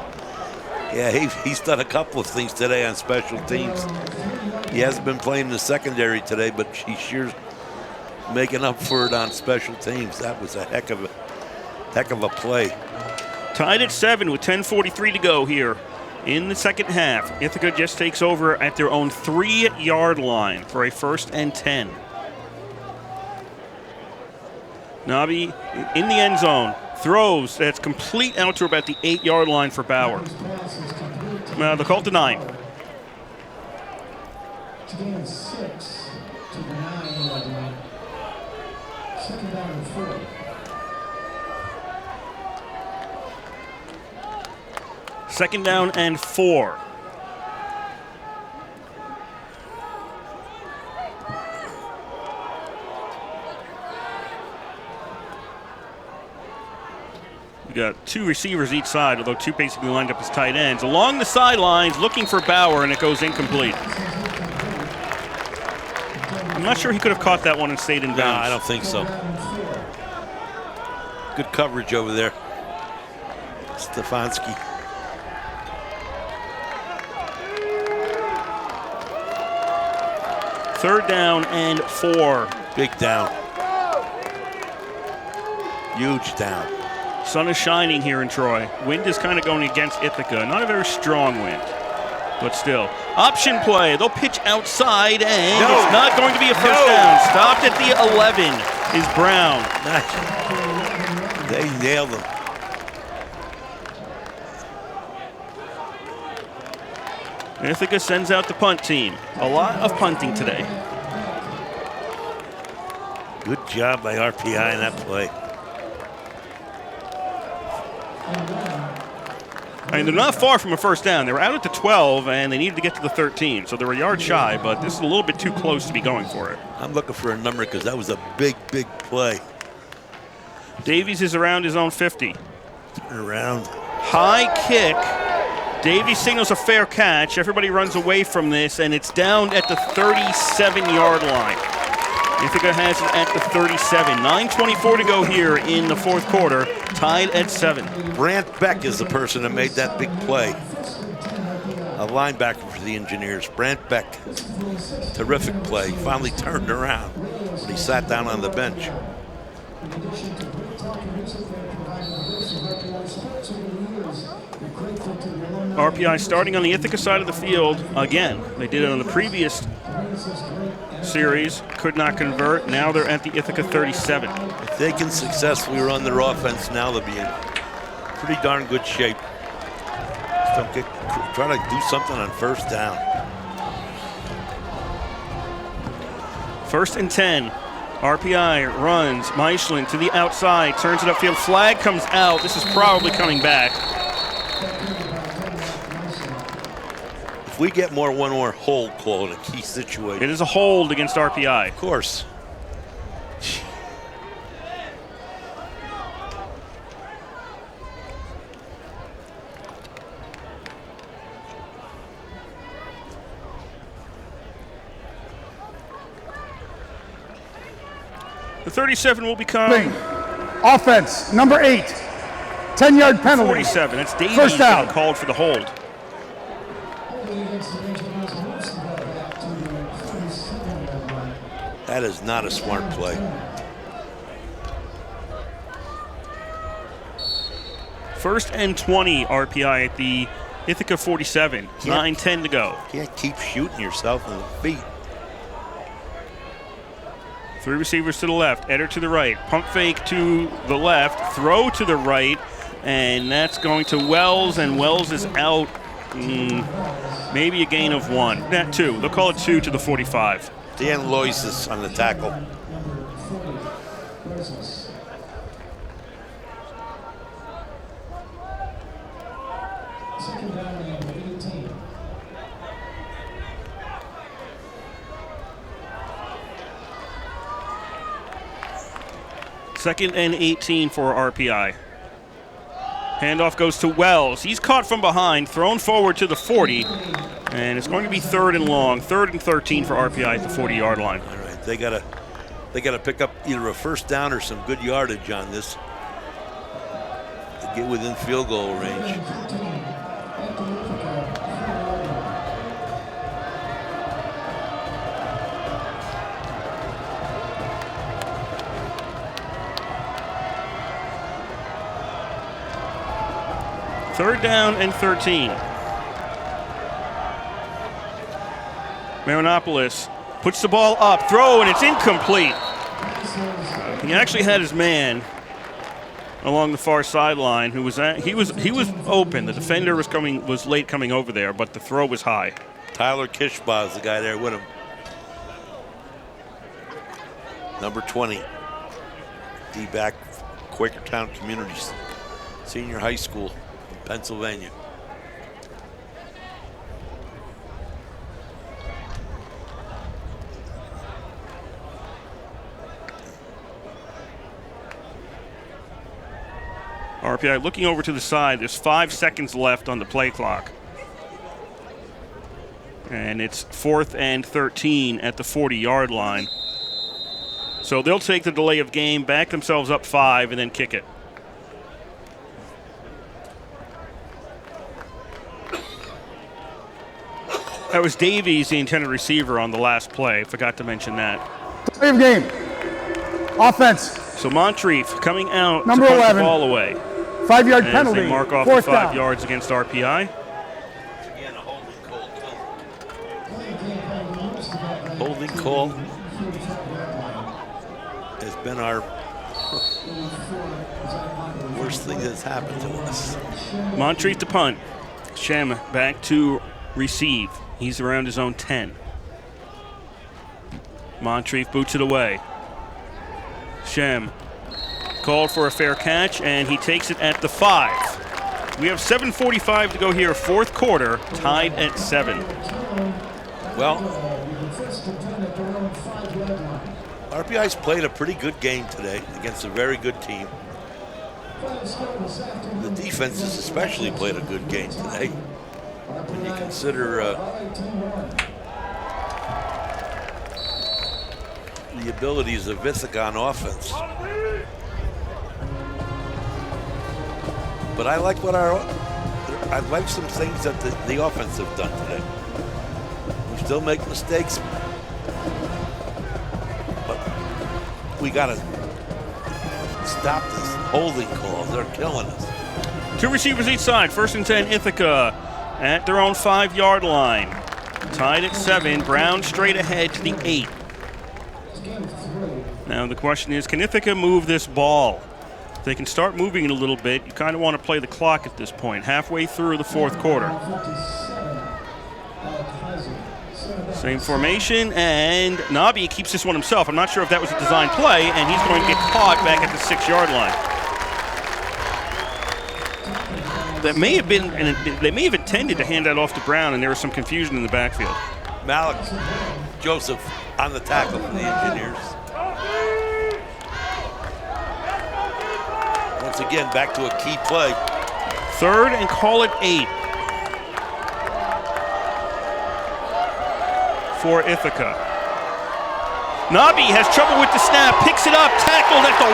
Speaker 3: Yeah, he's done a couple of things today on special teams. He hasn't been playing the secondary today, but he's sure making up for it on special teams. That was a heck of a play.
Speaker 4: Tied at 7 with 10:43 to go here in the second half. Ithaca just takes over at their own 3-yard line for a 1st and 10. Nabi in the end zone. Throws. That's complete out to about the 8-yard line for Bauer. The call to 9.
Speaker 1: To gain 6 to the 9-yard line. 2nd down and 4.
Speaker 4: Second down and 4. We got 2 receivers each side, although 2 basically lined up as tight ends. Along the sidelines, looking for Bauer, and it goes incomplete. I'm not sure he could have caught that one and stayed in bounds.
Speaker 3: No, I don't think so. Good coverage over there. Stefanski.
Speaker 4: Third down and 4.
Speaker 3: Big down. Huge down.
Speaker 4: Sun is shining here in Troy. Wind is kind of going against Ithaca. Not a very strong wind, but still. Option play. They'll pitch outside, and it's not going to be a first down. Stopped at the 11 is Brown.
Speaker 3: They nailed him.
Speaker 4: Ithaca sends out the punt team. A lot of punting today.
Speaker 3: Good job by RPI in that play.
Speaker 4: I mean, they're not far from a first down. They were out at the 12, and they needed to get to the 13. So they were a yard shy, but this is a little bit too close to be going for it.
Speaker 3: I'm looking for a number because that was a big, big play.
Speaker 4: Davies is around his own 50.
Speaker 3: Turn around.
Speaker 4: High kick. Davies signals a fair catch. Everybody runs away from this, and it's down at the 37-yard line. Ithaca has it at the 37. 9:24 to go here in the fourth quarter. Tied at 7.
Speaker 3: Brant Beck is the person that made that big play. A linebacker for the Engineers. Brant Beck. Terrific play. Finally turned around, but he sat down on the bench.
Speaker 4: RPI starting on the Ithaca side of the field again. They did it on the previous series, could not convert. Now they're at the Ithaca 37.
Speaker 3: If they can successfully run their offense, now they'll be in pretty darn good shape. Try to do something on first down.
Speaker 4: 1st and 10. RPI runs. Meischlin to the outside, turns it upfield. Flag comes out. This is probably coming back.
Speaker 3: If we get one more hold call in a key situation.
Speaker 4: It is a hold against RPI.
Speaker 3: Of course.
Speaker 4: The 37 will become
Speaker 6: offense, number 8. 10-yard penalty.
Speaker 4: 47. That's Davies
Speaker 6: First down.
Speaker 4: called for the hold.
Speaker 3: That is not a smart play.
Speaker 4: First and 20 RPI at the Ithaca 47. 9:10 to go.
Speaker 3: Can't keep shooting yourself in the feet.
Speaker 4: 3 receivers to the left, Eder to the right, pump fake to the left, throw to the right, and that's going to Wells, and Wells is out. Maybe a gain of 1. Not 2. They'll call it 2 to the 45.
Speaker 3: Dan Lois is on the tackle.
Speaker 4: Second and 18 for RPI. Handoff goes to Wells. He's caught from behind, thrown forward to the 40, and it's going to be 3rd and long. 3rd and 13 for RPI at the 40-yard line.
Speaker 3: All right, they gotta pick up either a first down or some good yardage on this to get within field goal range.
Speaker 4: Third down and 13. Marinopoulos puts the ball up, throw, and it's incomplete. He actually had his man along the far sideline who was he was open. The defender was late coming over there, but the throw was high.
Speaker 3: Tyler Kishbaugh is the guy there with him. Number 20. D-back, Quakertown Communities, Senior High School, Pennsylvania.
Speaker 4: RPI looking over to the side. There's 5 seconds left on the play clock. And it's 4th and 13 at the 40-yard line. So they'll take the delay of game, back themselves up 5, and then kick it. That was Davies, the intended receiver, on the last play. Forgot to mention that.
Speaker 6: Play of game. Offense.
Speaker 4: So Moncrief coming out
Speaker 6: Number
Speaker 4: to punt
Speaker 6: 11.
Speaker 4: the ball away.
Speaker 6: 5-yard
Speaker 4: As
Speaker 6: penalty.
Speaker 4: they mark off
Speaker 6: 4th
Speaker 4: the 5
Speaker 6: down.
Speaker 4: yards against RPI.
Speaker 3: Again, a holding call, too. Holding call has been our worst thing that's happened to us.
Speaker 4: Moncrief to punt. Shem back to receive. He's around his own 10. Moncrief boots it away. Shem called for a fair catch, and he takes it at the 5. We have 7:45 to go here, 4th quarter, tied at 7.
Speaker 3: Well, RPI's played a pretty good game today against a very good team. The defense has especially played a good game today. When you consider the abilities of Ithaca on offense. But I like I like some things that the offense have done today. We still make mistakes, but we gotta stop this holding calls. They're killing us.
Speaker 4: 2 receivers each side. 1st and 10, Ithaca at their own 5-yard line. Tied at 7. Brown straight ahead to the 8. Now the question is, can Ithaca move this ball? If they can start moving it a little bit, you kind of want to play the clock at this point, halfway through the 4th quarter. Same formation, and Nabi keeps this one himself. I'm not sure if that was a design play, and he's going to get caught back at the 6-yard line. That may have been, and they may have intended to hand that off to Brown, and there was some confusion in the backfield.
Speaker 3: Malik Joseph on the tackle for the Engineers. Once again, back to a key play.
Speaker 4: 3rd and call it 8 for Ithaca. Nabi has trouble with the snap, picks it up, tackled at the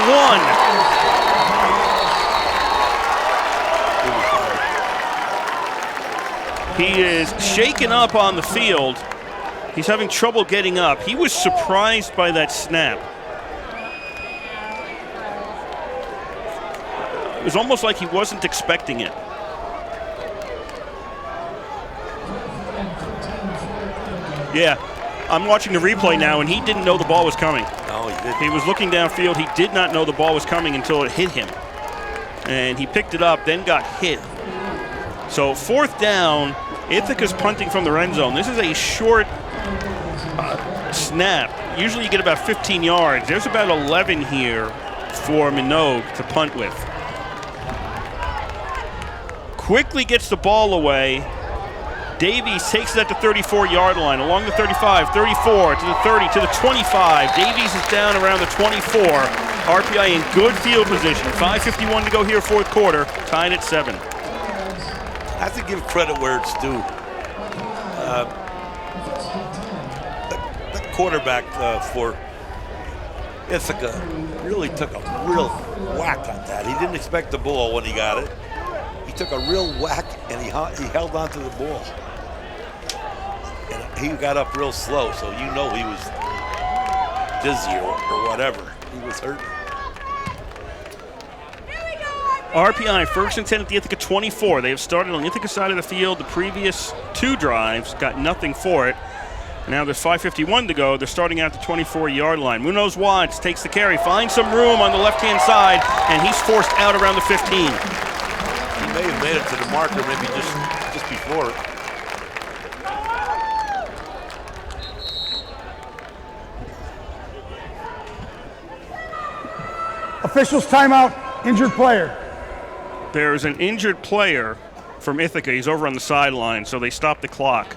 Speaker 4: 1. He is shaken up on the field. He's having trouble getting up. He was surprised by that snap. It was almost like he wasn't expecting it. Yeah, I'm watching the replay now, and he didn't know the ball was coming.
Speaker 3: No, he didn't.
Speaker 4: He was looking downfield. He did not know the ball was coming until it hit him. And he picked it up, then got hit. So 4th down, Ithaca's punting from the end zone. This is a short snap. Usually you get about 15 yards. There's about 11 here for Minogue to punt with. Quickly gets the ball away. Davies takes it at the 34-yard line, along the 35, 34, to the 30, to the 25. Davies is down around the 24. RPI in good field position. 5:51 to go here, 4th quarter, tied at 7.
Speaker 3: I have to give credit where it's due. The quarterback for Ithaca really took a real whack on that. He didn't expect the ball when he got it. He took a real whack and he held on to the ball. And he got up real slow, so you know he was dizzy or whatever. He was hurt.
Speaker 4: RPI, 1st and 10 at the Ithaca 24. They have started on the Ithaca side of the field. The previous 2 drives got nothing for it. Now there's 5:51 to go. They're starting at the 24-yard line. Munoz Watts takes the carry, finds some room on the left-hand side, and he's forced out around the 15.
Speaker 3: He may have made it to the marker maybe just before it.
Speaker 6: Officials timeout, injured player.
Speaker 4: There's an injured player from Ithaca. He's over on the sideline, so they stopped the clock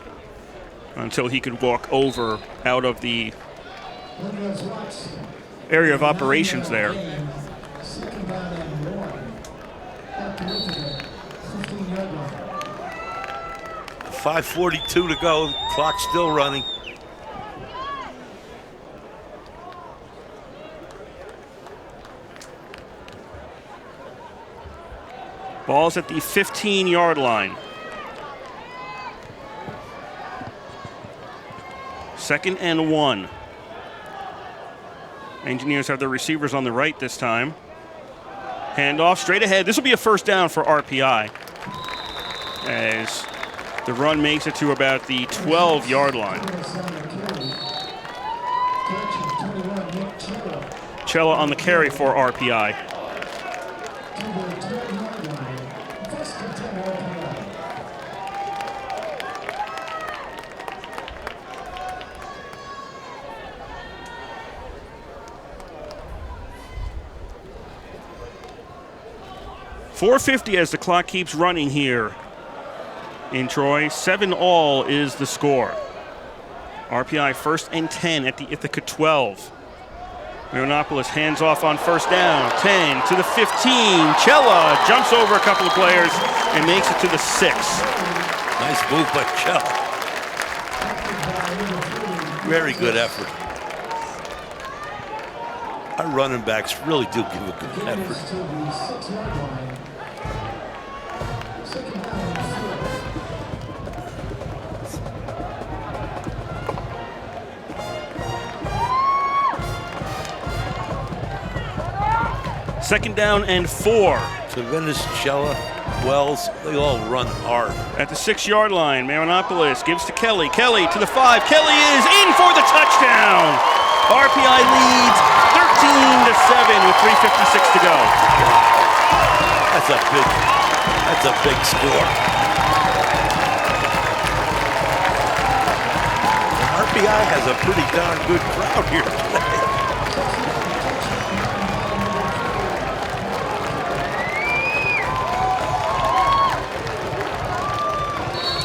Speaker 4: until he could walk over out of the area of operations there.
Speaker 3: 5:42 to go, clock still running.
Speaker 4: Ball's at the 15-yard line. 2nd and 1. Engineers have their receivers on the right this time. Handoff straight ahead. This will be a 1st down for RPI as the run makes it to about the 12-yard line. Cella on the carry for RPI. .450 as the clock keeps running here in Troy. 7-all is the score. RPI 1st and 10 at the Ithaca 12. Leonopolis hands off on 1st down. 10 to the 15. Cella jumps over a couple of players and makes it to the 6.
Speaker 3: Nice move by Cella. Very good effort. Our running backs really do give a good effort.
Speaker 4: 2nd down and 4.
Speaker 3: Trevennis, Cella, Wells, they all run hard.
Speaker 4: At the 6-yard line, Marinopoulos gives to Kelly. Kelly to the 5. Kelly is in for the touchdown. RPI leads 13-7 with 3:56 to go.
Speaker 3: That's a big score. RPI has a pretty darn good crowd here today.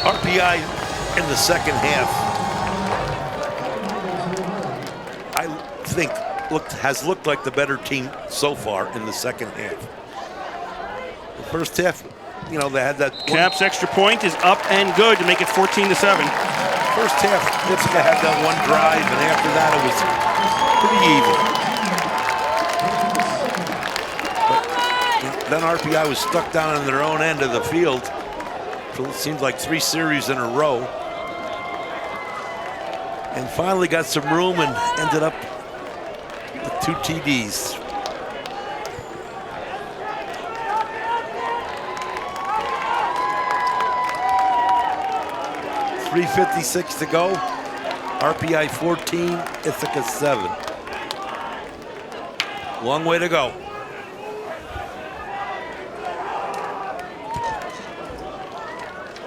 Speaker 3: RPI in the second half, I think, has looked like the better team so far in the second half. The first half, you know, they had that.
Speaker 4: Cap's extra point is up and good to make it 14-7.
Speaker 3: First half, Ithaca had that one drive, and after that it was pretty even. But then RPI was stuck down on their own end of the field. So it seemed like 3 series in a row. And finally got some room and ended up with 2 TDs. .356 to go. RPI 14, Ithaca 7. Long way to go.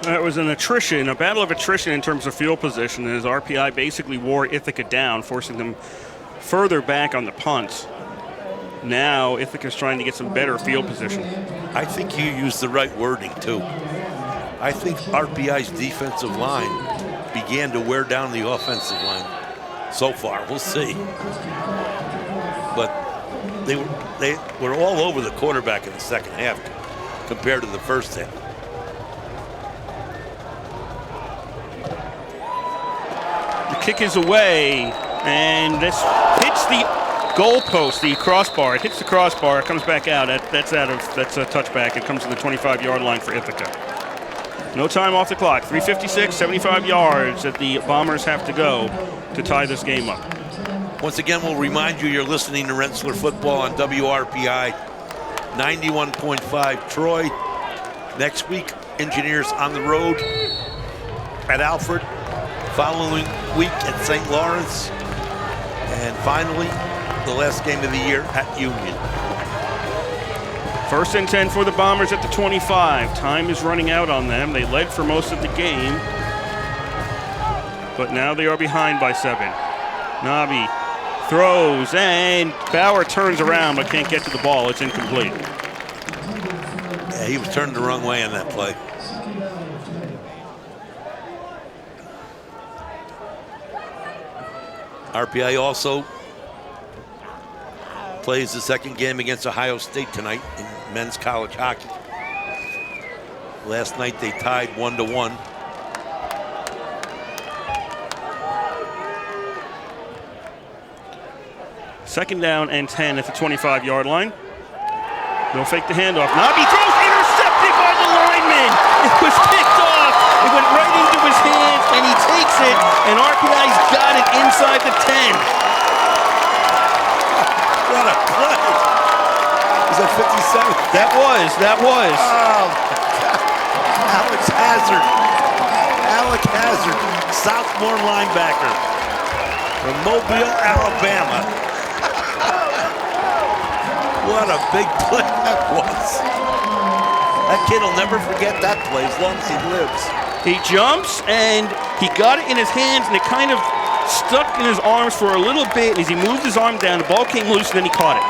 Speaker 4: That was an attrition, a battle of attrition in terms of field position, as RPI basically wore Ithaca down, forcing them further back on the punts. Now Ithaca's trying to get some better field position.
Speaker 3: I think you used the right wording too. I think RPI's defensive line began to wear down the offensive line so far. We'll see. But they were all over the quarterback in the second half compared to the first half.
Speaker 4: The kick is away, and this hits the goalpost, the crossbar. It hits the crossbar, it comes back out. That's a touchback. It comes to the 25-yard line for Ithaca. No time off the clock. 3:56, 75 yards that the Bombers have to go to tie this game up.
Speaker 3: Once again, we'll remind you you're listening to Rensselaer Football on WRPI 91.5 Troy. Next week, Engineers on the road at Alfred. Following week at St. Lawrence. And finally, the last game of the year at Union.
Speaker 4: 1st and 10 for the Bombers at the 25. Time is running out on them. They led for most of the game, but now they are behind by 7. Nabi throws, and Bauer turns around but can't get to the ball. It's incomplete.
Speaker 3: Yeah, he was turned the wrong way on that play. RPI also plays the second game against Ohio State tonight in men's college hockey. Last night they tied 1-1.
Speaker 4: Second down and 10 at the 25-yard line. They'll fake the handoff. Nabi throws, intercepted by the lineman. It was picked off. It went right into his hands, and he takes it, and RPI's got it inside the 10.
Speaker 3: What a play. Was that 57?
Speaker 4: That was.
Speaker 3: Oh, Alex Hazard, sophomore linebacker from Mobile, Alabama. What a big play that was. That kid will never forget that play as long as he lives.
Speaker 4: He jumps, and he got it in his hands, and it kind of stuck in his arms for a little bit. As he moved his arm down, the ball came loose, and then he caught it.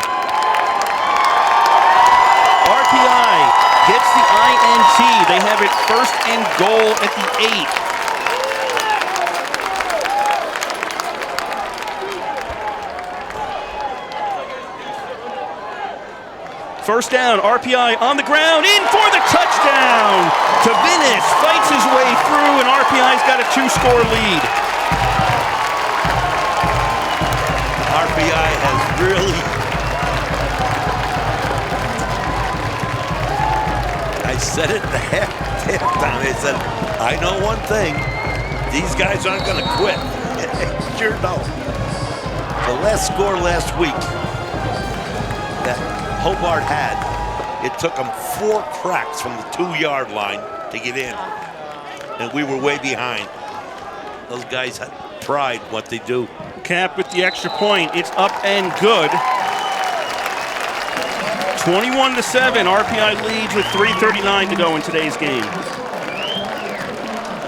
Speaker 4: RPI gets the INT. They have it 1st and goal at the 8. First down, RPI on the ground, in for the touchdown. Tavinis fights his way through, and RPI's got a 2-score lead.
Speaker 3: RPI has really, I said it at the halftime. I said, I know one thing, these guys aren't going to quit. Sure don't. The last score last week that Hobart had, it took them 4 cracks from the 2-yard line to get in, and we were way behind. Those guys had pride in what they do.
Speaker 4: Cap with the extra point. It's up and good. 21-7. RPI leads with 3:39 to go in today's game.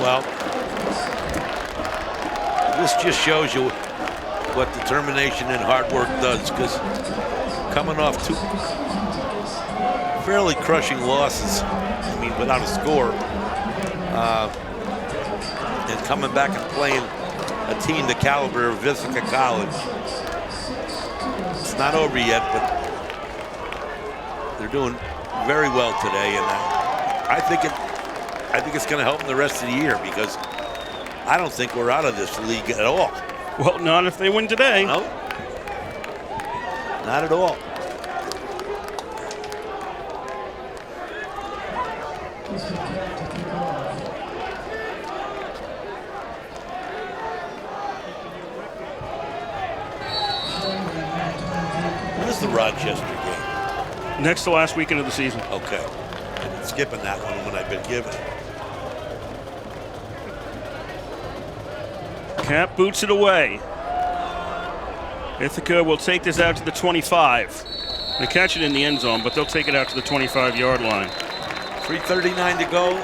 Speaker 3: Well, This just shows you what determination and hard work does, because coming off two fairly crushing losses, I mean, without a score, and coming back and playing a team the caliber of Ithaca College. It's not over yet, but they're doing very well today, and I think it's going to help them the rest of the year, because I don't think we're out of this league at all.
Speaker 4: Well, not if they win today.
Speaker 3: No, not at all. What is the Rochester game?
Speaker 4: Next to last weekend of the season.
Speaker 3: Okay. I've been skipping that one when I've been given it.
Speaker 4: Cap boots it away. Ithaca will take this out to the 25. They catch it in the end zone, but they'll take it out to the 25-yard line.
Speaker 3: 3:39 to go.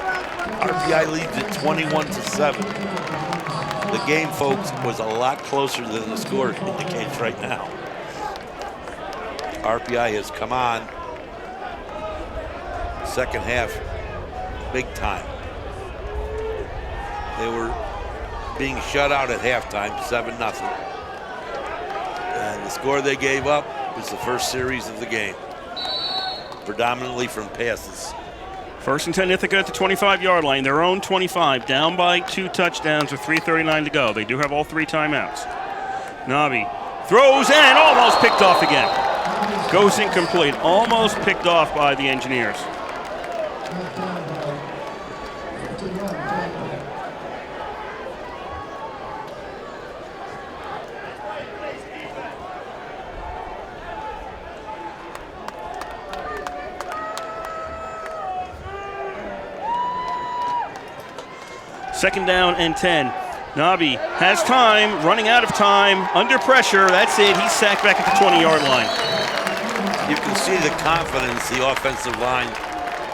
Speaker 3: RPI leads it 21-7. The game, folks, was a lot closer than the score indicates right now. RPI has come on second half big time. They were being shut out at halftime, 7-0. And the score they gave up was the first series of the game, predominantly from passes.
Speaker 4: First and 10, Ithaca at the 25-yard line, their own 25, down by 2 touchdowns with 3:39 to go. They do have all 3 timeouts. Nabi throws and almost picked off again. Goes incomplete, almost picked off by the Engineers. Second down and 10. Nabi has time, running out of time, under pressure. That's it. He's sacked back at the 20-yard line.
Speaker 3: You can see the confidence the offensive line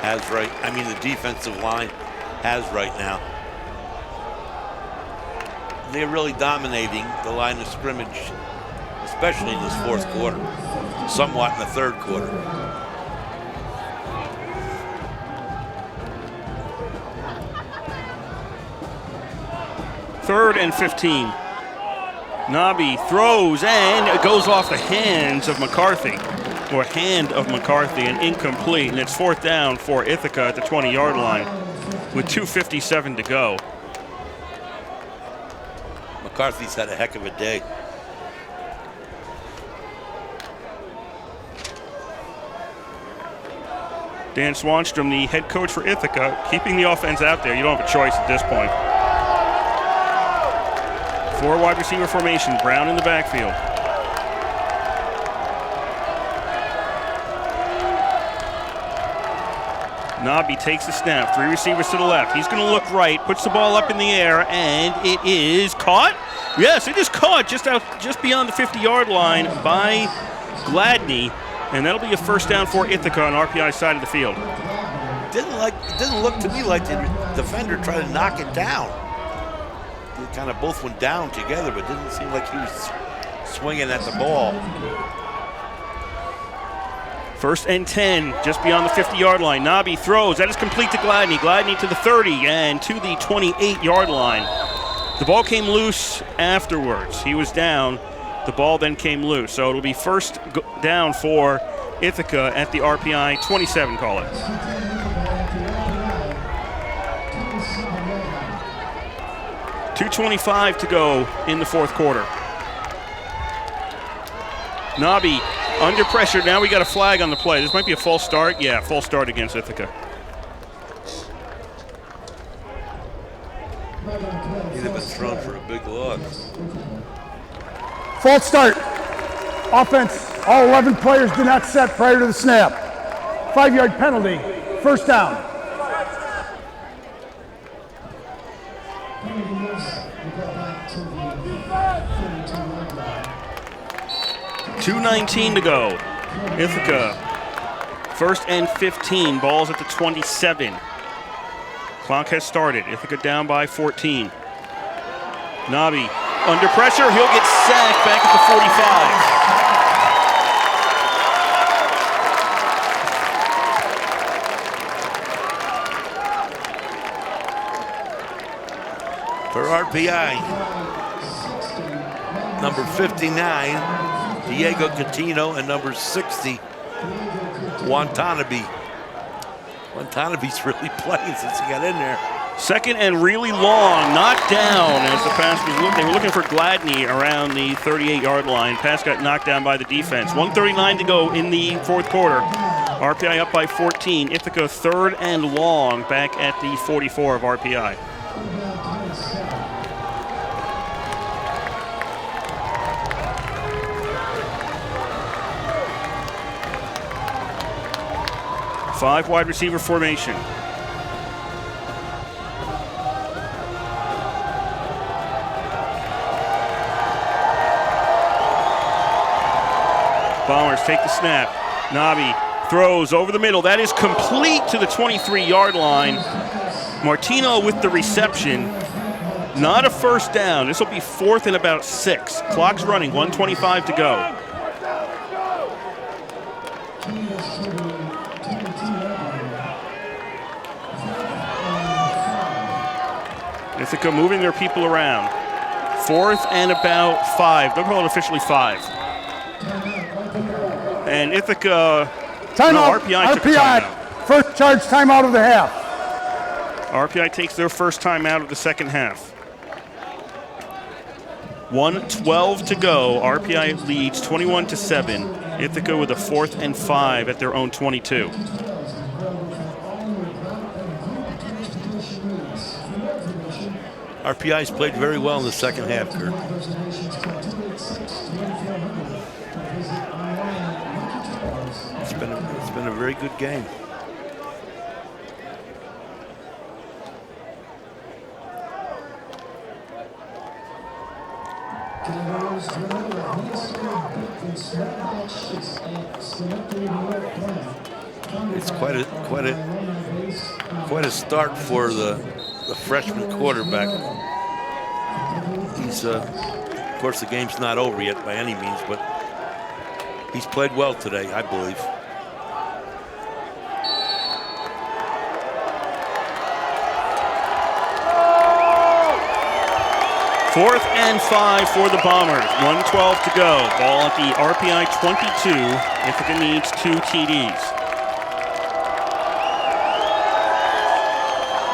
Speaker 3: has the defensive line has right now. They're really dominating the line of scrimmage, especially in this fourth quarter, somewhat in the third quarter.
Speaker 4: Third and 15. Nabi throws and it goes off the hand of McCarthy, and incomplete. And it's fourth down for Ithaca at the 20-yard line with 2:57 to go.
Speaker 3: McCarthy's had a heck of a day.
Speaker 4: Dan Swanstrom, the head coach for Ithaca, keeping the offense out there. You don't have a choice at this point. 4 wide receiver formation, Brown in the backfield. Nabi takes the snap, 3 receivers to the left. He's going to look right, puts the ball up in the air, and it is caught. Yes, it is caught just beyond the 50-yard line by Gladney, and that'll be a first down for Ithaca on RPI's side of the field.
Speaker 3: Didn't look to me like the defender tried to knock it down. They kind of both went down together, but didn't seem like he was swinging at the ball.
Speaker 4: First and 10, just beyond the 50-yard line. Nabi throws. That is complete to Gladney. Gladney to the 30 and to the 28-yard line. The ball came loose afterwards. He was down. The ball then came loose. So it'll be first down for Ithaca at the RPI 27, call it. .225 to go in the fourth quarter. Nabi under pressure. Now we got a flag on the play. This might be a false start. Yeah, false start against Ithaca.
Speaker 3: He'd have been thrown for a big loss.
Speaker 6: False start. Offense, all 11 players did not set prior to the snap. 5-yard penalty, first down.
Speaker 4: 2:19 to go. Ithaca, first and 15. Ball's at the 27. Clock has started. Ithaca down by 14. Nabi under pressure. He'll get sacked back at the
Speaker 3: 45. For RPI, number 59, Diego Catino, and number 60, Watanabe. Watanabe's really playing since he got in there.
Speaker 4: Second and really long, knocked down as the pass was they were looking for Gladney around the 38-yard line. Pass got knocked down by the defense. 1:39 to go in the fourth quarter. RPI up by 14. Ithaca third and long back at the 44 of RPI. Five wide receiver formation. Bombers take the snap. Nabi throws over the middle. That is complete to the 23-yard line. Martino with the reception. Not a first down. This will be fourth and about 6. Clock's running, 1:25 to go. Ithaca moving their people around. Fourth and about 5. They'll call it officially 5. And Ithaca,
Speaker 6: timeout.
Speaker 4: RPI took a timeout.
Speaker 6: First charge timeout of the half.
Speaker 4: RPI takes their first timeout of the second half. 1:12 to go. RPI leads 21-7. Ithaca with a 4th and 5 at their own 22.
Speaker 3: RPI's played very well in the second half, Kurt. It's been a very good game. It's quite a start for the freshman quarterback. He's, of course, the game's not over yet by any means, but he's played well today, I believe.
Speaker 4: Fourth and 5 for the Bombers. 1:12 to go. Ball at the RPI 22. Ithaca needs 2 TDs.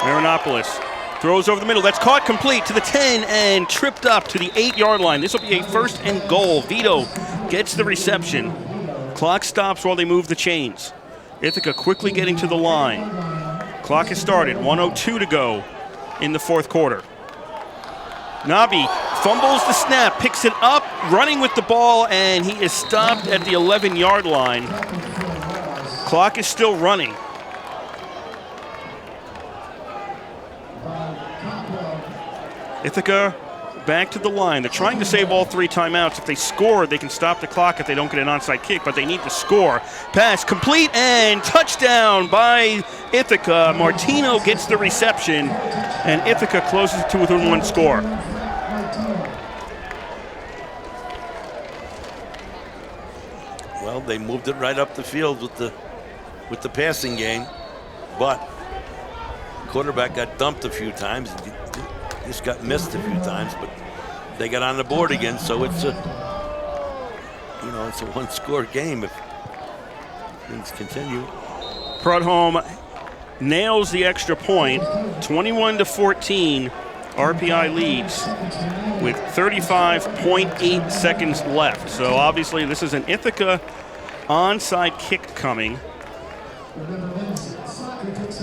Speaker 4: Marinopoulos throws over the middle. That's caught complete to the 10 and tripped up to the 8-yard line. This will be a first and goal. Vito gets the reception. Clock stops while they move the chains. Ithaca quickly getting to the line. Clock has started. 1:02 to go in the fourth quarter. Nabi fumbles the snap, picks it up, running with the ball, and he is stopped at the 11-yard line. Clock is still running. Ithaca back to the line. They're trying to save all 3 timeouts. If they score, they can stop the clock if they don't get an onside kick, but they need to score. Pass complete and touchdown by Ithaca. Martino gets the reception, and Ithaca closes to within 1 score.
Speaker 3: Well, they moved it right up the field with the passing game, but quarterback got dumped a few times. Just got missed a few times, but they got on the board again, so it's a 1-score game if things continue.
Speaker 4: Prudhomme nails the extra point. 21-14. RPI leads with 35.8 seconds left. So obviously this is an Ithaca onside kick coming.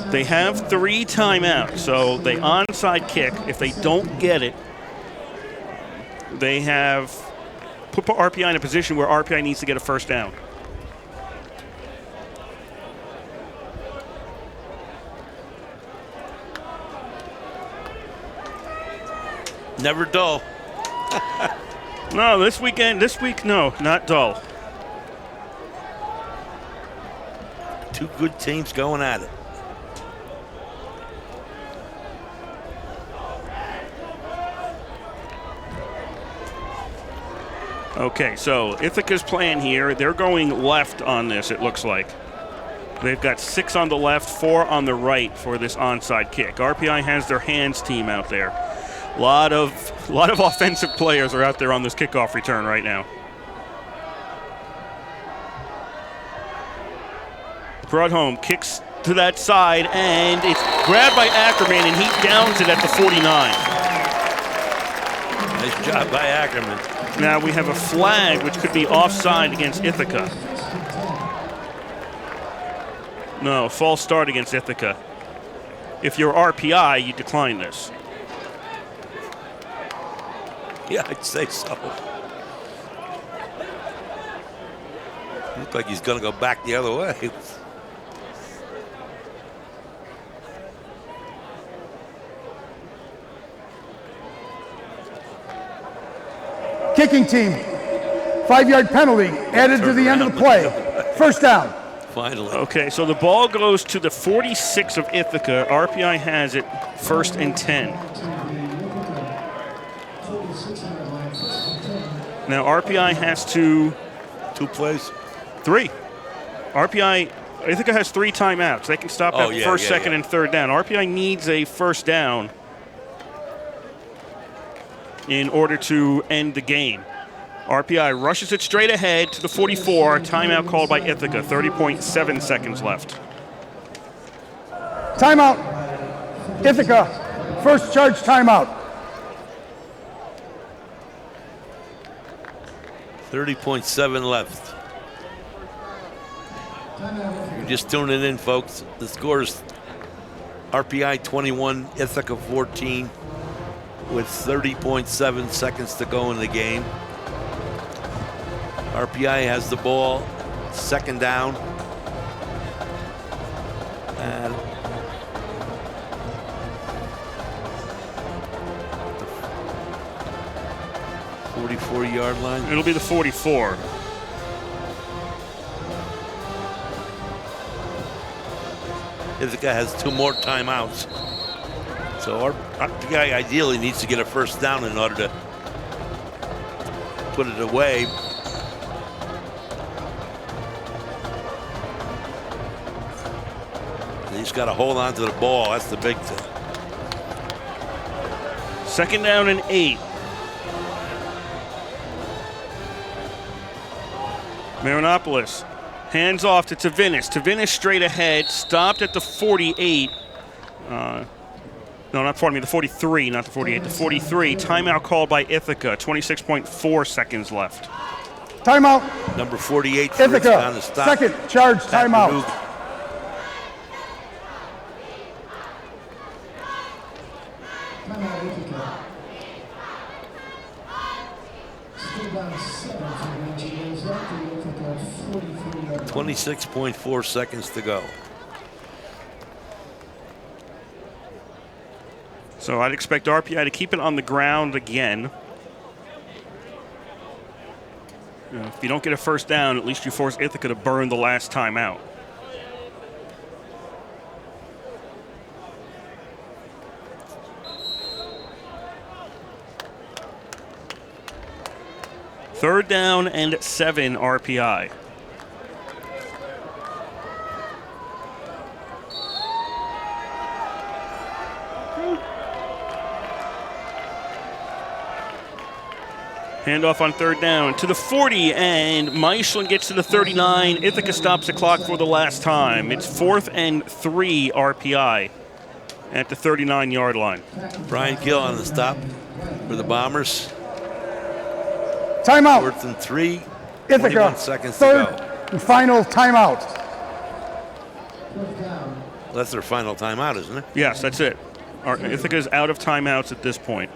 Speaker 4: They have 3 timeouts, so they onside kick. If they don't get it, they have put RPI in a position where RPI needs to get a first down.
Speaker 3: Never dull.
Speaker 4: No, this week, no, not dull.
Speaker 3: 2 good teams going at it.
Speaker 4: Okay, so Ithaca's plan here, they're going left on this, it looks like. They've got 6 on the left, 4 on the right for this onside kick. RPI has their hands team out there. A lot of offensive players are out there on this kickoff return right now. Broadholm kicks to that side, and it's grabbed by Ackerman, and he downs it at the 49.
Speaker 3: Nice job by Ackerman.
Speaker 4: Now we have a flag, which could be offside against Ithaca. No, false start against Ithaca. If you're RPI, you decline this.
Speaker 3: Yeah, I'd say so. Looks like he's going to go back the other way.
Speaker 6: Kicking team, 5-yard penalty added to the end of the play. First down.
Speaker 3: Finally.
Speaker 4: Okay, so the ball goes to the 46 of Ithaca. RPI has it 1st and 10. Now RPI has to...
Speaker 3: 2 plays?
Speaker 4: 3. Ithaca has 3 timeouts. They can stop at first, second, and third down. RPI needs a first down in order to end the game. RPI rushes it straight ahead to the 44. Timeout called by Ithaca. 30.7 seconds left.
Speaker 6: Timeout. Ithaca, first charge timeout.
Speaker 3: 30.7 left. You're just tuning in, folks. The score is RPI 21, Ithaca 14, with 30.7 seconds to go in the game. RPI has the ball, 2nd down. And the 44-yard line.
Speaker 4: It'll be the 44.
Speaker 3: Ithaca has 2 more timeouts. So RPI ideally needs to get a first down in order to put it away. He's got to hold on to the ball. That's the big thing.
Speaker 4: 2nd down and 8. Marinopoulos hands off to Tavinis. Tavinis straight ahead, stopped at the 48. No, not 40, the 43, not the 48, the 43. Timeout called by Ithaca. 26.4 seconds left.
Speaker 6: Timeout.
Speaker 3: Number 48.
Speaker 6: Ithaca,
Speaker 3: on the stop.
Speaker 6: 2nd charge timeout.
Speaker 1: Timeout Ithaca. Still down 7 for the Engineers. After Ithaca, 43-yard.
Speaker 3: 26.4 seconds to go.
Speaker 4: So I'd expect RPI to keep it on the ground again. If you don't get a first down, at least you force Ithaca to burn the last time out. Third down and 7 RPI. Handoff on 3rd down to the 40, and Meischlin gets to the 39. Ithaca stops the clock for the last time. It's 4th and 3 RPI at the 39-yard line.
Speaker 3: Brian Gill on the stop for the Bombers.
Speaker 6: Timeout.
Speaker 3: 4th and 3.
Speaker 6: Ithaca,
Speaker 3: 21 seconds to
Speaker 6: 3rd
Speaker 3: go.
Speaker 6: and final timeout.
Speaker 3: That's their final timeout, isn't it?
Speaker 4: Yes, that's it. Ithaca's out of timeouts at this point.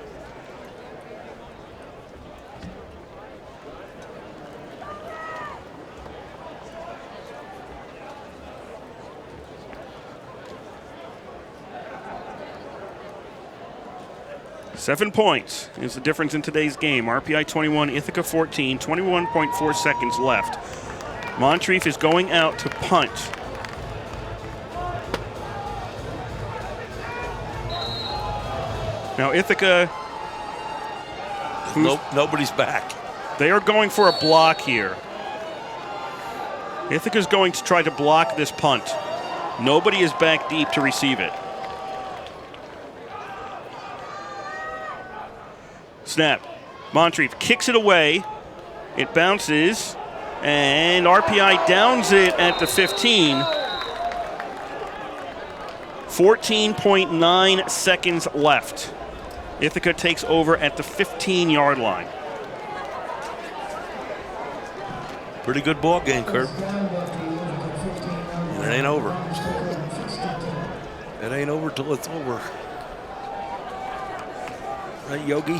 Speaker 4: Seven points is the difference in today's game. RPI 21, Ithaca 14, 21.4 seconds left. Moncrief is going out to punt. Now Ithaca,
Speaker 3: Nobody's back.
Speaker 4: They are going for a block here. Ithaca's going to try to block this punt. Nobody is back deep to receive it. Snap. Moncrief kicks it away. It bounces, and RPI downs it at the 15. 14.9 seconds left. Ithaca takes over at the 15-yard line.
Speaker 3: Pretty good ball game, Kurt. And it ain't over. It ain't over till it's over. Right, Yogi?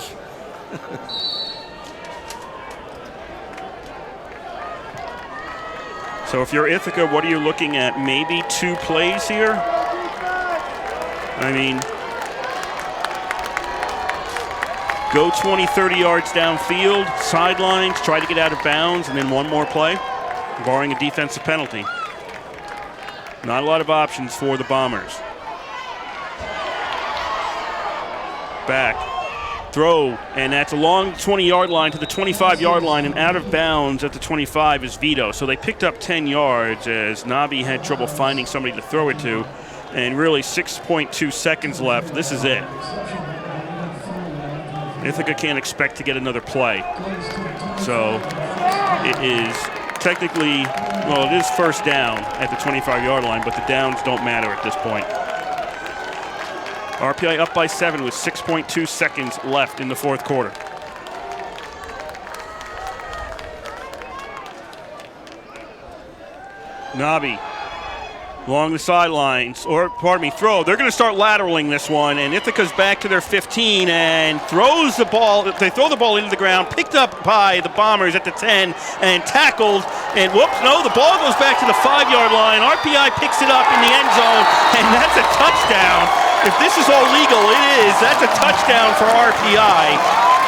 Speaker 4: So if you're Ithaca, what are you looking at? Maybe 2 plays here? I mean, go 20, 30 yards downfield, sidelines, try to get out of bounds, and then 1 more play, barring a defensive penalty. Not a lot of options for the Bombers. Back. Throw, and that's along the 20-yard line to the 25-yard line, and out of bounds at the 25 is Vito. So they picked up 10 yards as Nabi had trouble finding somebody to throw it to, and really 6.2 seconds left. This is it. Ithaca can't expect to get another play. So it is technically, well, it is first down at the 25-yard line, but the downs don't matter at this point. RPI up by 7 with 6.2 seconds left in the fourth quarter. Nabi along the sidelines, or pardon me, throw. They're going to start lateraling this one, and Ithaca's back to their 15 and throws the ball. They throw the ball into the ground, picked up by the Bombers at the 10 and tackled. And whoops, no, the ball goes back to the 5-yard line. RPI picks it up in the end zone, and that's a touchdown. If this is all legal, it is. That's a touchdown for RPI.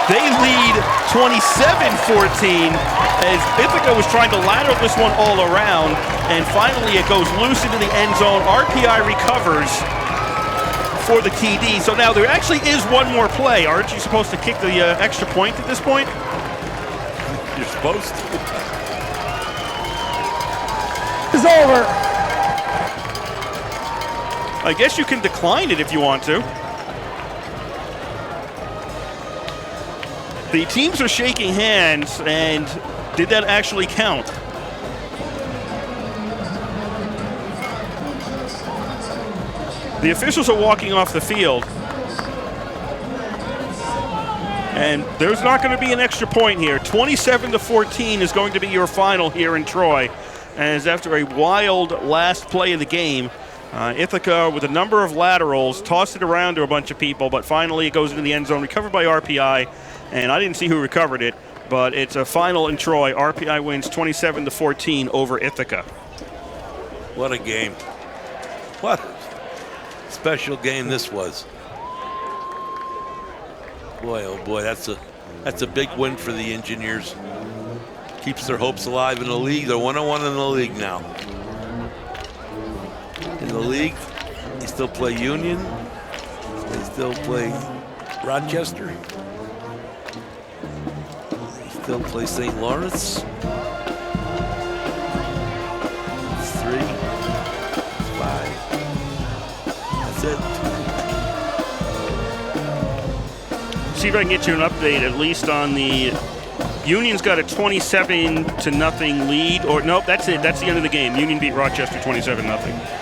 Speaker 4: They lead 27-14 as Ithaca was trying to lateral this one all around, and finally it goes loose into the end zone. RPI recovers for the TD. So now there actually is 1 more play. Aren't you supposed to kick the extra point at this point?
Speaker 3: You're supposed to.
Speaker 6: It's over.
Speaker 4: I guess you can decline it if you want to. The teams are shaking hands, and did that actually count? The officials are walking off the field, and there's not going to be an extra point here. 27-14 is going to be your final here in Troy, as after a wild last play of the game, Ithaca, with a number of laterals, tossed it around to a bunch of people, but finally it goes into the end zone, recovered by RPI, and I didn't see who recovered it, but it's a final in Troy. RPI wins 27-14 over Ithaca.
Speaker 3: What a game. What a special game this was. Boy, oh boy, that's a big win for the Engineers. Keeps their hopes alive in the league. They're 1-1 in the league now. In the league, they still play Union. They still play Rochester. They still play St. Lawrence. 3, 5. That's it.
Speaker 4: See if I can get you an update, at least on the Union's got a 27-0 lead. Or nope, that's it. That's the end of the game. Union beat Rochester 27-0.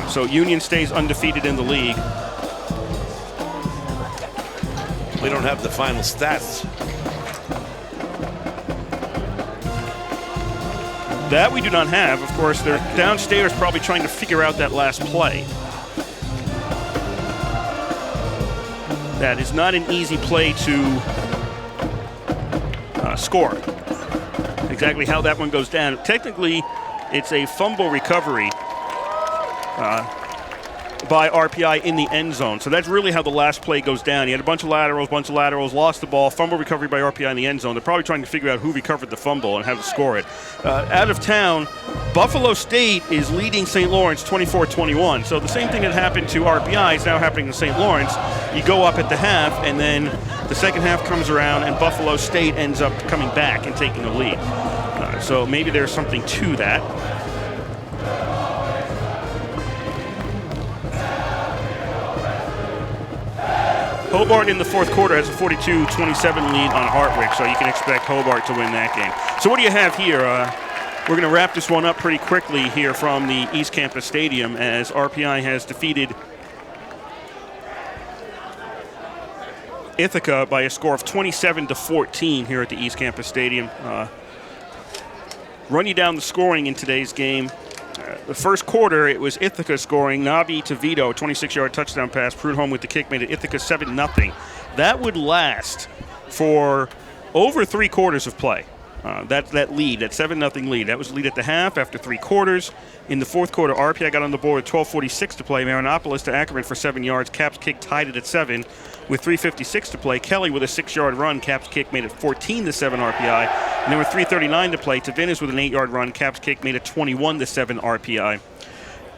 Speaker 4: So Union stays undefeated in the league.
Speaker 3: We don't have the final stats.
Speaker 4: That we do not have. Of course, they're downstairs probably trying to figure out that last play. That is not an easy play to score. Exactly how that one goes down. Technically, it's a fumble recovery by RPI in the end zone. So that's really how the last play goes down. He had a bunch of laterals, lost the ball, fumble recovery by RPI in the end zone. They're probably trying to figure out who recovered the fumble and how to score it. Out of town, Buffalo State is leading St. Lawrence 24-21. So the same thing that happened to RPI is now happening to St. Lawrence. You go up at the half, and then The second half comes around, and Buffalo State ends up coming back and taking the lead. So maybe there's something to that. Hobart in the fourth quarter has a 42-27 lead on Hartwick, so you can expect Hobart to win that game. So what do you have here? We're going to wrap this one up pretty quickly here from the East Campus Stadium as RPI has defeated Ithaca by a score of 27-14 here at the East Campus Stadium. Run you down the scoring in today's game. The first quarter, it was Ithaca scoring. Nabi to Vito, 26-yard touchdown pass. Prudhomme with the kick made it Ithaca 7-0. That would last for over 3 quarters of play. That lead, that 7-0 lead, that was the lead at the half after 3 quarters. In the fourth quarter, RPI got on the board with 12:46 to play. Marinopolis to Ackerman for 7 yards. Cap's kick tied it at 7 with 3:56 to play. Kelly with a 6-yard run. Cap's kick made it 14-7 RPI. And there were 3:39 to play. Tavinas with an 8-yard run. Cap's kick made it 21-7 RPI.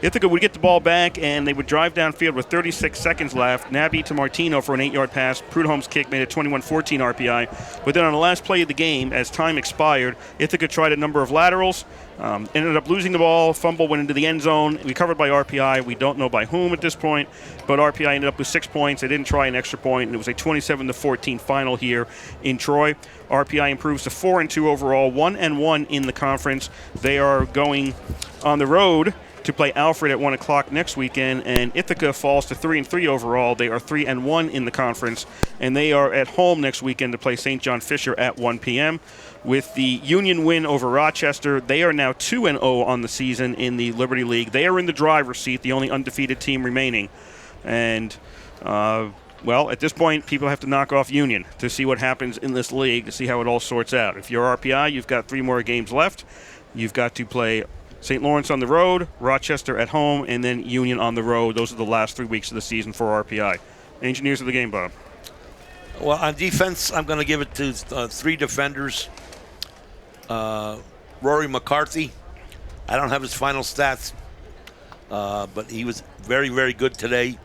Speaker 4: Ithaca would get the ball back, and they would drive downfield with 36 seconds left. Nabi to Martino for an 8-yard pass. Prudhomme's kick made it 21-14 RPI. But then on the last play of the game, as time expired, Ithaca tried a number of laterals, ended up losing the ball. Fumble went into the end zone. Recovered by RPI. We don't know by whom at this point, but RPI ended up with 6 points. They didn't try an extra point, and it was a 27-14 final here in Troy. RPI improves to 4-2 overall, 1-1 in the conference. They are going on the road to play Alfred at 1 o'clock next weekend, and Ithaca falls to 3-3 overall. They are 3-1 in the conference, and they are at home next weekend to play St. John Fisher at 1 p.m. With the Union win over Rochester, they are now 2-0 on the season in the Liberty League. They are in the driver's seat, the only undefeated team remaining. And, well, at this point, people have to knock off Union to see what happens in this league, to see how it all sorts out. If you're RPI, you've got 3 more games left. You've got to play St. Lawrence on the road, Rochester at home, and then Union on the road. Those are the last 3 weeks of the season for RPI. Engineers of the game, Bob.
Speaker 3: Well, on defense, I'm going to give it to 3 defenders. Rory McCarthy, I don't have his final stats, but he was very, very good today.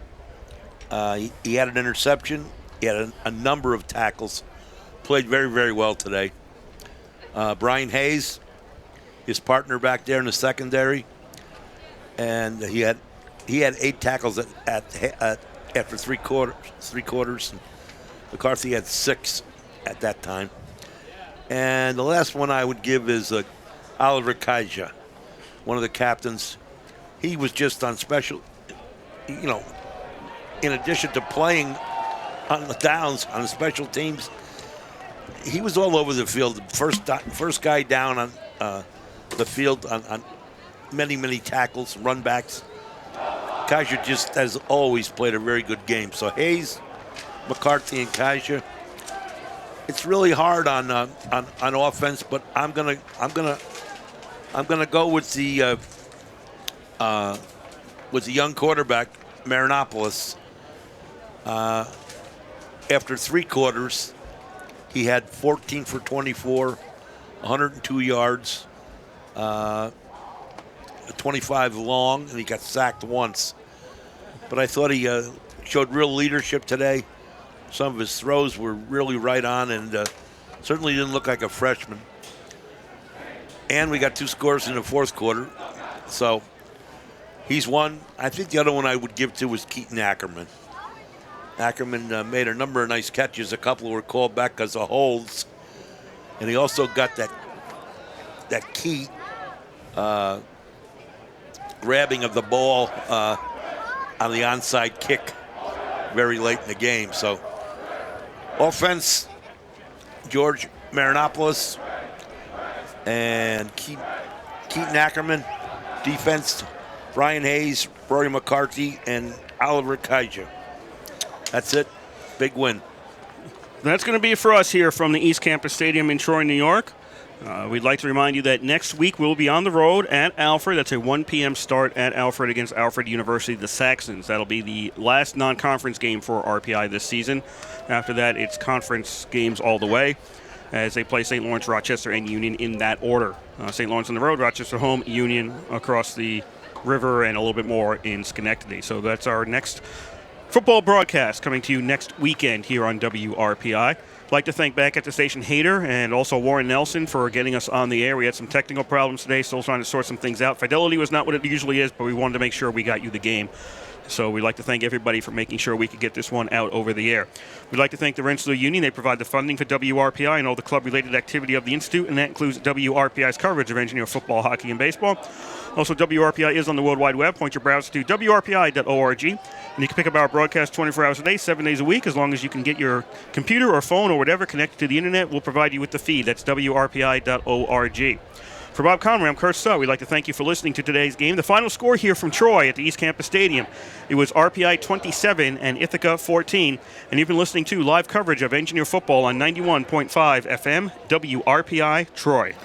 Speaker 3: He had an interception. He had a number of tackles. Played very, very well today. Brian Hayes, his partner back there in the secondary, and he had 8 tackles after 3 quarters. And McCarthy had 6 at that time. And the last one I would give is Oliver Kaija, one of the captains. He was just on special, in addition to playing on the downs on the special teams, he was all over the field. First guy down on the field on many, many tackles, run backs. Kaija just has always played a very good game. So Hayes, McCarthy, and Kaija. It's really hard on offense, but I'm gonna go with the young quarterback, Marinopolis. After 3 quarters, he had 14 for 24, 102 yards. 25 long, and he got sacked once. But I thought he showed real leadership today. Some of his throws were really right on, and certainly didn't look like a freshman. And we got 2 scores in the fourth quarter. So he's one. I think the other one I would give to was Keaton Ackerman. Ackerman made a number of nice catches. A couple were called back because of holds. And he also got that key grabbing of the ball on the onside kick very late in the game. So offense, George Marinopolis and Keaton Ackerman. Defense, Brian Hayes, Rory McCarthy, and Oliver Kaija. That's it. Big win.
Speaker 4: That's going to be it for us here from the East Campus Stadium in Troy, New York. We'd like to remind you that next week we'll be on the road at Alfred. That's a 1 p.m. start at Alfred against Alfred University, the Saxons. That'll be the last non-conference game for RPI this season. After that, it's conference games all the way as they play St. Lawrence, Rochester, and Union in that order. St. Lawrence on the road, Rochester home, Union across the river, and a little bit more in Schenectady. So that's our next football broadcast coming to you next weekend here on WRPI. I'd like to thank back at the station Hayter and also Warren Nelson for getting us on the air. We had some technical problems today, still trying to sort some things out. Fidelity was not what it usually is, but we wanted to make sure we got you the game. So we'd like to thank everybody for making sure we could get this one out over the air. We'd like to thank the Rensselaer Union. They provide the funding for WRPI and all the club-related activity of the Institute, and that includes WRPI's coverage of Engineer football, hockey, and baseball. Also, WRPI is on the World Wide Web. Point your browser to WRPI.org, and you can pick up our broadcast 24 hours a day, 7 days a week, as long as you can get your computer or phone or whatever connected to the internet. We'll provide you with the feed. That's WRPI.org. For Bob Conway, I'm Kurt Stubb. We'd like to thank you for listening to today's game. The final score here from Troy at the East Campus Stadium, it was RPI 27 and Ithaca 14. And you've been listening to live coverage of Engineer football on 91.5 FM, WRPI Troy.